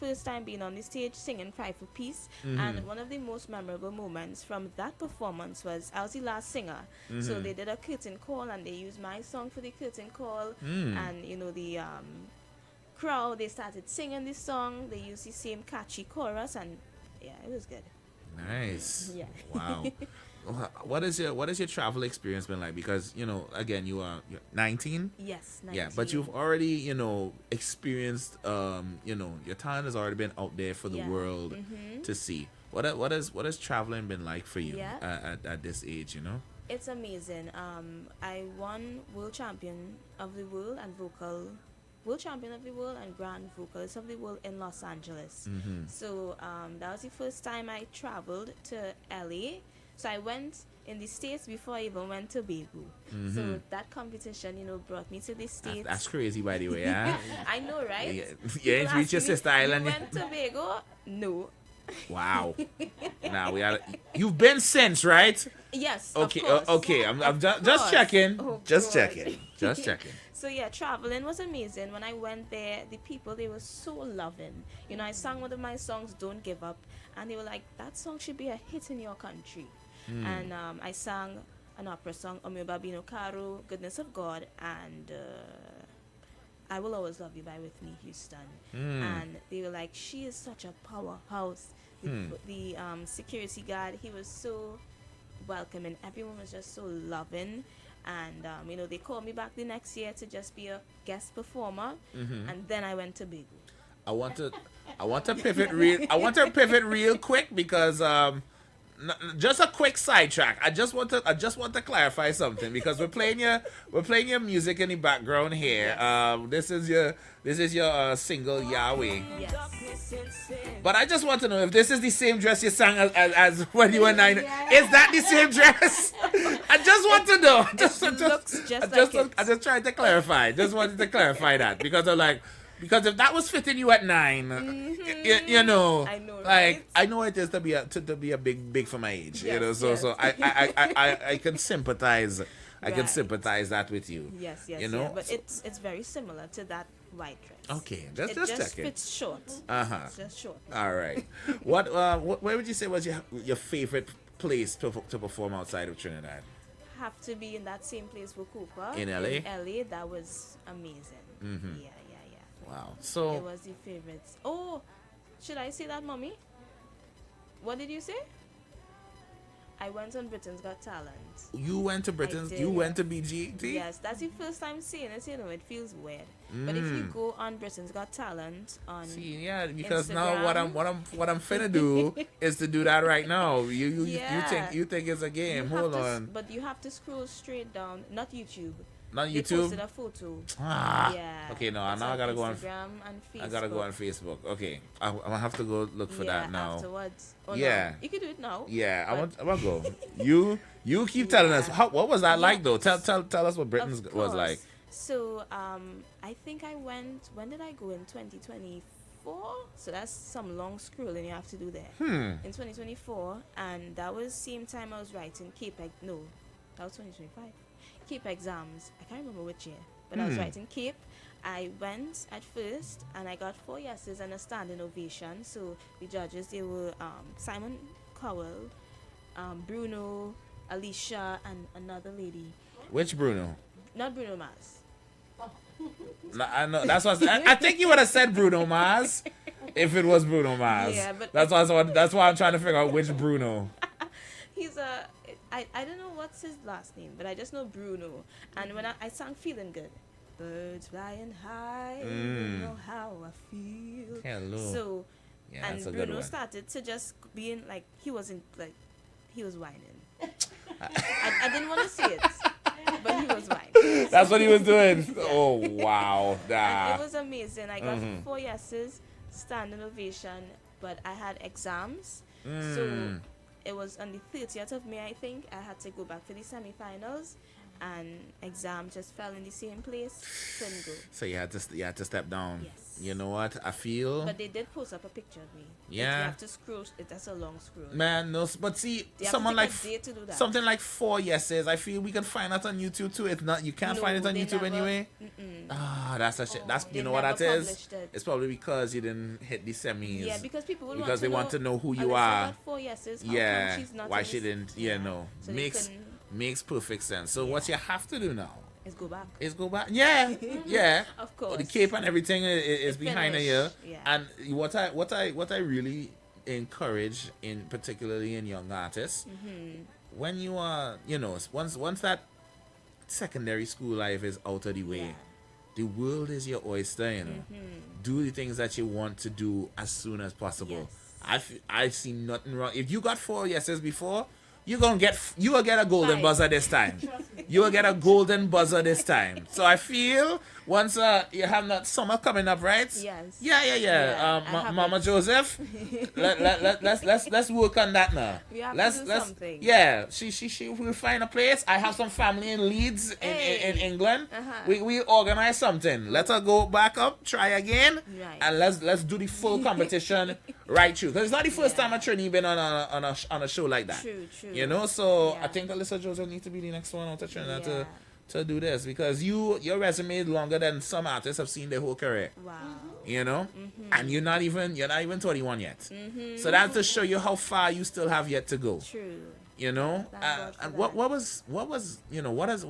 first time being on the stage singing Cry for Peace, and one of the most memorable moments from that performance was I was the last singer. So they did a curtain call and they used my song for the curtain call, and the crowd, they started singing this song. They used the same catchy chorus, and it was good. Nice. Yeah. Wow. What is your travel experience been like? Because again, you're 19. Yes, 19. Yeah, but you've already experienced your talent has already been out there for the world to see. What has traveling been like for you at this age? It's amazing. I won world champion of the world and world champion of the world and grand vocalist of the world in Los Angeles. So that was the first time I traveled to LA. So I went in the States before I even went to Tobago. So that competition, brought me to the States. That's crazy, by the way. Huh? I know, right? Yeah, reach your sister island. You went to Tobago? No. Wow. Now you've been since, right? Yes. Okay. Of course. Okay. I'm just checking. Just checking. So yeah, traveling was amazing. When I went there, the people, they were so loving. I sang one of my songs, Don't Give Up, and they were like, that song should be a hit in your country. And I sang an opera song, O Mio Babino Caro, Goodness of God, and I Will Always Love You by Whitney Houston. And they were like, she is such a powerhouse. The security guard, he was so welcoming. Everyone was just so loving. And, they called me back the next year to just be a guest performer. And then I went to Bagel. I want to pivot real quick because just a quick sidetrack. I just want to clarify something because we're playing your music in the background here. This is your single Yahweh. Yes. But I just want to know if this is the same dress you sang as when you were 9. Is that the same dress? I just want to know. I just tried to clarify. Just wanted to clarify that because I'm like. Because if that was fitting you at 9, you know, I know, like right? I know it is to be a big for my age, Yes, you know. So yes. so I can sympathize. I can Right. sympathize that with you. Yes, you know. yeah. But it's very similar to that white dress. Okay, It just just checking. fits short. Uh-huh. It's just short. All right. What where would you say was your favorite place to perform outside of Trinidad? Have to be in that same place with Cooper. In LA? In LA, that was amazing. Mhm. Yeah. Wow. It So was the favorites. Oh, should I say that, mommy? What did you say? I went on Britain's Got Talent. you went to Britain's. did. You went to BGT. Yes, that's the first time seeing it. It feels weird. But if you go on Britain's Got Talent on See, yeah, because now Instagram, what I'm finna do is to do that right now. You Yeah. you think it's a game? you have Hold to on. But you have to scroll straight down. Not YouTube. Not They YouTube. posted a photo. Ah. Yeah. Okay, no, It's now I gotta go on. Instagram and Facebook. I gotta go on Facebook. Okay, I'm gonna have to go look for that now. Afterwards. Oh, Yeah. No. You can do it now. Yeah, I but- want to go. You keep telling us what was that like though? Tell us what Britain's Of was course. like. So, I think I went. When did I go? In 2024. So that's some long scrolling you have to do there. In 2024, and that was same time I was writing Cape. No, that was 2025. Cape exams. I can't remember which year, but I was writing Cape. I went at first, and I got 4 yeses and a standing ovation. So the judges, they were Simon Cowell, Bruno, Alicia, and another lady. Which Bruno? Not Bruno Mars. No, I know that's what I think you would have said Bruno Mars if it was Bruno Mars. Yeah, but that's why I'm trying to figure out which Bruno. He's I don't know what's his last name, but I just know Bruno. And when I sang Feeling Good, birds flying high, you know how I feel. Hello. So, Yeah, and that's a good Bruno one. started to just being like, he wasn't like, he was whining. I didn't want to say it, but he was whining. That's what he was doing. Oh wow. And it was amazing. I got 4 yeses, standing ovation, but I had exams. So it was on the 30th of May, I think. I had to go back to the semifinals, and exam just fell in the same place. Couldn't go. So you had to step down. Yes. You know what? I feel But they did post up a picture of me. Yeah. You have to scroll. That's a long scroll. man, no, but see, They have someone to like take a day to do that. something like 4 yeses. I feel we can find that on YouTube too. It's not you can't find it on they YouTube never- anyway. Mm-mm. Ah, that's a shit. That's They you know what that never is. published it. It's probably because you didn't hit the semis. Yeah, because people would because they want to know who you Alicia are. got 4 yeses. How Yeah, come she's not why in she this- didn't? Yeah, no, So they makes couldn't- perfect sense. So what you have to do now Is go back. is go back. Yeah, yeah. Of course. The cape and everything is behind finished, here. yeah. And what I really encourage in particularly in young artists, when you are once that secondary school life is out of the way, the world is your oyster. Do the things that you want to do as soon as possible. I see nothing wrong. If you got 4 yeses before, you will get a golden buzzer this time. You will get a golden buzzer this time. So I feel once you have that summer coming up, right? Yes. Yeah. I have Mama it. Joseph, let's work on that now. We have let's to do let's something. yeah. She will find a place. I have some family in Leeds in England. We organize something. Let her go back up, try again, Right. and let's do the full competition right through. Because it's not the first time a trainee been on a show like that. True. You know, so Yeah. I think Alyssa Joseph needs to be the next one out of Trinidad Yeah. to do this because your resume is longer than some artists have seen their whole career. Wow. You know, and you're not even 21 yet. So that's to show you how far you still have yet to go. True. You know, Thank God for and what was what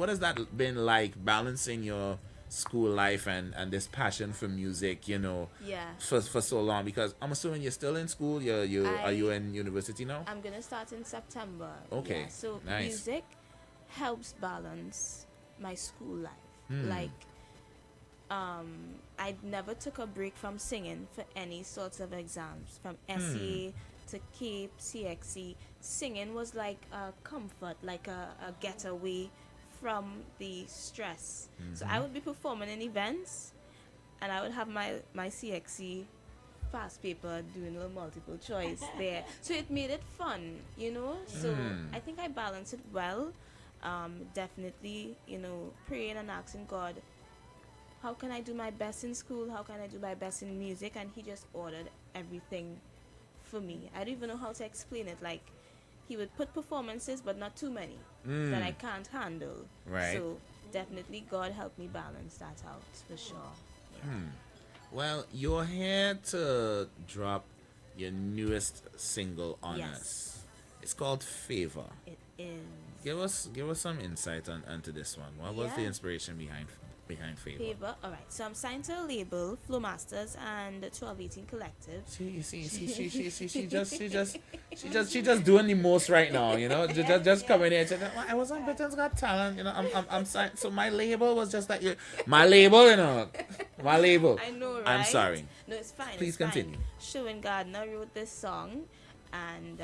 has that been like balancing your school life and this passion for music, Yeah. for so long? Because I'm assuming you're still in school. Are you in university now? I'm gonna start in September. Okay, Yeah, so nice. music helps balance my school life. Hmm. Like, I never took a break from singing for any sorts of exams, from SEA to CAPE, CXE. Singing was like a comfort, like a getaway from the stress. So I would be performing in events, and I would have my CXE fast paper doing a multiple choice there. So it made it fun, So I think I balanced it well. Definitely, praying and asking God, how can I do my best in school? How can I do my best in music? And he just ordered everything for me. I don't even know how to explain it. Like, he would put performances, but not too many that I can't handle. Right. So definitely God helped me balance that out for sure. Yeah. Well, you're here to drop your newest single on us. It's called Favor. It is. Give us some insight onto this one. What was the inspiration behind Favor? Favor. All right. So I'm signed to a label, Flow Masters and 1218 Collective. She just doing the most right now, just coming in. I was on Britain's Got Talent, I'm signed. So my label was just like my label, my label. I know, right? I'm sorry. No, it's fine. Please continue. Sherwin Gardner wrote this song, and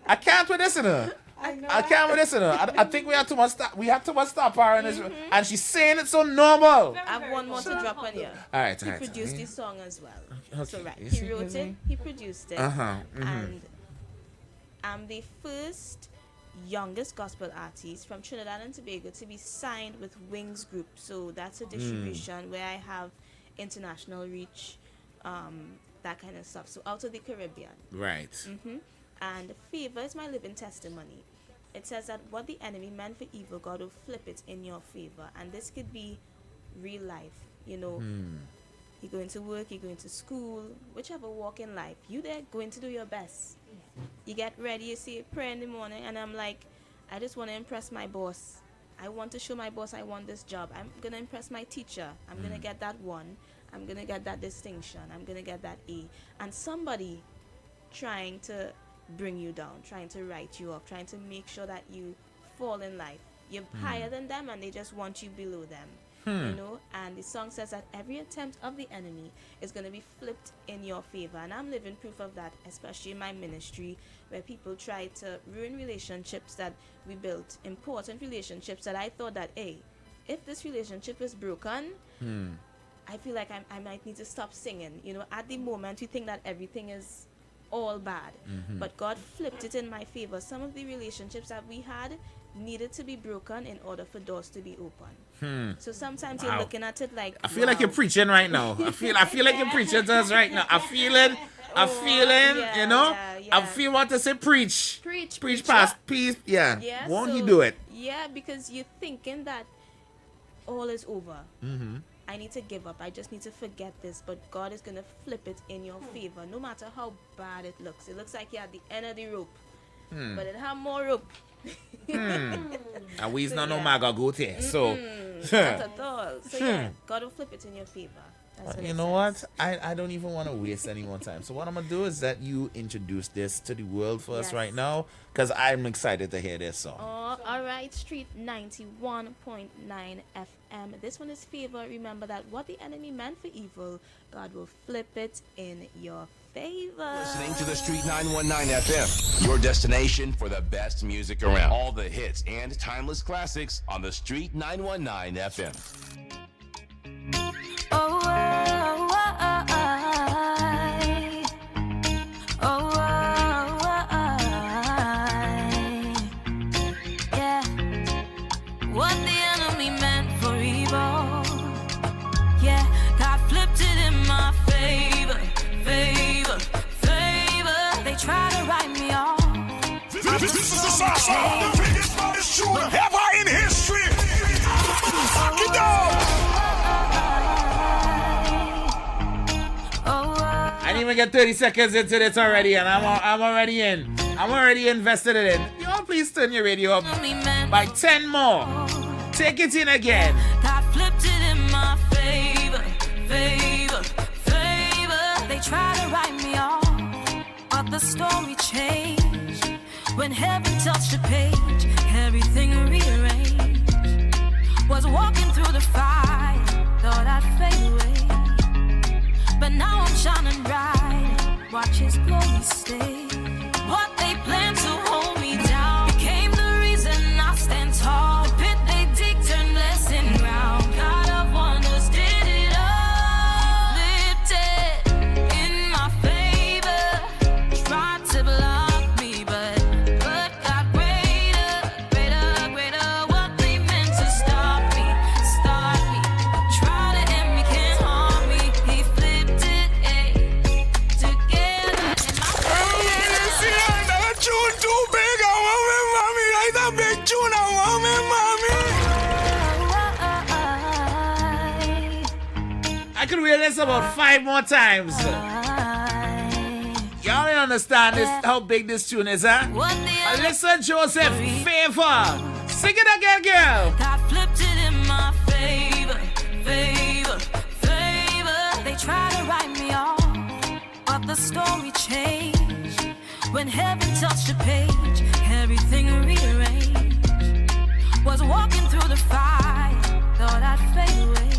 I can't with this in her. I can't with this in her. I think we have too much stop power in this, and she's saying it so normal. I have one more to drop on here. All right, he produced this song as well. Okay. So right, You he see, wrote it, he produced it, and I'm the first youngest gospel artist from Trinidad and Tobago to be signed with Wings Group. So that's a distribution where I have international reach, that kind of stuff. So out of the Caribbean. Right. And favor is my living testimony. It says that what the enemy meant for evil, God will flip it in your favor. And this could be real life. You're going to work, you're going to school, whichever walk in life, you there going to do your best. You get ready, you say prayer in the morning, and I'm like, I just want to impress my boss. I want to show my boss I want this job. I'm going to impress my teacher. I'm going to get that one. I'm going to get that distinction. I'm going to get that A. And somebody trying to bring you down, trying to write you up, trying to make sure that you fall in life. You're higher than them, and they just want you below them. And the song says that every attempt of the enemy is going to be flipped in your favor. And I'm living proof of that, especially in my ministry, where people try to ruin relationships that we built, important relationships that I thought that, hey, if this relationship is broken, I feel like I might need to stop singing. At the moment, we think that everything is all bad, but God flipped it in my favor. Some of the relationships that we had needed to be broken in order for doors to be open. So sometimes you're looking at it like, I feel like you're preaching right now. I feel like you're preaching to us right now. I feel it. I feel what to say. Preach past peace. Yeah. Won't he do it? Yeah, because you're thinking that all is over. I need to give up. I just need to forget this. But God is going to flip it in your favor, no matter how bad it looks. It looks like you're at the end of the rope, but it have more rope. And we's not no maga go there. So not at all. So yeah, God will flip it in your favor. You know what? I don't even want to waste any more time. So what I'm going to do is that you introduce this to the world for us right now, because I'm excited to hear this song. All right, Street 91.9 FM. This one is Favor. Remember that what the enemy meant for evil, God will flip it in your favor. Listening to the Street 919 FM, your destination for the best music around. All the hits and timeless classics on the Street 919 FM. What the enemy meant for evil, God flipped it in my favor. They try to write me off. This is the song, the biggest, most true ever in history. Fuck it down. I didn't even get 30 seconds into this already, and I'm already in. I'm already invested in it. Y'all please turn your radio up by 10 more. Take it in again. God flipped it in my favor. They try to write me off, but the story changed. When heaven touched the page, everything rearranged. Was walking through the fire, thought I'd fade away, but now I'm shining bright. Watch His glory stay. What they planned to hold me down became the reason I stand tall. The pit they dig turned blessing ground. God of wonders did it all. Flipped it in my favor. Tried to block me, but got greater. What they meant to stop me. Try to end me, can't harm me. He flipped it together in my Tune too big, I want me, mommy. Like a big tune, I want me, mommy. I could read this about 5 more times. Y'all don't understand this, how big this tune is, huh? Alyssa Joseph, Favor. Sing it again, girl. God flipped it in my favor. They try to write me off, but the story changed. When heaven touched the page, everything rearranged. Was walking through the fire, thought I'd fade away,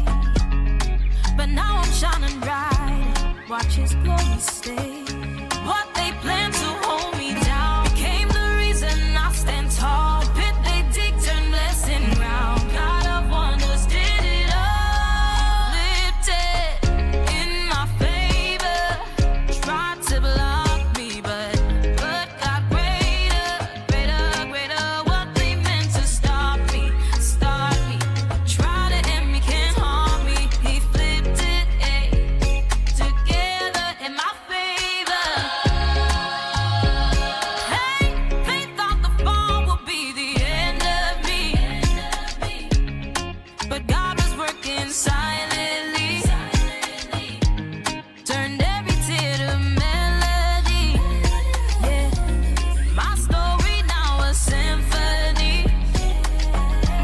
but now I'm shining bright. Watch His glory stay. What they planned to hold me down became the reason I stand tall. The pit they dig turned blessing ground. God of wonders did it all. Flipped it in my favor. Tried to block me, but got greater. What they meant to stop me. Try to end me, can't harm me. He flipped it together in my favor. Hey, they thought the fall would be the end of me, but God was working silently. Turned every tear to melody. Yeah, my story now a symphony.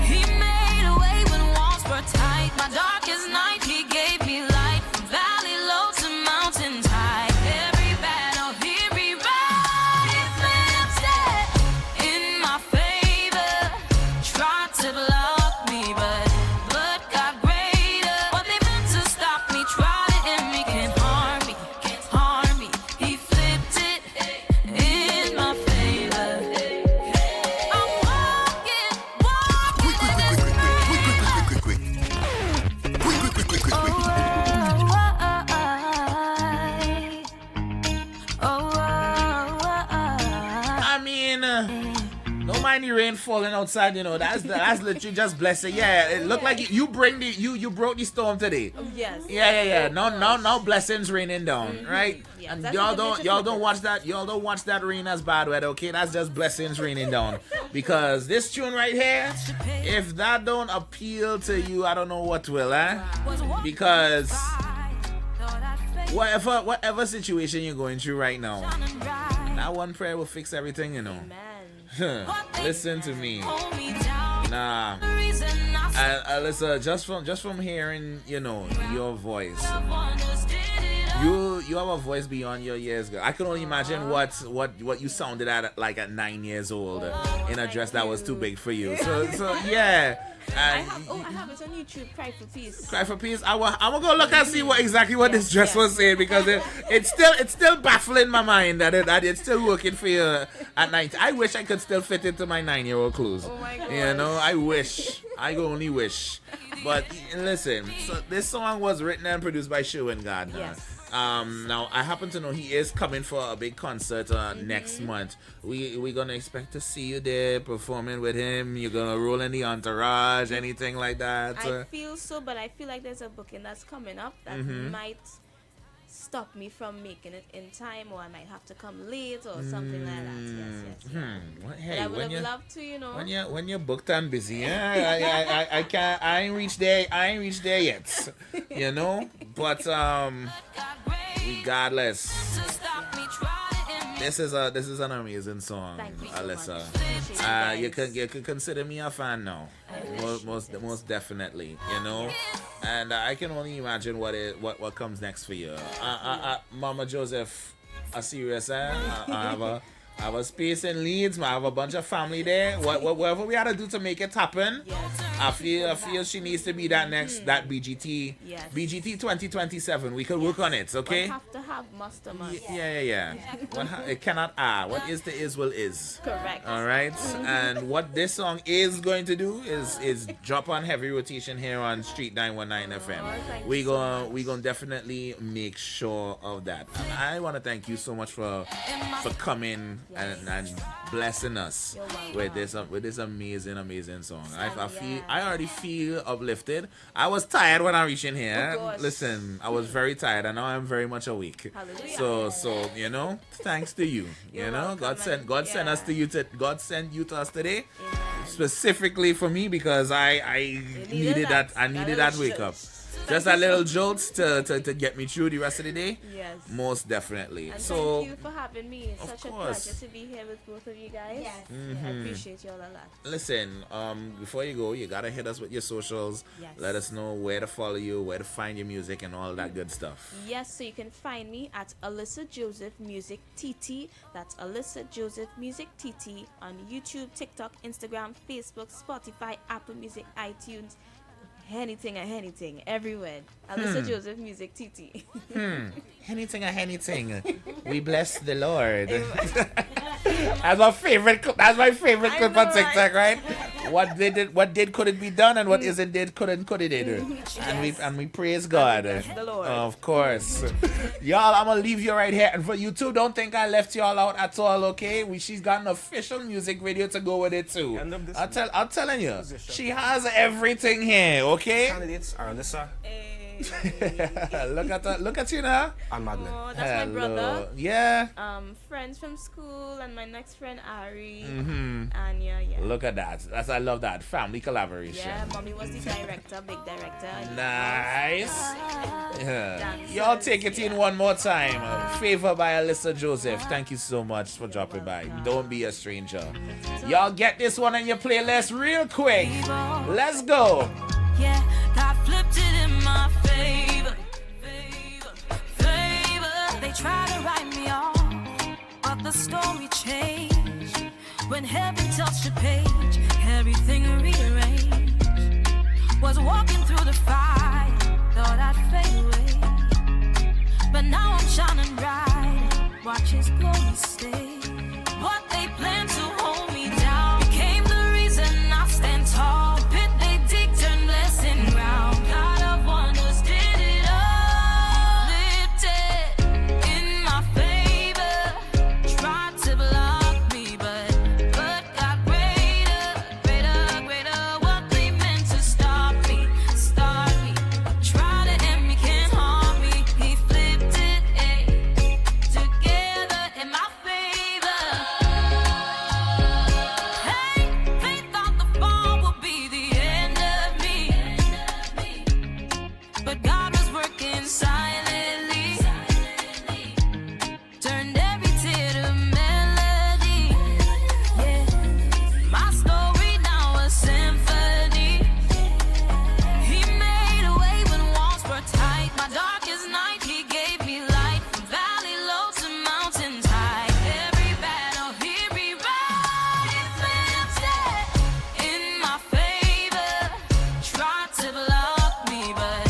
He made a way when walls were tight. My darkest night, He gave me light. From valley low to mountains high. Every battle He rewrote. He flipped it in my favor. Tried to block me, but got greater. What they meant to stop me, try to end me, can't harm me. He flipped it in my favor. I'm walking in His I mean, don't mind the rain falling outside, that's literally just blessing. Yeah, it looked like you broke the storm today. Yes. Yeah. Now blessings raining down, right? Yeah, and that's y'all what the don't watch that rain as bad weather, okay? That's just blessings raining down. Because this tune right here, if that don't appeal to you, I don't know what will, because whatever situation you're going through right now, that one prayer will fix everything, Listen to me. Nah. Alyssa, just from hearing, your voice. You have a voice beyond your years, girl. I can only imagine what you sounded at 9 years old in a dress that was too big for you. So yeah. I have it on YouTube. Cry for Peace. Cry for Peace. I'm gonna go look and see what this dress was saying, because it's still baffling my mind that it's still working for you at night. I wish I could still fit into my 9-year-old clothes. Oh my God. I wish. I only wish. But listen, so this song was written and produced by Sherwin Gardner. Yes. Now I happen to know he is coming for a big concert next month. We gonna expect to see you there performing with him. You're gonna roll in the entourage, anything like that? I feel so, but I feel like there's a booking that's coming up that might stop me from making it in time, or I might have to come late or something like that. Yes. Hey, but I would have loved to, when you're booked and busy, I can't. I ain't reached there yet, but regardless. This is an amazing song, Alyssa. You can consider me a fan now, most definitely, you know. And I can only imagine what comes next for you, Mama Joseph. A serious, I have a space in Leeds. I have a bunch of family there. Whatever we had to do to make it happen, I feel she needs to be that BGT. Yes. BGT 2027. We could work on it, okay? We have to have mastermind. Yeah. It cannot what is the is will is. Correct. All right. And what this song is going to do is drop on heavy rotation here on Street 919 FM. We gonna definitely make sure of that. And I want to thank you so much for coming and blessing us with this amazing song. I already feel uplifted. I was tired when I reached in here. Listen, I was very tired, and now I'm very much awake. Hallelujah. So you know, thanks to you. You know, God sent you to us today, specifically for me, because I needed that. I needed that wake up. Just a little jolt to get me through the rest of the day. Yes. Most definitely. And so thank you for having me. It's such a pleasure to be here with both of you guys. Yes. I appreciate you all a lot. Listen, before you go, you gotta hit us with your socials. Yes. Let us know where to follow you, where to find your music, and all that good stuff. Yes, so you can find me at Alyssa Joseph Music TT. That's Alyssa Joseph Music TT on YouTube, TikTok, Instagram, Facebook, Spotify, Apple Music, iTunes. Anything, everywhere. Alyssa Joseph Music TT. Anything. We bless the Lord. That's my favorite clip on TikTok, right? What did could it be done, and what isn't did couldn't could it did. And we praise God. The Lord. Of course. Y'all, I'm gonna leave you right here. And for you too, don't think I left y'all out at all, okay? She's got an official music video to go with it too. I'm telling you, she has everything here, okay? Candidates are Alyssa. Look at you now. I'm Madeline. Oh, that's my brother. Yeah. Friends from school, and my next friend Ari. Mm-hmm. And yeah. Look at that. I love that family collaboration. Yeah, mommy was the director, big director. Nice. Y'all take it in one more time. Favor by Alyssa Joseph. Thank you so much for dropping by. Don't be a stranger. Y'all get this one on your playlist real quick. Let's go. Yeah, God flipped it in my favor. They try to write me off, but the story changed. When heaven touched the page, everything rearranged. Was walking through the fire, thought I'd fade away. But now I'm shining bright, watch his glory stay. What they planned to hold me down became the reason I stand tall. The pit they dig turned blessing ground. God of wonders did it all. Flipped it in my favor. Tried to block me, but got greater. What they meant to stop me. Try to end me, can't harm me. He flipped it together in my favor. Hey, they thought the fall would be the end of me, but God was working silently, turned every tear to melody. Yeah, my story now a symphony. He made a way when walls were tight. My darkest night, he gave me light. From valley low to mountains high. Every battle he rewrote. He flipped it in my favor. Tried to block me, but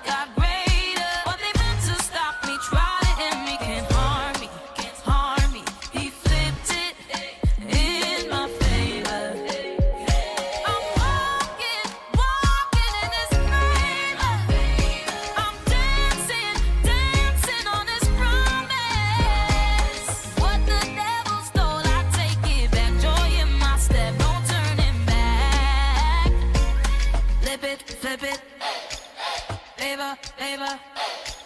got greater. What they meant to stop me, try to end me, can't harm me. He flipped it in my favor. I'm walking in his favor. I'm dancing on his promise. What the devil stole, I take it back. Joy in my step, no turning back. Flip it. Favor.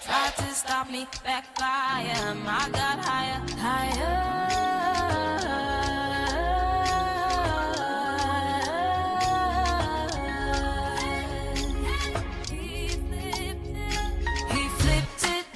Try to stop me, backfire. My God, higher. He flipped it,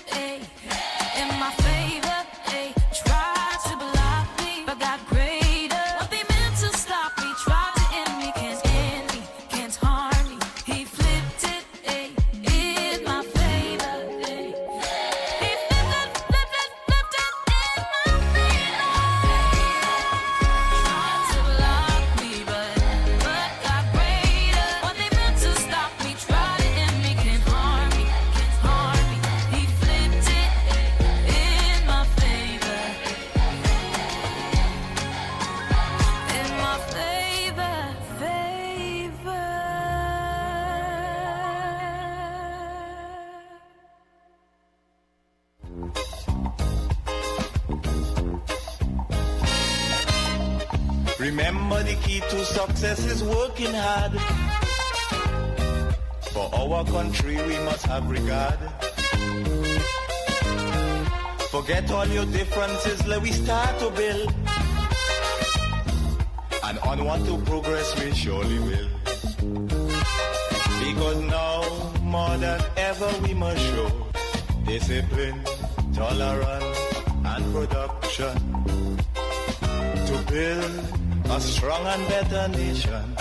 Remember the key to success is working hard. For our country we must have regard. Forget all your differences, let we start to build. And onward to progress we surely will. Because now more than ever we must show discipline, tolerance and production to build a strong and better nation.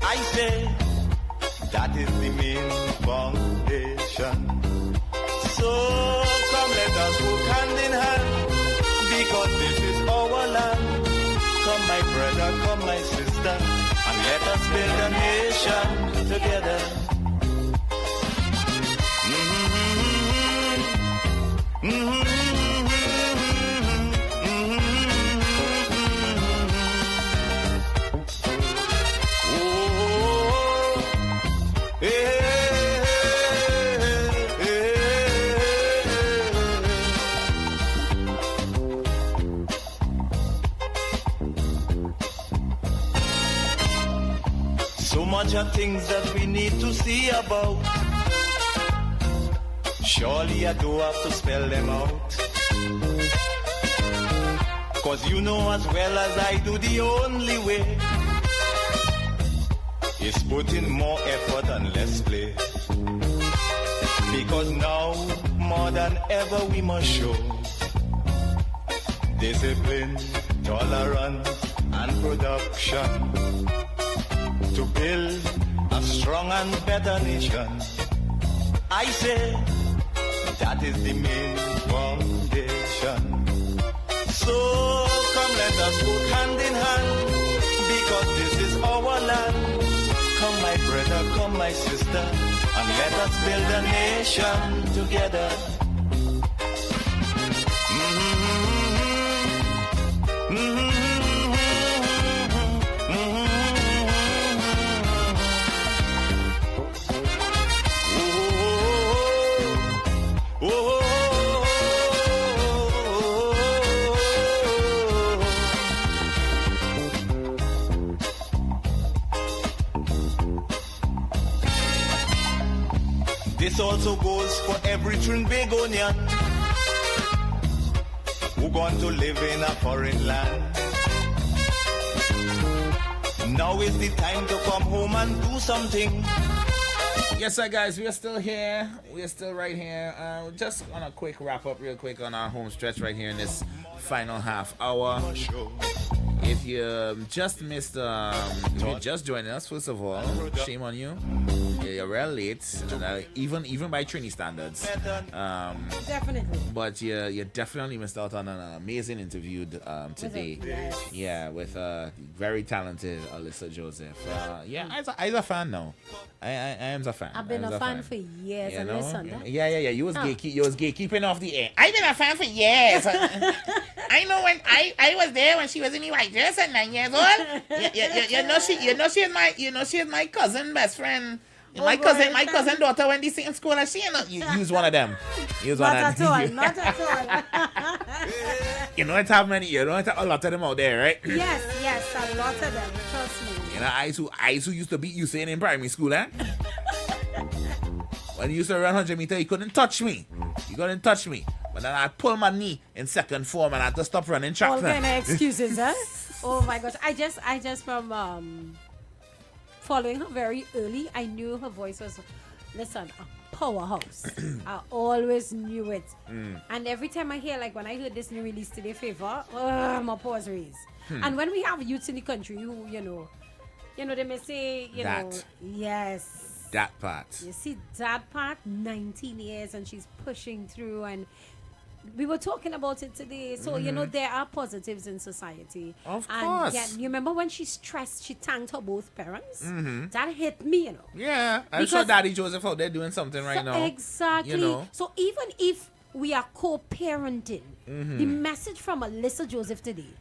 I say that is the main foundation. So come let us work hand in hand, because this is our land. Come my brother, come my sister, and let us build a nation together. Mm-hmm. Mm-hmm. So much of things that we need to see about. Surely I do have to spell them out. Cause you know as well as I do, the only way is put in more effort and less play. Because now more than ever we must show discipline, tolerance and production to build a strong and better nation. I say that is the main foundation. So come let us work hand in hand, because this is our land. Come my brother, come my sister, and let us build a nation together. Mm-hmm. Mm-hmm. This also goes for every Trinbagonian who gone to live in a foreign land. Now is the time to come home and do something. Yes, sir, guys, we are still here. We are still right here. Just on a quick wrap up, real quick, on our home stretch right here in this final half hour. If you just missed, if you just joining us, first of all, shame on you. You're real late, even by Trini standards. Definitely. But you definitely missed out on an amazing interview today. Yes. Yeah, with very talented Alyssa Joseph. I'm a fan now. I am a fan. I've been a fan for years. You And know? listen, Yeah. You was gatekeeping off the air. I've been a fan for years. I know when I was there when she was in the white dress at 9 years old. She is my cousin best friend. My cousin daughter went the same school as she. You use one of them. Not at all. You don't have a lot of them out there, right? Yes, a lot of them. Trust me. You know, I who used to beat you saying in primary school, eh? When you used to run 100 meters, you couldn't touch me. But then I'd pull my knee in second form and I had to stop running track. All kind of excuses, huh? Oh my gosh. I just from following her very early, I knew her voice was, listen, a powerhouse. I always knew it. And every time I hear, like when I heard this new release today, Favor, my paws raised. And when we have youths in the country who, you know, they may say, yes. That part. You see that part, 19 years, and she's pushing through, and we were talking about it today. So, there are positives in society. Of course. And you remember when she stressed, she thanked her both parents? That hit me, Yeah. I saw Daddy Joseph out there doing something right now. Exactly. So even if we are co-parenting, the message from Alyssa Joseph today,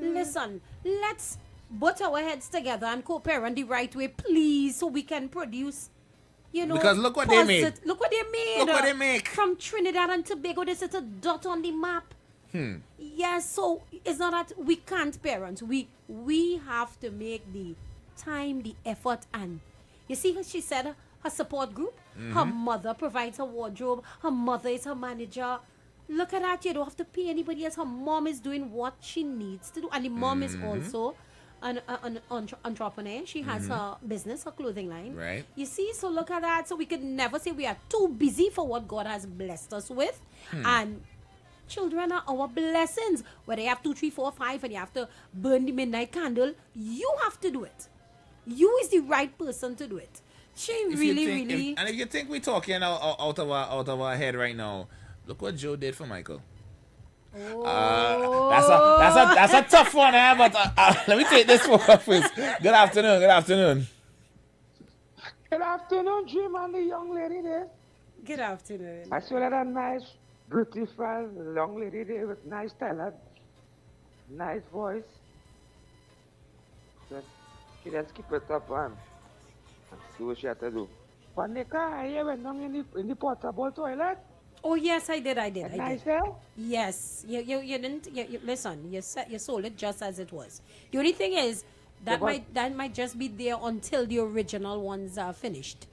listen, let's butt our heads together and co-parent the right way, please, so we can produce, because look what they made. Look what they made. Look what they make. From Trinidad and Tobago, this is a dot on the map. Yes, so it's not that we can't parent. We have to make the time, the effort, and you see she said her support group, her mother provides her wardrobe, her mother is her manager. Look at that, you don't have to pay anybody else. Her mom is doing what she needs to do, and the mom is also an entrepreneur. She has her business, her clothing line. Right. You see, so look at that. So we could never say we are too busy for what God has blessed us with. And children are our blessings. Whether you have 2, 3, 4, 5, and you have to burn the midnight candle, you have to do it. You is the right person to do it. She really. And if you think we're talking out of our head right now, look what Joe did for Michael. That's a tough one, but let me take this one first. Good afternoon. Good afternoon, Jim and the young lady there. Good afternoon. I saw that nice, beautiful young lady there with nice talent, nice voice. So she just keep it up and see what she had to do. Panika, I hear went down in the portable toilet. Oh yes, I did. Nice, well? Yes, you didn't. Listen, you sold it just as it was. The only thing is that might just be there until the original ones are finished.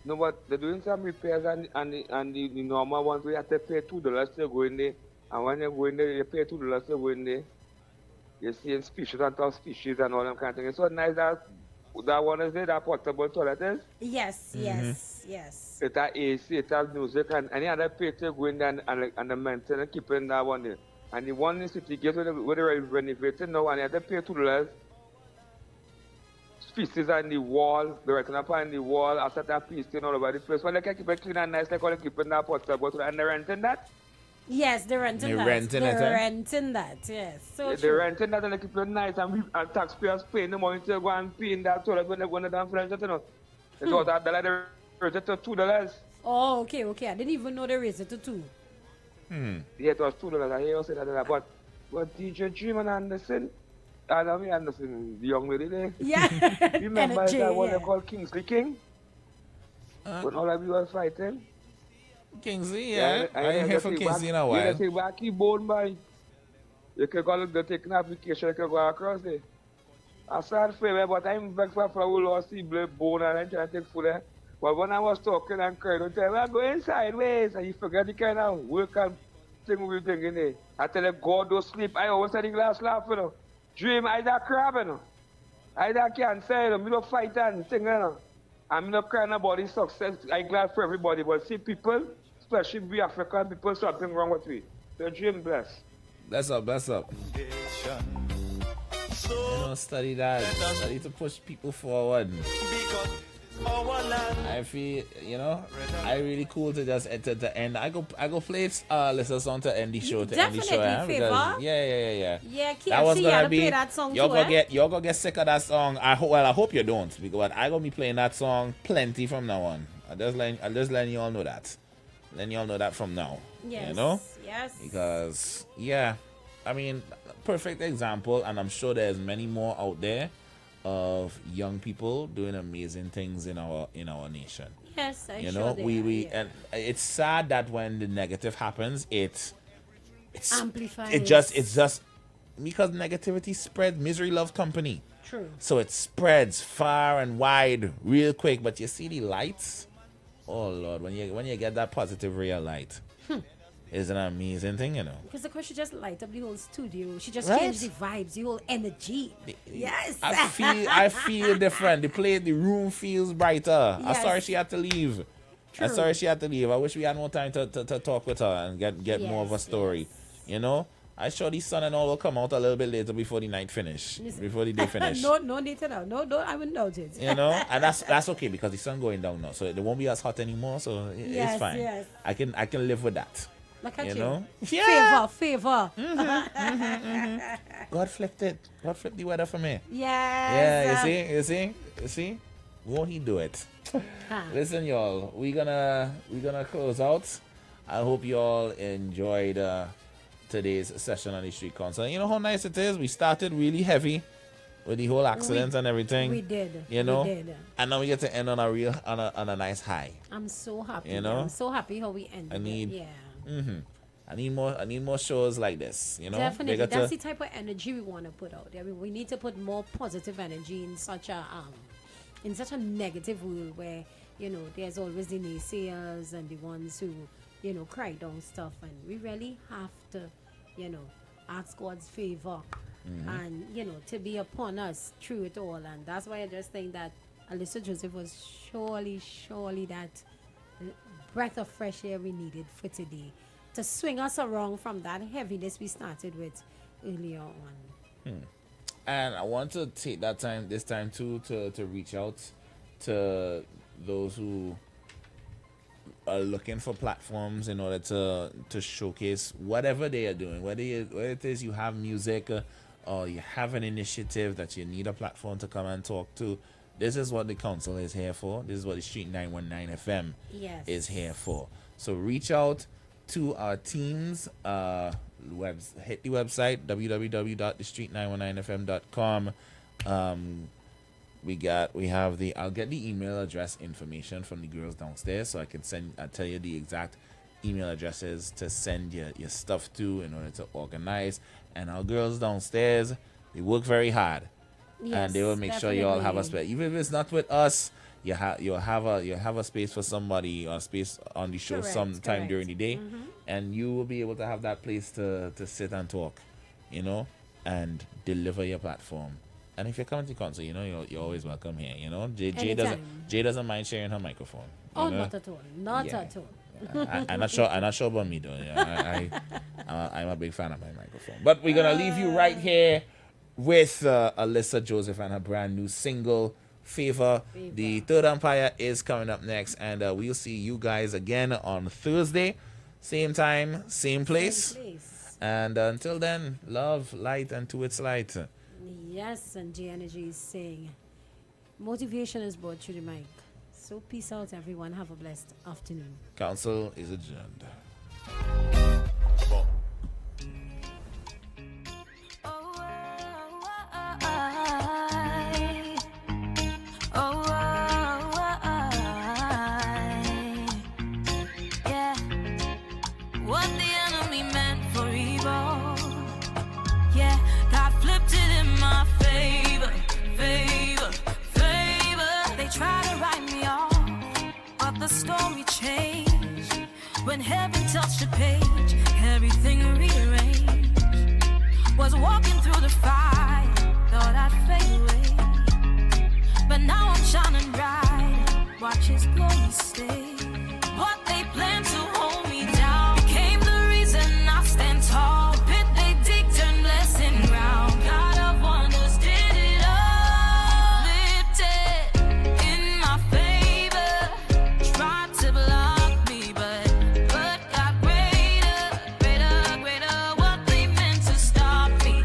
No, but they're doing some repairs and the normal ones we have to pay $2 to go in there. And when you go in there, you pay $2 to go in there. You see species and top species and all them kind of things. It's so nice that one is there, that portable toilet is. Yes. It has AC, it has music, and any other pay to go in there and the maintain and keep in that one there. And the one in City Gate where they're renovating now, and you have to pay $2. Pieces on the wall, they're writing up on the wall, after that piece all over the place. Well, they can keep it clean and nice, like how they keep in that portable toilet, and they're renting that. Yes, they're renting that. They're renting that, yes. So they're renting that and they keep it nice, and taxpayers paying the money to go and pay in that toilet when they're done finish it, you know. It's all that, they raise it to $2. Oh, okay. I didn't even know they raised it to 2. Yeah, it was $2. I hear you say that, but DJ Dream and Anderson, Anderson, the young lady there. Yeah. Remember that one they called Kingsley King? When all of you were fighting? Kingsley, yeah. I ain't here for Kingsley in a while. You say back bone by. You can go take an application, you can go across there. I sad for me, but I'm vexed for who lost the bone and I'm trying to take food there. But when I was talking and crying, I tell me, I'm going sideways. And you forget the kind of work and thing we were doing there. I tell you, God don't sleep. I always had the glass laugh, you know. Dream, I that crab, you know. I that cancer, you know. Me don't fight and thing, you know. I'm not crying about the success. I'm glad for everybody. But see, people, especially we African people, something wrong with me. So Dream, bless. Bless up. Study that. Study to push people forward. I feel, I really cool to just to end. I go play listen song to end the show. Definitely, because, yeah. Yeah, that was gonna be play that song you're too. You're gonna get sick of that song. I hope you don't, because I gonna be playing that song plenty from now on. I just letting you all know that. Letting you all know that from now. Yes. Yes. Because I mean, perfect example, and I'm sure there's many more out there of young people doing amazing things in our nation. Yes, I and it's sad that when the negative happens, it amplifies. It's just because negativity spread. Misery loves company. True. So it spreads far and wide real quick. But you see the lights. Oh Lord, when you get that positive real light. Is an amazing thing, Because the she just light up the whole studio. She just right? changed the vibes, the whole energy. Yes. I feel different. The room feels brighter. Yes. I'm sorry she had to leave. True. I'm sorry she had to leave. I wish we had more time to talk with her and get more of a story. Yes. I sure the sun and all will come out a little bit later before the night finish. Before the day finish. No need to know. No, I wouldn't notice. And that's okay because the sun going down now. So it won't be as hot anymore. So it's fine. Yes. I can live with that. Look at you. Yeah. Favor. God flipped it. God flipped the weather for me. Yes. Yeah, you see? Won't he do it? Listen, y'all, we're gonna close out. I hope y'all enjoyed today's session on the Street Concert. You know how nice it is? We started really heavy with the whole accidents and everything. We did. We did. And now we get to end on a nice high. I'm so happy. I'm so happy how we ended. I need. Yeah. I need more shows like this. You know, Definitely, that's the type of energy we want to put out there. We need to put more positive energy in such a negative world where there's always the naysayers and the ones who cry down stuff, and we really have to ask God's favor and to be upon us through it all. And that's why I just think that Alyssa Joseph was surely that breath of fresh air we needed for today to swing us around from that heaviness we started with earlier on. And I want to take this time too to reach out to those who are looking for platforms in order to showcase whatever they are doing, whether it is you have music or you have an initiative that you need a platform to come and talk to. This is what the council is here for. This is what the Street 919 FM is here for. So reach out to our teams. Hit the website www.thestreet919fm.com. I'll get the email address information from the girls downstairs, so I'll tell you the exact email addresses to send your stuff to in order to organize. And our girls downstairs, they work very hard. Yes, and they will make sure you all have a space. Even if it's not with us, you'll have a space for somebody or a space on the show sometime during the day, and you will be able to have that place to sit and talk, and deliver your platform. And if you're coming to concert, you're always welcome here. Jay doesn't mind sharing her microphone. Not at all. Not at all. I'm not sure about me though. I'm a big fan of my microphone. But we're gonna leave you right here with Alyssa Joseph and her brand new single, Favor. The Third Empire is coming up next, and we'll see you guys again on Thursday. Same time, same place. And until then, love, light, and to its light. Yes, and G Energy is saying, motivation is brought through the mic. So peace out, everyone. Have a blessed afternoon. Council is adjourned. What the enemy meant for evil, yeah, God flipped it in my favor. They try to write me off, but the story changed when heaven touched the page. Everything rearranged. Was walking through the fire, thought I'd fade away, but now I'm shining bright. Watch His glory stay. What they planned to hold me down became the reason I stand tall. The pit they dig turned blessing ground. God of wonders did it all. Flipped it in my favor. Tried to block me, but got greater. What they meant to stop me.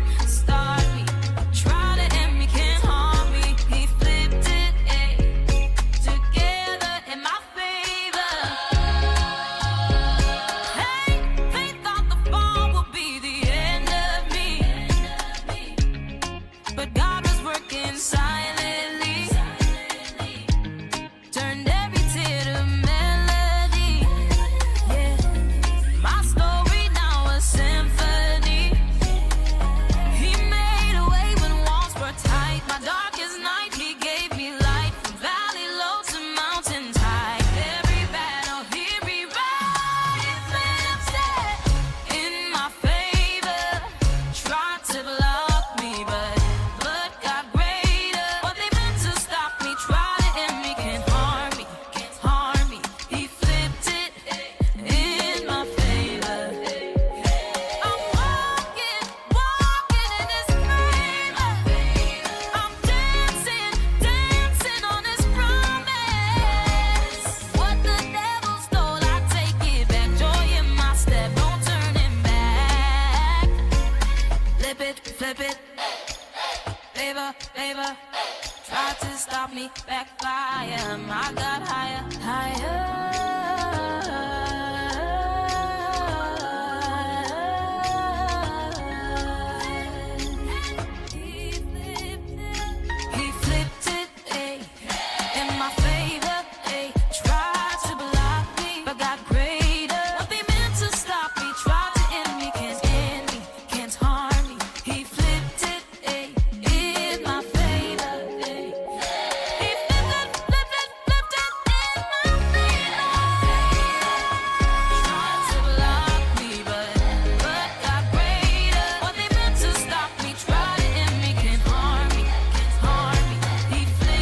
Try to end me, can't harm me. He flipped it together in my favor. Hey, they thought the fall would be the end of me, but God was working silently. Turned every tear to melody. Yeah, my story now a symphony. He made a way when walls were tight. My darkest night, He gave me light. From valley low to mountains high. Every battle He rewrote. He flipped it in my favor. Tried to block me, but got greater. What they meant to stop me, try to end me, can't harm me. He flipped it in my favor. I'm walking in His favor. I'm dancing on His promise. What the devil stole, I take it back. Joy in my step, no turning back. Flip it, favor. Try to stop me, backfire. My God, higher.